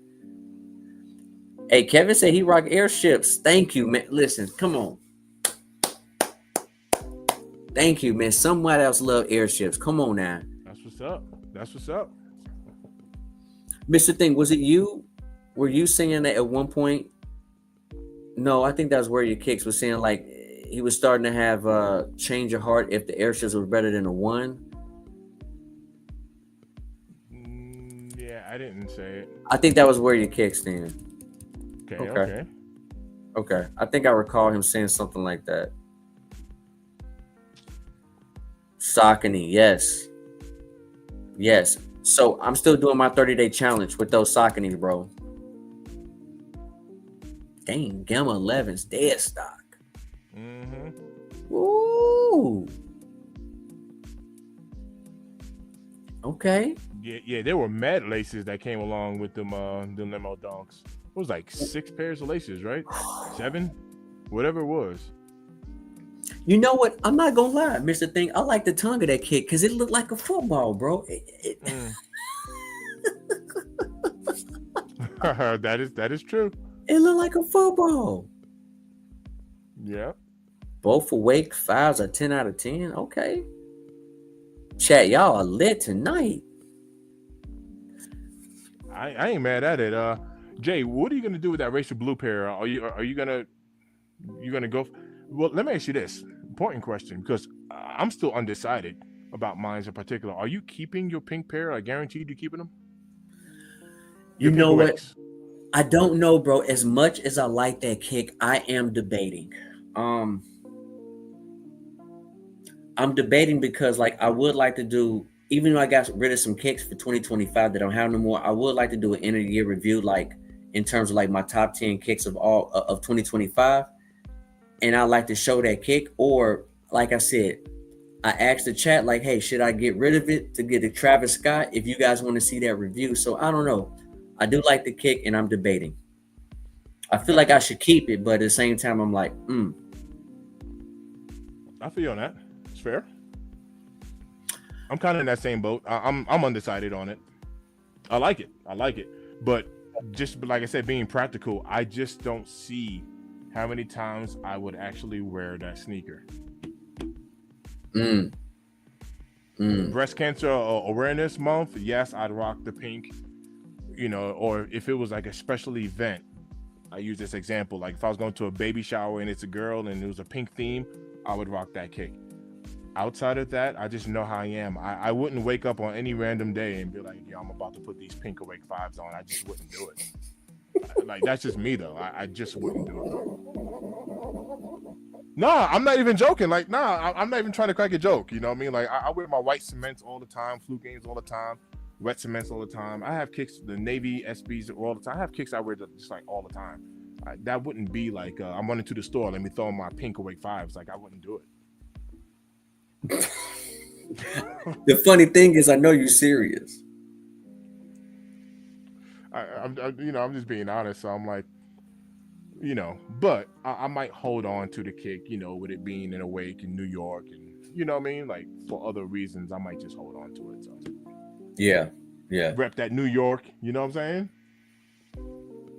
Hey, Kevin said he rock airships. Thank you, man. Listen, come on. Thank you, man. Somebody else love airships. Come on now. That's what's up. That's what's up. Mr. Thing, was it you? Were you singing that at one point? No, I think that's where your kicks was saying like he was starting to have change your heart if the airships were better than a one. Yeah, I didn't say it. I think that was where your kicks then. Okay. I think I recall him saying something like that. Saucony, yes. So I'm still doing my 30-day challenge with those Sauconys, bro. Dang, Gamma 11's dead stock. Woo. Okay. Yeah, there were mad laces that came along with them the limo donks. It was like 6 pairs of laces, right? 7, whatever it was. You know what? I'm not gonna lie, Mr. Thing. I like the tongue of that kick because it looked like a football, bro. That is true. It looked like a football. Yeah. Both awake 5s are 10 out of 10. Okay. Chat, y'all are lit tonight. I ain't mad at it. Jay, what are you gonna do with that Racer Blue pair? Are you gonna go? Well, let me ask you this important question because I'm still undecided about mine in particular. Are you keeping your pink pair? I guaranteed you keeping them. You know what? I don't know, bro. As much as I like that kick, I am debating. I'm debating because like I would like to do, even though I got rid of some kicks for 2025 that I don't have no more, I would like to do an end of the year review, like in terms of like my top 10 kicks of all of 2025. And I like to show that kick, or like I said, I asked the chat, like, hey, should I get rid of it to get the Travis Scott if you guys want to see that review? So I don't know. I do like the kick and I'm debating. I feel like I should keep it, but at the same time, I'm like, I feel you on that. It's fair. I'm kind of in that same boat. I'm undecided on it. I like it. But just like I said, being practical, I just don't see how many times I would actually wear that sneaker. Breast Cancer Awareness Month, yes, I'd rock the pink. You know, or if it was like a special event, I use this example. Like if I was going to a baby shower and it's a girl and it was a pink theme, I would rock that kick. Outside of that, I just know how I am. I wouldn't wake up on any random day and be like, yeah, I'm about to put these pink Awake 5s on. I just wouldn't do it. Like that's just me though. I just wouldn't do it. Nah, I'm not even joking. Like, I'm not even trying to crack a joke. You know what I mean? Like I wear my white cements all the time, fluke games all the time, wet cements all the time. I have kicks, the Navy SBs all the time. I have kicks I wear just like all the time. That wouldn't be like I'm running to the store, let me throw in my pink Awake 5s. Like I wouldn't do it. The funny thing is, I know you're serious. I'm just being honest. So I'm like, but I might hold on to the kick, with it being in Awake in New York, and you know what I mean, like for other reasons, I might just hold on to it. So yeah, rep that New York, you know what I'm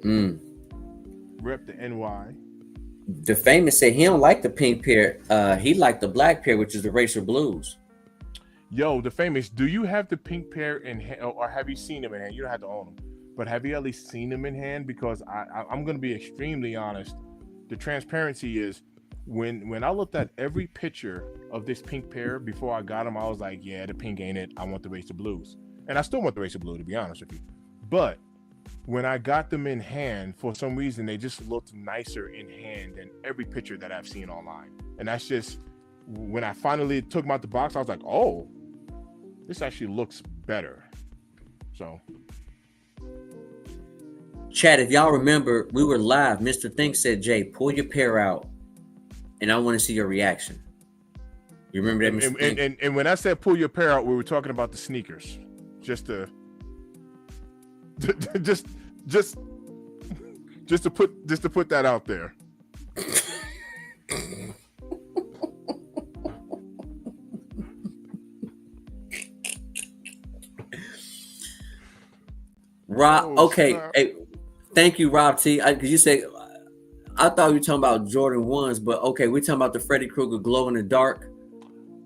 saying? Rep the NY. The Famous said he don't like the pink pair. He liked the black pair, which is the Racer Blues. Yo, The Famous, do you have the pink pair in hand, or have you seen them in hand? You don't have to own them, but have you at least seen them in hand? Because I'm going to be extremely honest. The transparency is when I looked at every picture of this pink pair before I got them, I was like, yeah, the pink ain't it. I want the Racer Blues. And I still want the Racer Blue, to be honest with you. But when I got them in hand, for some reason, they just looked nicer in hand than every picture that I've seen online. And that's just, when I finally took them out the box, I was like, oh, this actually looks better. So. Chat, if y'all remember, we were live. Mr. Think said, Jay, pull your pair out, and I want to see your reaction. You remember that, Mr. Pink? And when I said pull your pair out, we were talking about the sneakers. Just to put that out there. Rob, okay. Hey, thank you, Rob T. Because you said, I thought you were talking about Jordan 1s, but okay, we're talking about the Freddy Krueger glow in the dark.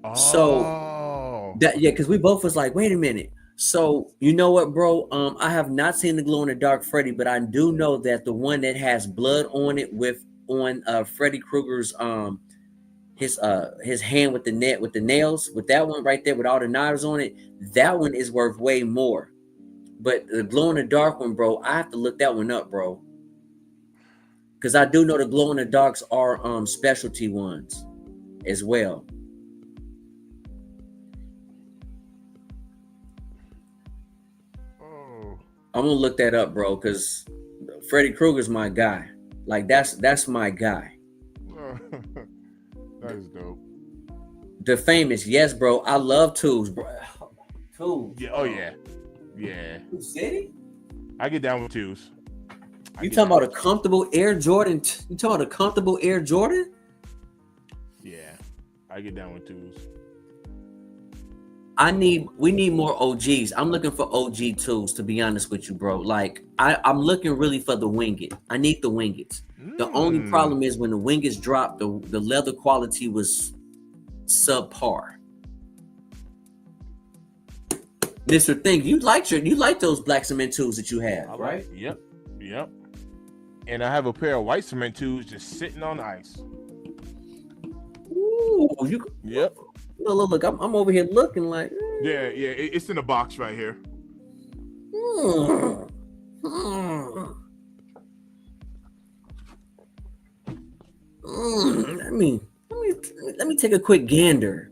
Oh. So that, yeah, because we both was like, wait a minute. So you know what, bro? I have not seen the glow in the dark Freddy, but I do know that the one that has blood on it on Freddy Krueger's his hand with the nails, with that one right there with all the knives on it, that one is worth way more. But the glow in the dark one, bro, I have to look that one up, bro. Because I do know the glow in the darks are specialty ones as well. Oh. I'm gonna look that up, bro, because Freddy Krueger's my guy. Like that's my guy. That is dope. The famous, yes, bro. I love Tools, bro. Tools. Yeah. Oh yeah. Yeah. City? I get down with twos. You talking about a comfortable Air Jordan? You talking about a comfortable Air Jordan? Yeah, I get down with twos. We need more OGs. I'm looking for OG tools, to be honest with you, bro. Like I'm looking really for the Winged. I need the Wingeds. The only problem is when the Wingeds dropped, the leather quality was subpar. Mr. Thing, you like those black cement tools that you have, right? Yep. And I have a pair of white cement tools just sitting on ice. Ooh, Yep. Look, I'm over here looking like. Yeah, it's in a box right here. Let me take a quick gander.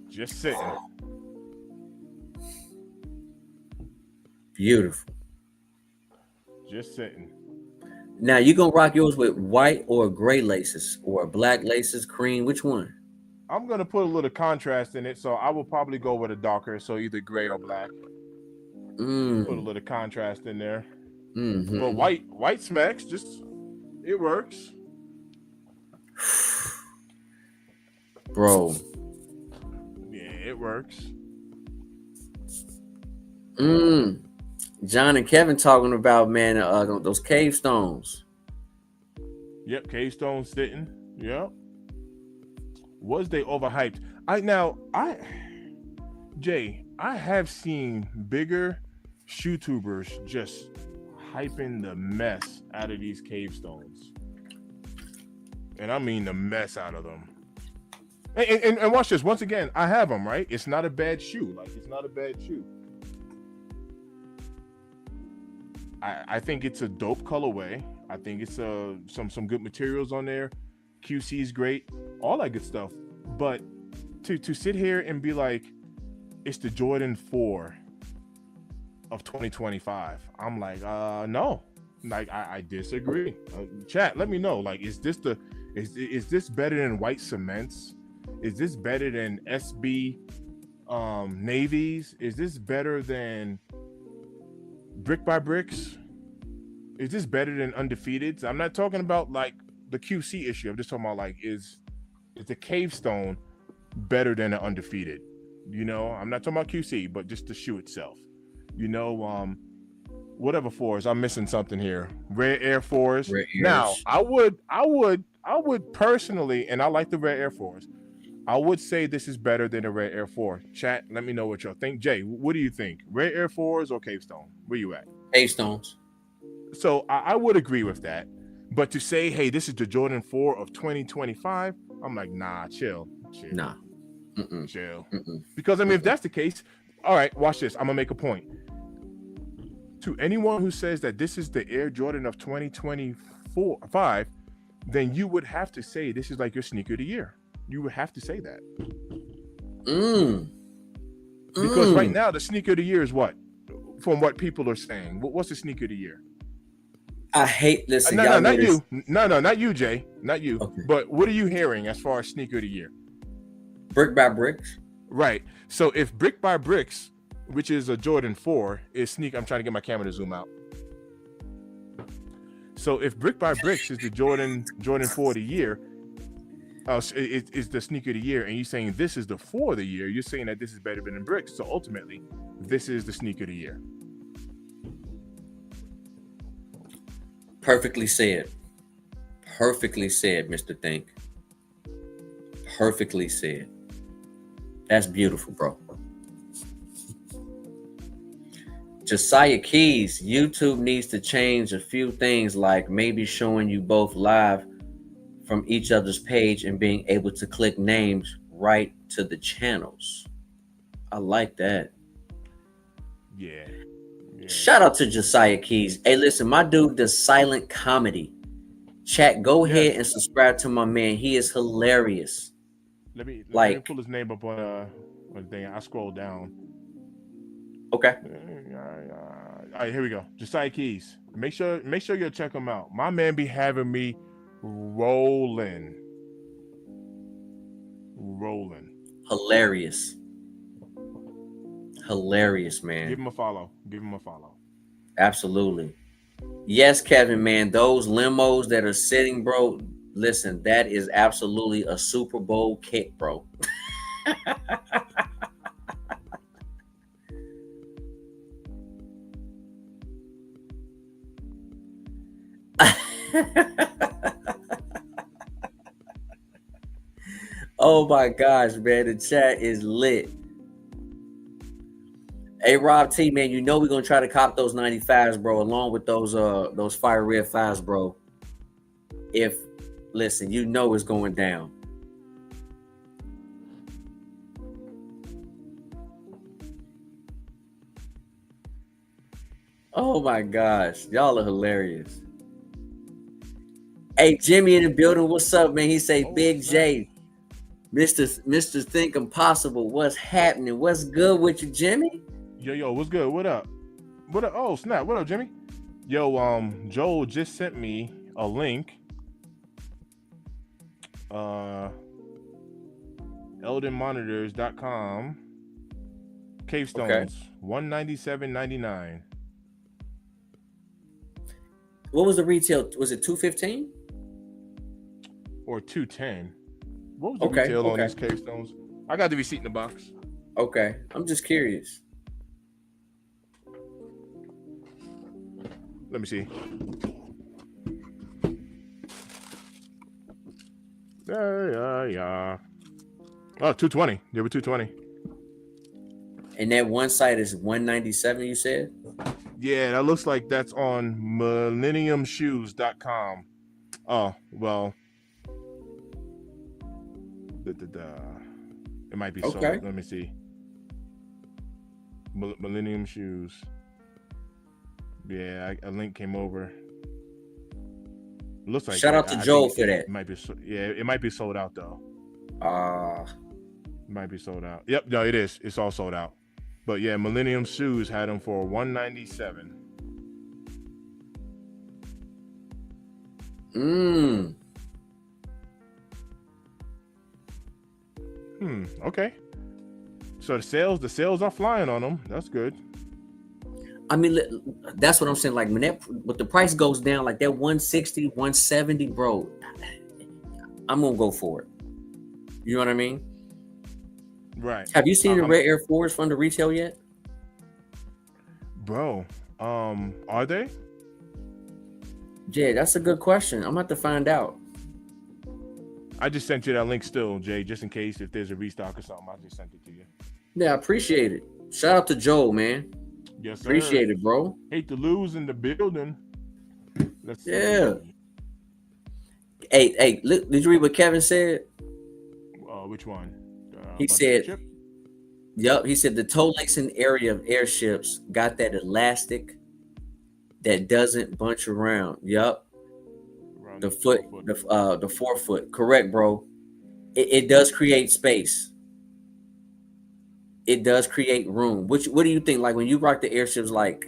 Just sitting. Beautiful. Just sitting. Now you gonna rock yours with white or gray laces or black laces, cream? Which one? I'm gonna put a little contrast in it, so I will probably go with a darker, so either gray or black. Put a little contrast in there. Mm-hmm. But white smacks, just it works. Bro. Yeah, it works. John and Kevin talking about, man, those cave stones. Yep, cave stones sitting. Yep. Was they overhyped? Jay, I have seen bigger YouTubers just hyping the mess out of these cave stones. And I mean the mess out of them. And watch this. Once again, I have them, right? It's not a bad shoe. Like, it's not a bad shoe. I think it's a dope colorway. I think it's some good materials on there. QC is great. All that good stuff. But to sit here and be like, it's the Jordan 4 of 2025. I'm like, no. Like, I disagree. Chat, let me know. Like, is this better than white cements? Is this better than SB navies? Is this better than brick by bricks? Is this better than undefeateds? I'm not talking about like the QC issue. I'm just talking about like, is the cave stone better than an undefeated? You know, I'm not talking about QC, but just the shoe itself. You know, whatever fours. I'm missing something here. Red Air Force. Now, I would personally, and I like the Red Air Force, I would say this is better than a Red Air 4. Chat, let me know what y'all think. Jay, what do you think? Red Air 4s or Cave Stone? Where you at? Cave Stones. So I would agree with that. But to say, hey, this is the Jordan 4 of 2025, I'm like, nah, chill. Nah. Chill. Because, I mean, if that's the case, all right, watch this. I'm going to make a point. To anyone who says that this is the Air Jordan of 2025, then you would have to say this is like your sneaker of the year. You would have to say that. Because right now, the sneaker of the year is what? From what people are saying. What's the sneaker of the year? I hate. Listen, No, y'all no, know not this. you. No, no, not you, Jay. Not you. Okay. But what are you hearing as far as sneaker of the year? Brick by bricks. Right. So if Brick by Bricks, which is a Jordan 4, is sneak, I'm trying to get my camera to zoom out. So if Brick by Bricks is the Jordan 4 of the year, it's the sneaker of the year, and you're saying this is the 4 of the year, you're saying that this is better than Bricks. So ultimately, this is the sneaker of the year. Perfectly said. Perfectly said, Mr. Think. Perfectly said. That's beautiful, bro. Josiah Keys, YouTube needs to change a few things, like maybe showing you both live from each other's page and being able to click names right to the channels. I like that. Yeah. Shout out to Josiah Keys. Hey, listen, my dude does silent comedy. Chat, go ahead and subscribe to my man. He is hilarious. Let me pull his name up on the thing. I scroll down. Okay. All right, here we go. Josiah Keys. Make sure you check him out. My man be having me rolling. Hilarious, man. Give him a follow. Absolutely. Yes, Kevin, man. Those limos that are sitting, bro. Listen, that is absolutely a Super Bowl kick, bro. Oh my gosh, man. The chat is lit. Hey, Rob T, man, you know we're gonna try to cop those 95s, bro, along with those fire red 5s, bro. Listen, you know it's going down. Oh my gosh, y'all are hilarious. Hey, Jimmy in the building, what's up, man? He say, Big J, Mr. Think Impossible, what's happening? What's good with you, Jimmy? Yo, what's good? What up? Oh, snap. What up, Jimmy? Yo, Joel just sent me a link. EldenMonitors.com. Cave Stones, okay. $197.99. What was the retail? Was it $215? Or $210? What was the retail on these Cave Stones? I got the receipt in the box. Okay, I'm just curious. Let me see. Yeah. Oh, $220. They were $220. And that one site is $197, you said? Yeah, that looks like that's on millenniumshoes.com. Oh, well. It might be sold. Let me see. Millennium Shoes. Yeah, a link came over. Looks like. Shout out to Joel for that. It might be. It might be sold out though. It might be sold out. Yep, no, it is. It's all sold out. But yeah, Millennium Shoes had them for $197. Okay. So the sales are flying on them. That's good. I mean, that's what I'm saying. Like when the price goes down, like that 160, 170, bro, I'm gonna go for it. You know what I mean? Right. Have you seen the Red Air Force from the retail yet? Bro, are they? Jay, that's a good question. I'm gonna have to find out. I just sent you that link still, Jay, just in case if there's a restock or something. I just sent it to you. Yeah, I appreciate it. Shout out to Joel, man. Yes, sir. Appreciate it, bro. Hate to lose in the building. Let's see. Hey, look, did you read what Kevin said? Which one? He said, yep, he said the toe lacing area of airships got that elastic that doesn't bunch around. Yep. The forefoot. Correct, bro. It does create space. It does create room. What do you think? Like when you rock the airships, like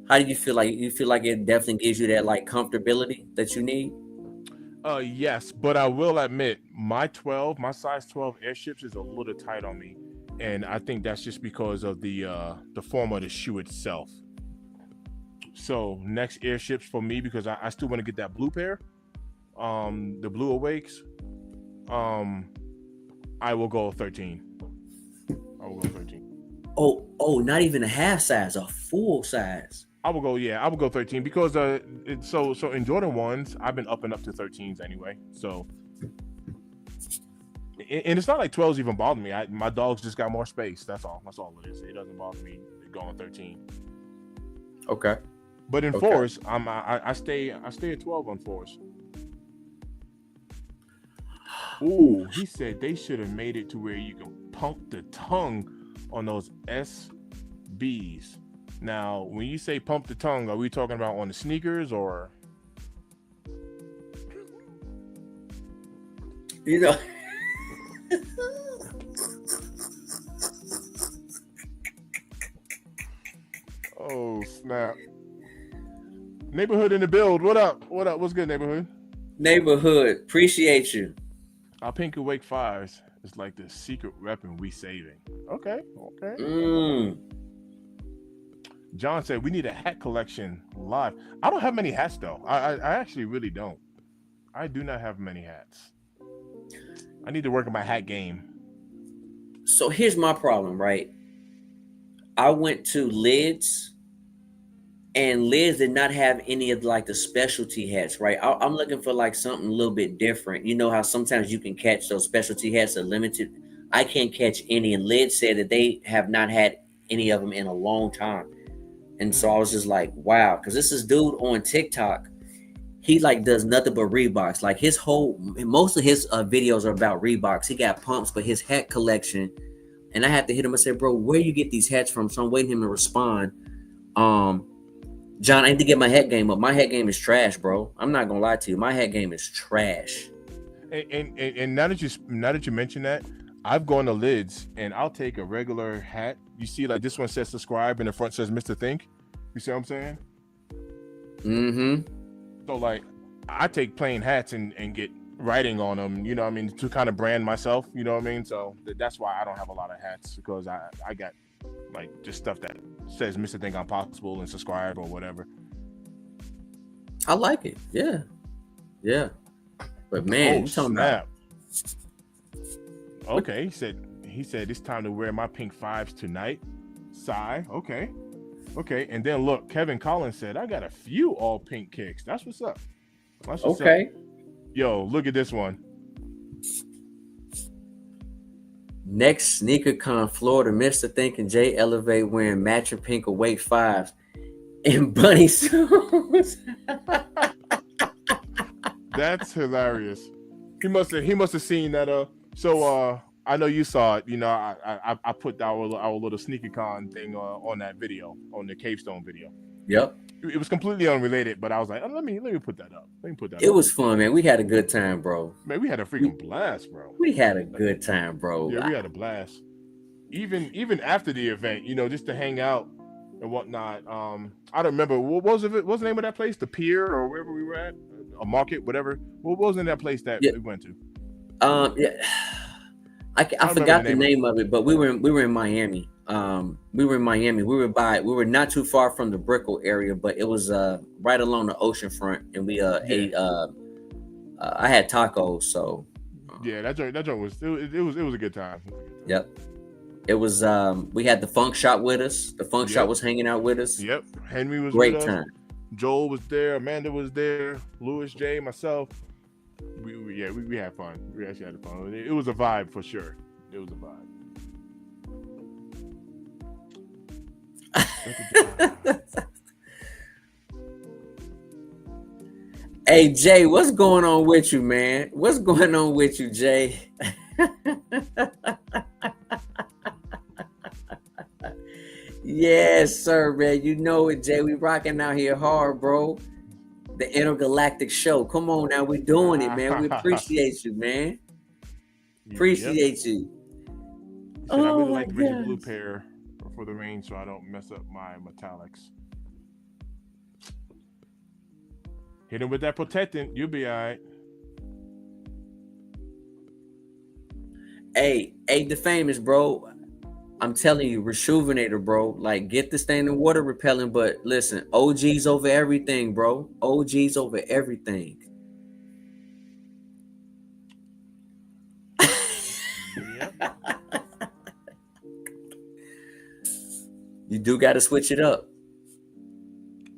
How do you feel like? You feel like it definitely gives you that like comfortability that you need? Yes, but I will admit my size 12 airships is a little tight on me, and I think that's just because of the form of the shoe itself. So next airships for me, because I still want to get that blue pair, the blue awakes. Um, I will go 13. I will go 13. Not even a half size, a full size. I will go 13 because so in Jordan ones I've been up and up to 13s anyway. So and it's not like 12s even bother me. My dogs just got more space. That's all. That's all it is. It doesn't bother me going 13. Okay. But in fours, I stay at 12 on fours. Ooh, he said they should have made it to where you can pump the tongue on those SBs. Now, when you say pump the tongue, are we talking about on the sneakers or? You know. Oh snap! Neighborhood in the build. What up? What up? What's good, neighborhood? Neighborhood, appreciate you. Our Pink Awake Fives is like the secret weapon we saving. Okay. John said we need a hat collection live. I don't have many hats though. I actually really don't. I do not have many hats. I need to work on my hat game. So here's my problem, right? I went to Lids, and Lids did not have any of like the specialty hats, right? I'm looking for like something a little bit different. You know how sometimes you can catch those specialty hats are limited. I can't catch any, and Lids said that they have not had any of them in a long time. And so I was just like, wow, because this is dude on TikTok. He like does nothing but Reeboks. Like most of his videos are about Reeboks. He got pumps, but his hat collection. And I had to hit him and say, bro, where you get these hats from? So I'm waiting him to respond. John, I need to get my hat game up. My hat game is trash, bro. I'm not gonna lie to you. My hat game is trash. And now that you mention that, I've gone to Lids and I'll take a regular hat. You see, like this one says subscribe and the front says Mr. Think. You see what I'm saying? Mm-hmm. So like I take plain hats and get writing on them, you know what I mean, to kind of brand myself, you know what I mean? So that's why I don't have a lot of hats, because I got like just stuff that says Mr. Think I'm Possible and subscribe or whatever. I like it. Yeah. But man, you talking about... Okay, he said it's time to wear my pink fives tonight. Sigh. Okay. And then look, Kevin Collins said I got a few all pink kicks. That's what's up. Okay. Yo, look at this one. Next SneakerCon Florida, Mr. Think and Jay Elevate wearing matching pink Awake Fives and bunny suits. That's hilarious. He must have seen that. So I know you saw it. You know, I put our little SneakerCon thing on that video, on the Cavestone video. Yep. It was completely unrelated, but I was like, let me put that up. It was fun, man. We had a good time, bro. Man, we had a freaking blast, bro. We had a good time, bro. Yeah, we had a blast. Even after the event, you know, just to hang out and whatnot. I don't remember what was it. What's the name of that place? The Pier or wherever we were at, a market, whatever. What was in that place that we went to? Yeah. I forgot the name of it, but we were in Miami. We were in Miami. We were not too far from the Brickell area, but it was right along the ocean front, and we ate. I had tacos, so yeah, that joint was a good time. Yep. It was we had the Funk Shop with us. The Funk Shop was hanging out with us. Yep. Henry was great with us. Time. Joel was there, Amanda was there, Louis J, myself. We had fun. We actually had fun. It was a vibe for sure. It was a vibe. Hey Jay, what's going on with you, man? What's going on with you, Jay? Yes, sir, man. You know it, Jay. We rocking out here hard, bro. The Intergalactic Show. Come on now, we're doing it, man. We appreciate you, man. Appreciate you. I really like the blue pair for the rain, so I don't mess up my metallics. Hit him with that protectant. You'll be all right. Hey, the famous bro. I'm telling you, Rejuvenator, bro. Like, get the standing water repellent, but listen, OGs over everything, bro. OGs over everything. Yep. You do got to switch it up.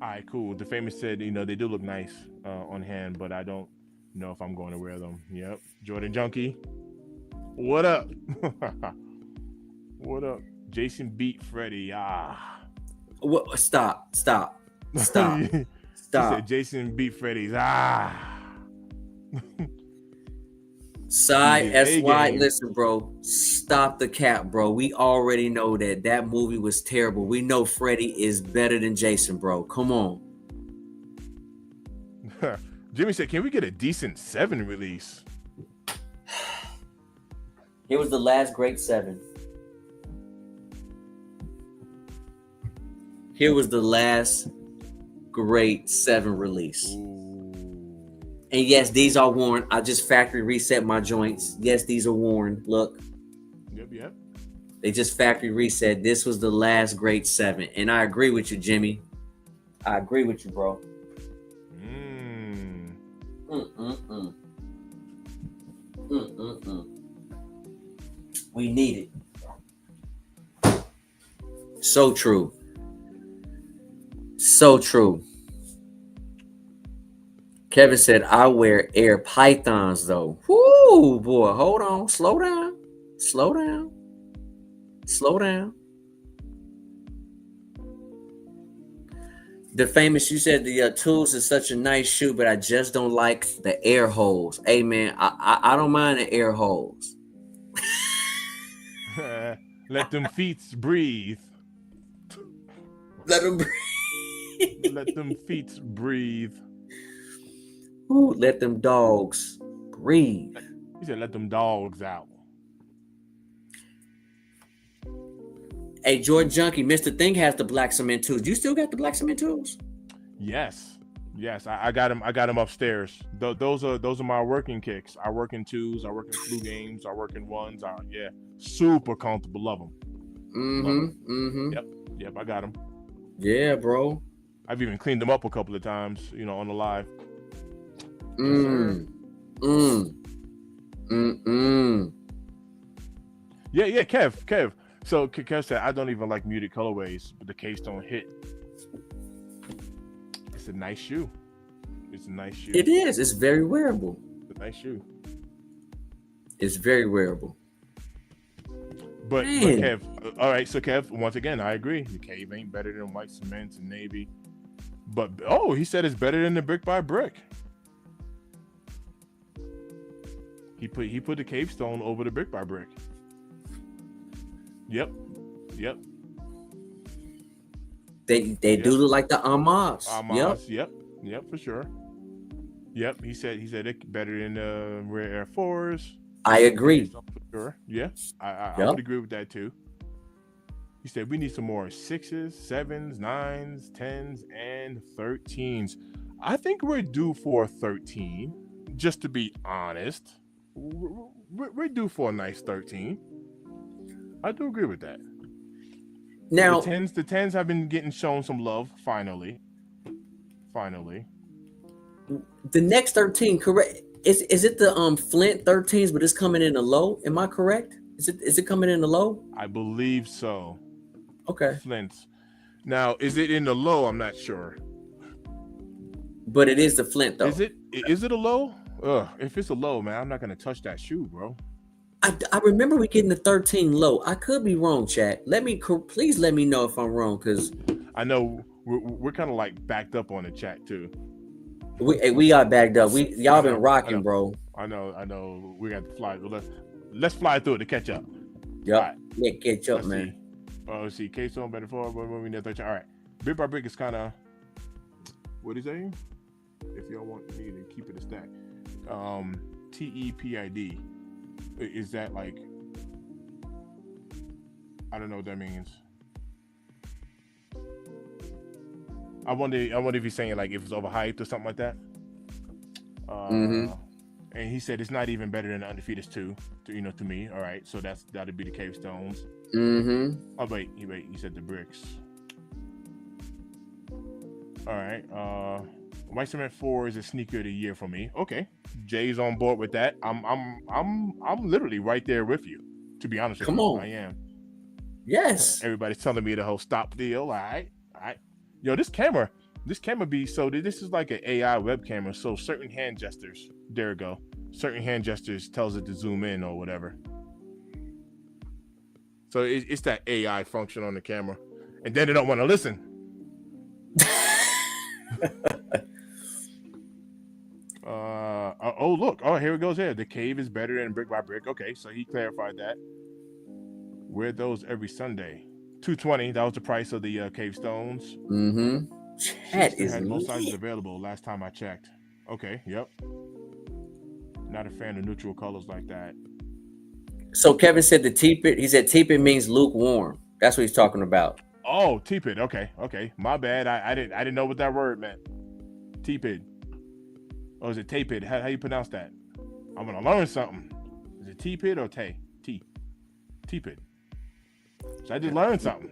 All right, cool. The famous said, they do look nice on hand, but I don't know if I'm going to wear them. Yep. Jordan Junkie. What up? What up? Jason beat Freddie. Ah. What? Stop. He Stop. said Jason beat Freddie's. Ah. Side SY, A-game. listen, bro. Stop the cap, bro. We already know that movie was terrible. We know Freddie is better than Jason, bro. Come on. Jimmy said, "Can we get a decent 7 release?" It was the last great 7. Here was the last great 7 release. Ooh. And yes, these are worn. I just factory reset my joints. Yes, these are worn. Look. Yep. They just factory reset. This was the last great 7. And I agree with you, Jimmy. I agree with you, bro. We need it. So true. So true. Kevin said, I wear Air Pythons though. Whoo, boy. Hold on. Slow down. The famous, you said the Tools is such a nice shoe, but I just don't like the air holes. Hey, man, I don't mind the air holes. Let them feet breathe. Let them breathe. Let them feet breathe. Ooh, let them dogs breathe. He said, "Let them dogs out." Hey, Jordan Junkie, Mr. Thing has the black cement tools. You still got the black cement tools? Yes. I got them. I got them upstairs. Those are my working kicks. I work in 2s. I work in flu games. I work in 1s. Super comfortable. Love them. Yep. I got them. Yeah, bro. I've even cleaned them up a couple of times. On the live. Yeah, Kev. So Kev said, I don't even like muted colorways, but the Keystone hit. It's a nice shoe. It is. It's very wearable. It's a nice shoe. It's very wearable. But Kev, all right. So Kev, once again, I agree. The Cave ain't better than white cement and navy. But he said it's better than the brick by brick. He put the Cave Stone over the brick by brick. Yep. They do look like the Amas. Yep, for sure. Yep, he said it better than the Rare Air 4s. I agree. For sure. Yeah, I would agree with that too. He said we need some more 6s, 7s, 9s, 10s, and 13s. I think we're due for a 13. Just to be honest, we're due for a nice 13. I do agree with that. Now the 10s have been getting shown some love finally. The next 13, correct? Is it the Flint 13s, but it's coming in a low? Am I correct? Is it coming in the low? I believe so. Okay. Flint. Now, is it in the low? I'm not sure. But it is the Flint though. Is it a low? If it's a low, man, I'm not gonna touch that shoe, bro. I remember we getting the 13 low. I could be wrong, chat. Please let me know if I'm wrong, because I know we're kind of like backed up on the chat too. We are backed up. Y'all been rocking, bro. I know. We got to fly. Let's fly through it to catch up. Yep. Right. Yeah, catch up, man. Let's see. K-Stone better for when we near 13. All right. Brick by brick is kind of, what is that? If y'all want me to keep it a stack. TEPID. Is that like, I don't know what that means. I wonder if he's saying like if it's overhyped or something like that. Mm-hmm. And he said it's not even better than the Undefeated 2, to me. All right, so that'd be the Cave Stones. Mm-hmm. Oh wait, he said the bricks. All right, White Cement 4 is a sneaker of the year for me. Okay, Jay's on board with that. I'm literally right there with you. To be honest with Come you, on. I am. Yes. Everybody's telling me the whole stop deal. All right. Yo, this camera be so. This is like an AI web camera. So certain hand gestures, there we go. Certain hand gestures tells it to zoom in or whatever. So it's that AI function on the camera, and then they don't want to listen. Oh look, here it goes. Here, the cave is better than brick by brick. Okay, so he clarified that. Wear those every Sunday. $220. That was the price of the cave stones. Mm-hmm. That Still is had most sizes lit. available last time I checked. Okay, yep. Not a fan of neutral colors like that. So Kevin said the tepid. He said tepid means lukewarm. That's what he's talking about. Oh, tepid. Okay. My bad. I didn't know what that word meant. Tepid. Or is it tepid? How you pronounce that? I'm gonna learn something. Is it tepid or tepid? So I just learned something.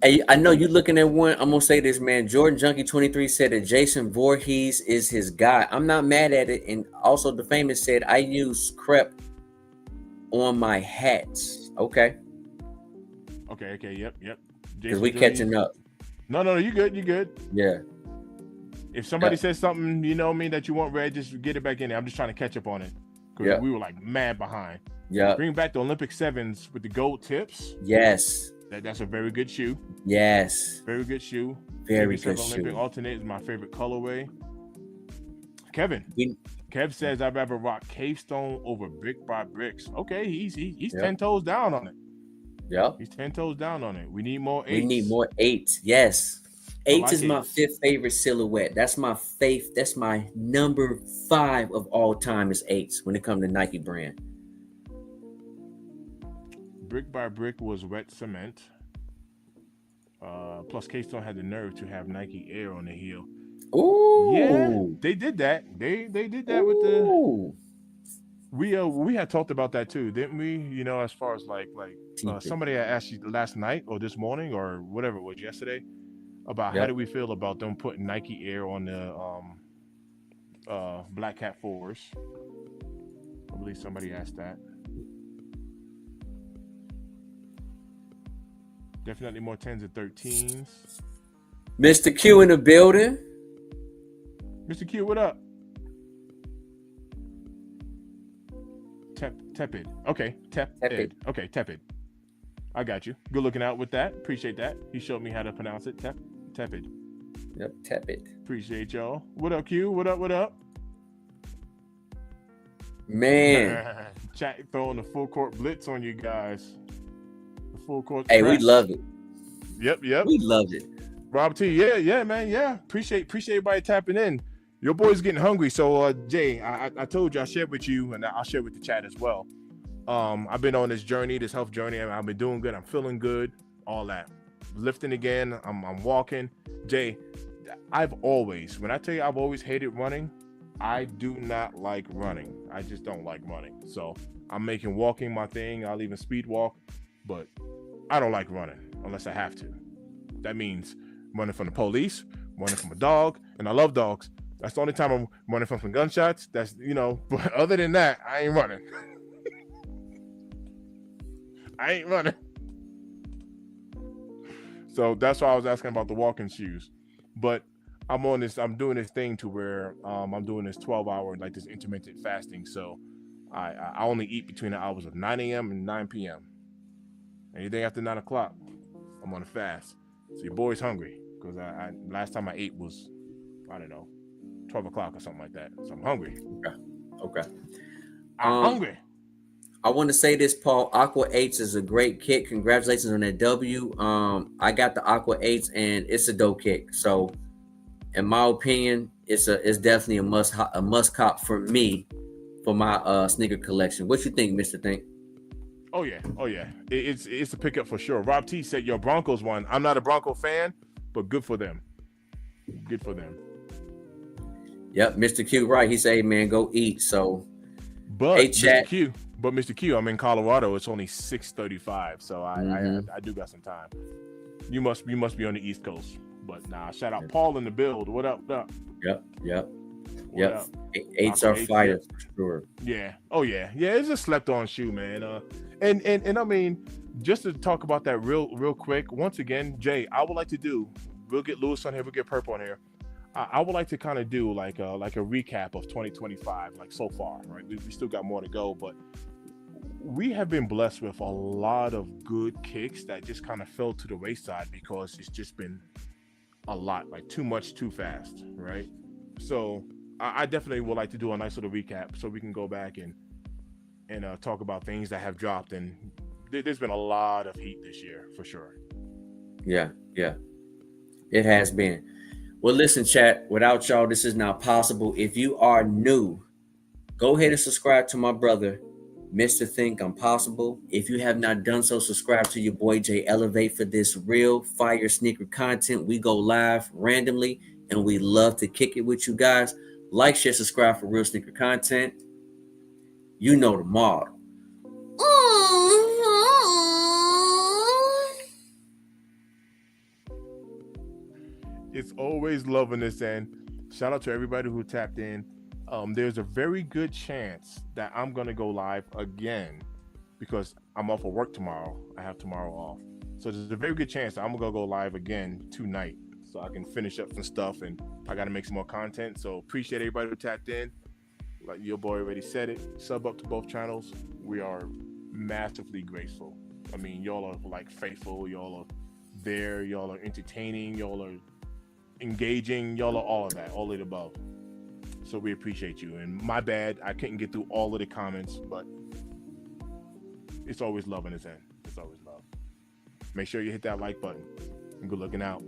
Hey, I know you're looking at one. I'm gonna say this, man. Jordan Junkie 23 said that Jason Voorhees is his guy. I'm not mad at it. And also, the famous said I use crepe on my hats. Okay. Yep. Because we catching up. No, you good. Yeah. If somebody says something, that you want read, just get it back in there. I'm just trying to catch up on it. Because we were like mad behind. Yeah. Bring back the Olympic 7s with the gold tips. Yes. That's a very good shoe. Yes. Very good shoe. Very good Olympic shoe. Alternate is my favorite colorway. Kevin. Kev says I'd rather rock Cave Stone over brick by bricks. Okay, he's 10 toes down on it. Yeah. He's 10 toes down on it. We need more 8s. We need more 8s. Yes. 8s is my 5th favorite silhouette. That's my faith. That's my number 5 of all time is 8s when it comes to Nike brand. Brick by brick was wet cement. Plus K-Stone had the nerve to have Nike Air on the heel. Ooh. Yeah, they did that. They did that with the. We had talked about that too, didn't we? As far as like somebody had asked you last night or this morning or whatever it was yesterday about how do we feel about them putting Nike Air on the Black Cat 4s. I believe somebody asked that. Definitely more 10s and 13s. Mr. Q in the building. Mr. Q, what up? Tepid. Okay, tepid. Okay, tepid. I got you. Good looking out with that. Appreciate that. He showed me how to pronounce it. Tepid. Yep, tepid. Appreciate y'all. What up, Q? What up? Man. Chat throwing the full court blitz on you guys. The full court Hey, press. we love it. Yep. We love it. Rob T, yeah, man, yeah. Appreciate everybody tapping in. Your boy's getting hungry, so Jay, I told you I shared with you, and I'll share with the chat as well. I've been on this journey, this health journey. I've been doing good. I'm feeling good. All that, lifting again. I'm walking. Jay, when I tell you I've always hated running, I do not like running. I just don't like running. So I'm making walking my thing. I'll even speed walk, but I don't like running unless I have to. That means running from the police, running from a dog, and I love dogs. That's the only time I'm running from some gunshots. That's, but other than that, I ain't running. I ain't running. So that's why I was asking about the walking shoes. But I'm doing this thing to where I'm doing this 12-hour, like this intermittent fasting. So I only eat between the hours of 9 a.m. and 9 p.m. Anything after 9 o'clock, I'm on a fast. So your boy's hungry because I last time I ate was, I don't know, 12 o'clock or something like that. So I'm hungry. Okay. I'm hungry. I want to say this, Paul. Aqua 8s is a great kick. Congratulations on that W. I got the Aqua 8s and it's a dope kick. So, in my opinion, it's definitely a must cop for me for my sneaker collection. What you think, Mr. Think? Oh yeah. It's a pickup for sure. Rob T said your Broncos won. I'm not a Bronco fan, but good for them. Good for them. Yep, Mr. Q, right? He say, hey, man, go eat. So, hey, But chat. Mr. Q, I'm in Colorado. It's only 6:35, so Mm-hmm. I do got some time. You must be on the East Coast. But nah, shout out Paul in the build. What up? What up? What Yep. up? Eights Rocco are H. fire Yep. for sure. Yeah. Oh yeah. Yeah. It's a slept on shoe, man. And I mean, just to talk about that real quick. Once again, Jay, I would like to do. We'll get Lewis on here. We'll get Purple on here. I would like to kind of do like a recap of 2025, like so far. Right. We still got more to go, but we have been blessed with a lot of good kicks that just kind of fell to the wayside because it's just been a lot, like too much, too fast, right? So I definitely would like to do a nice little recap so we can go back and talk about things that have dropped. And there's been a lot of heat this year for sure. Yeah. It has been. Well, listen, chat. Without y'all, this is not possible. If you are new, go ahead and subscribe to my brother, Mr. Think I'm Possible. If you have not done so, subscribe to your boy Jay Elevate for this real fire sneaker content. We go live randomly, and we love to kick it with you guys. Like, share, subscribe for real sneaker content. You know the model. It's always loving this, and shout out to everybody who tapped in. There's a very good chance that I'm gonna go live again because I'm off of work tomorrow. I have tomorrow off, so there's a very good chance that I'm gonna go live again tonight, so I can finish up some stuff, and I gotta make some more content. So appreciate everybody who tapped in. Like your boy already said it, sub up to both channels. We are massively grateful. I mean, y'all are like faithful. Y'all are there. Y'all are entertaining. Y'all are engaging. Y'all are all of that, all of the above. So we appreciate you. And my bad, I couldn't get through all of the comments, but it's always love in this end. It's always love. Make sure you hit that like button. And good looking out.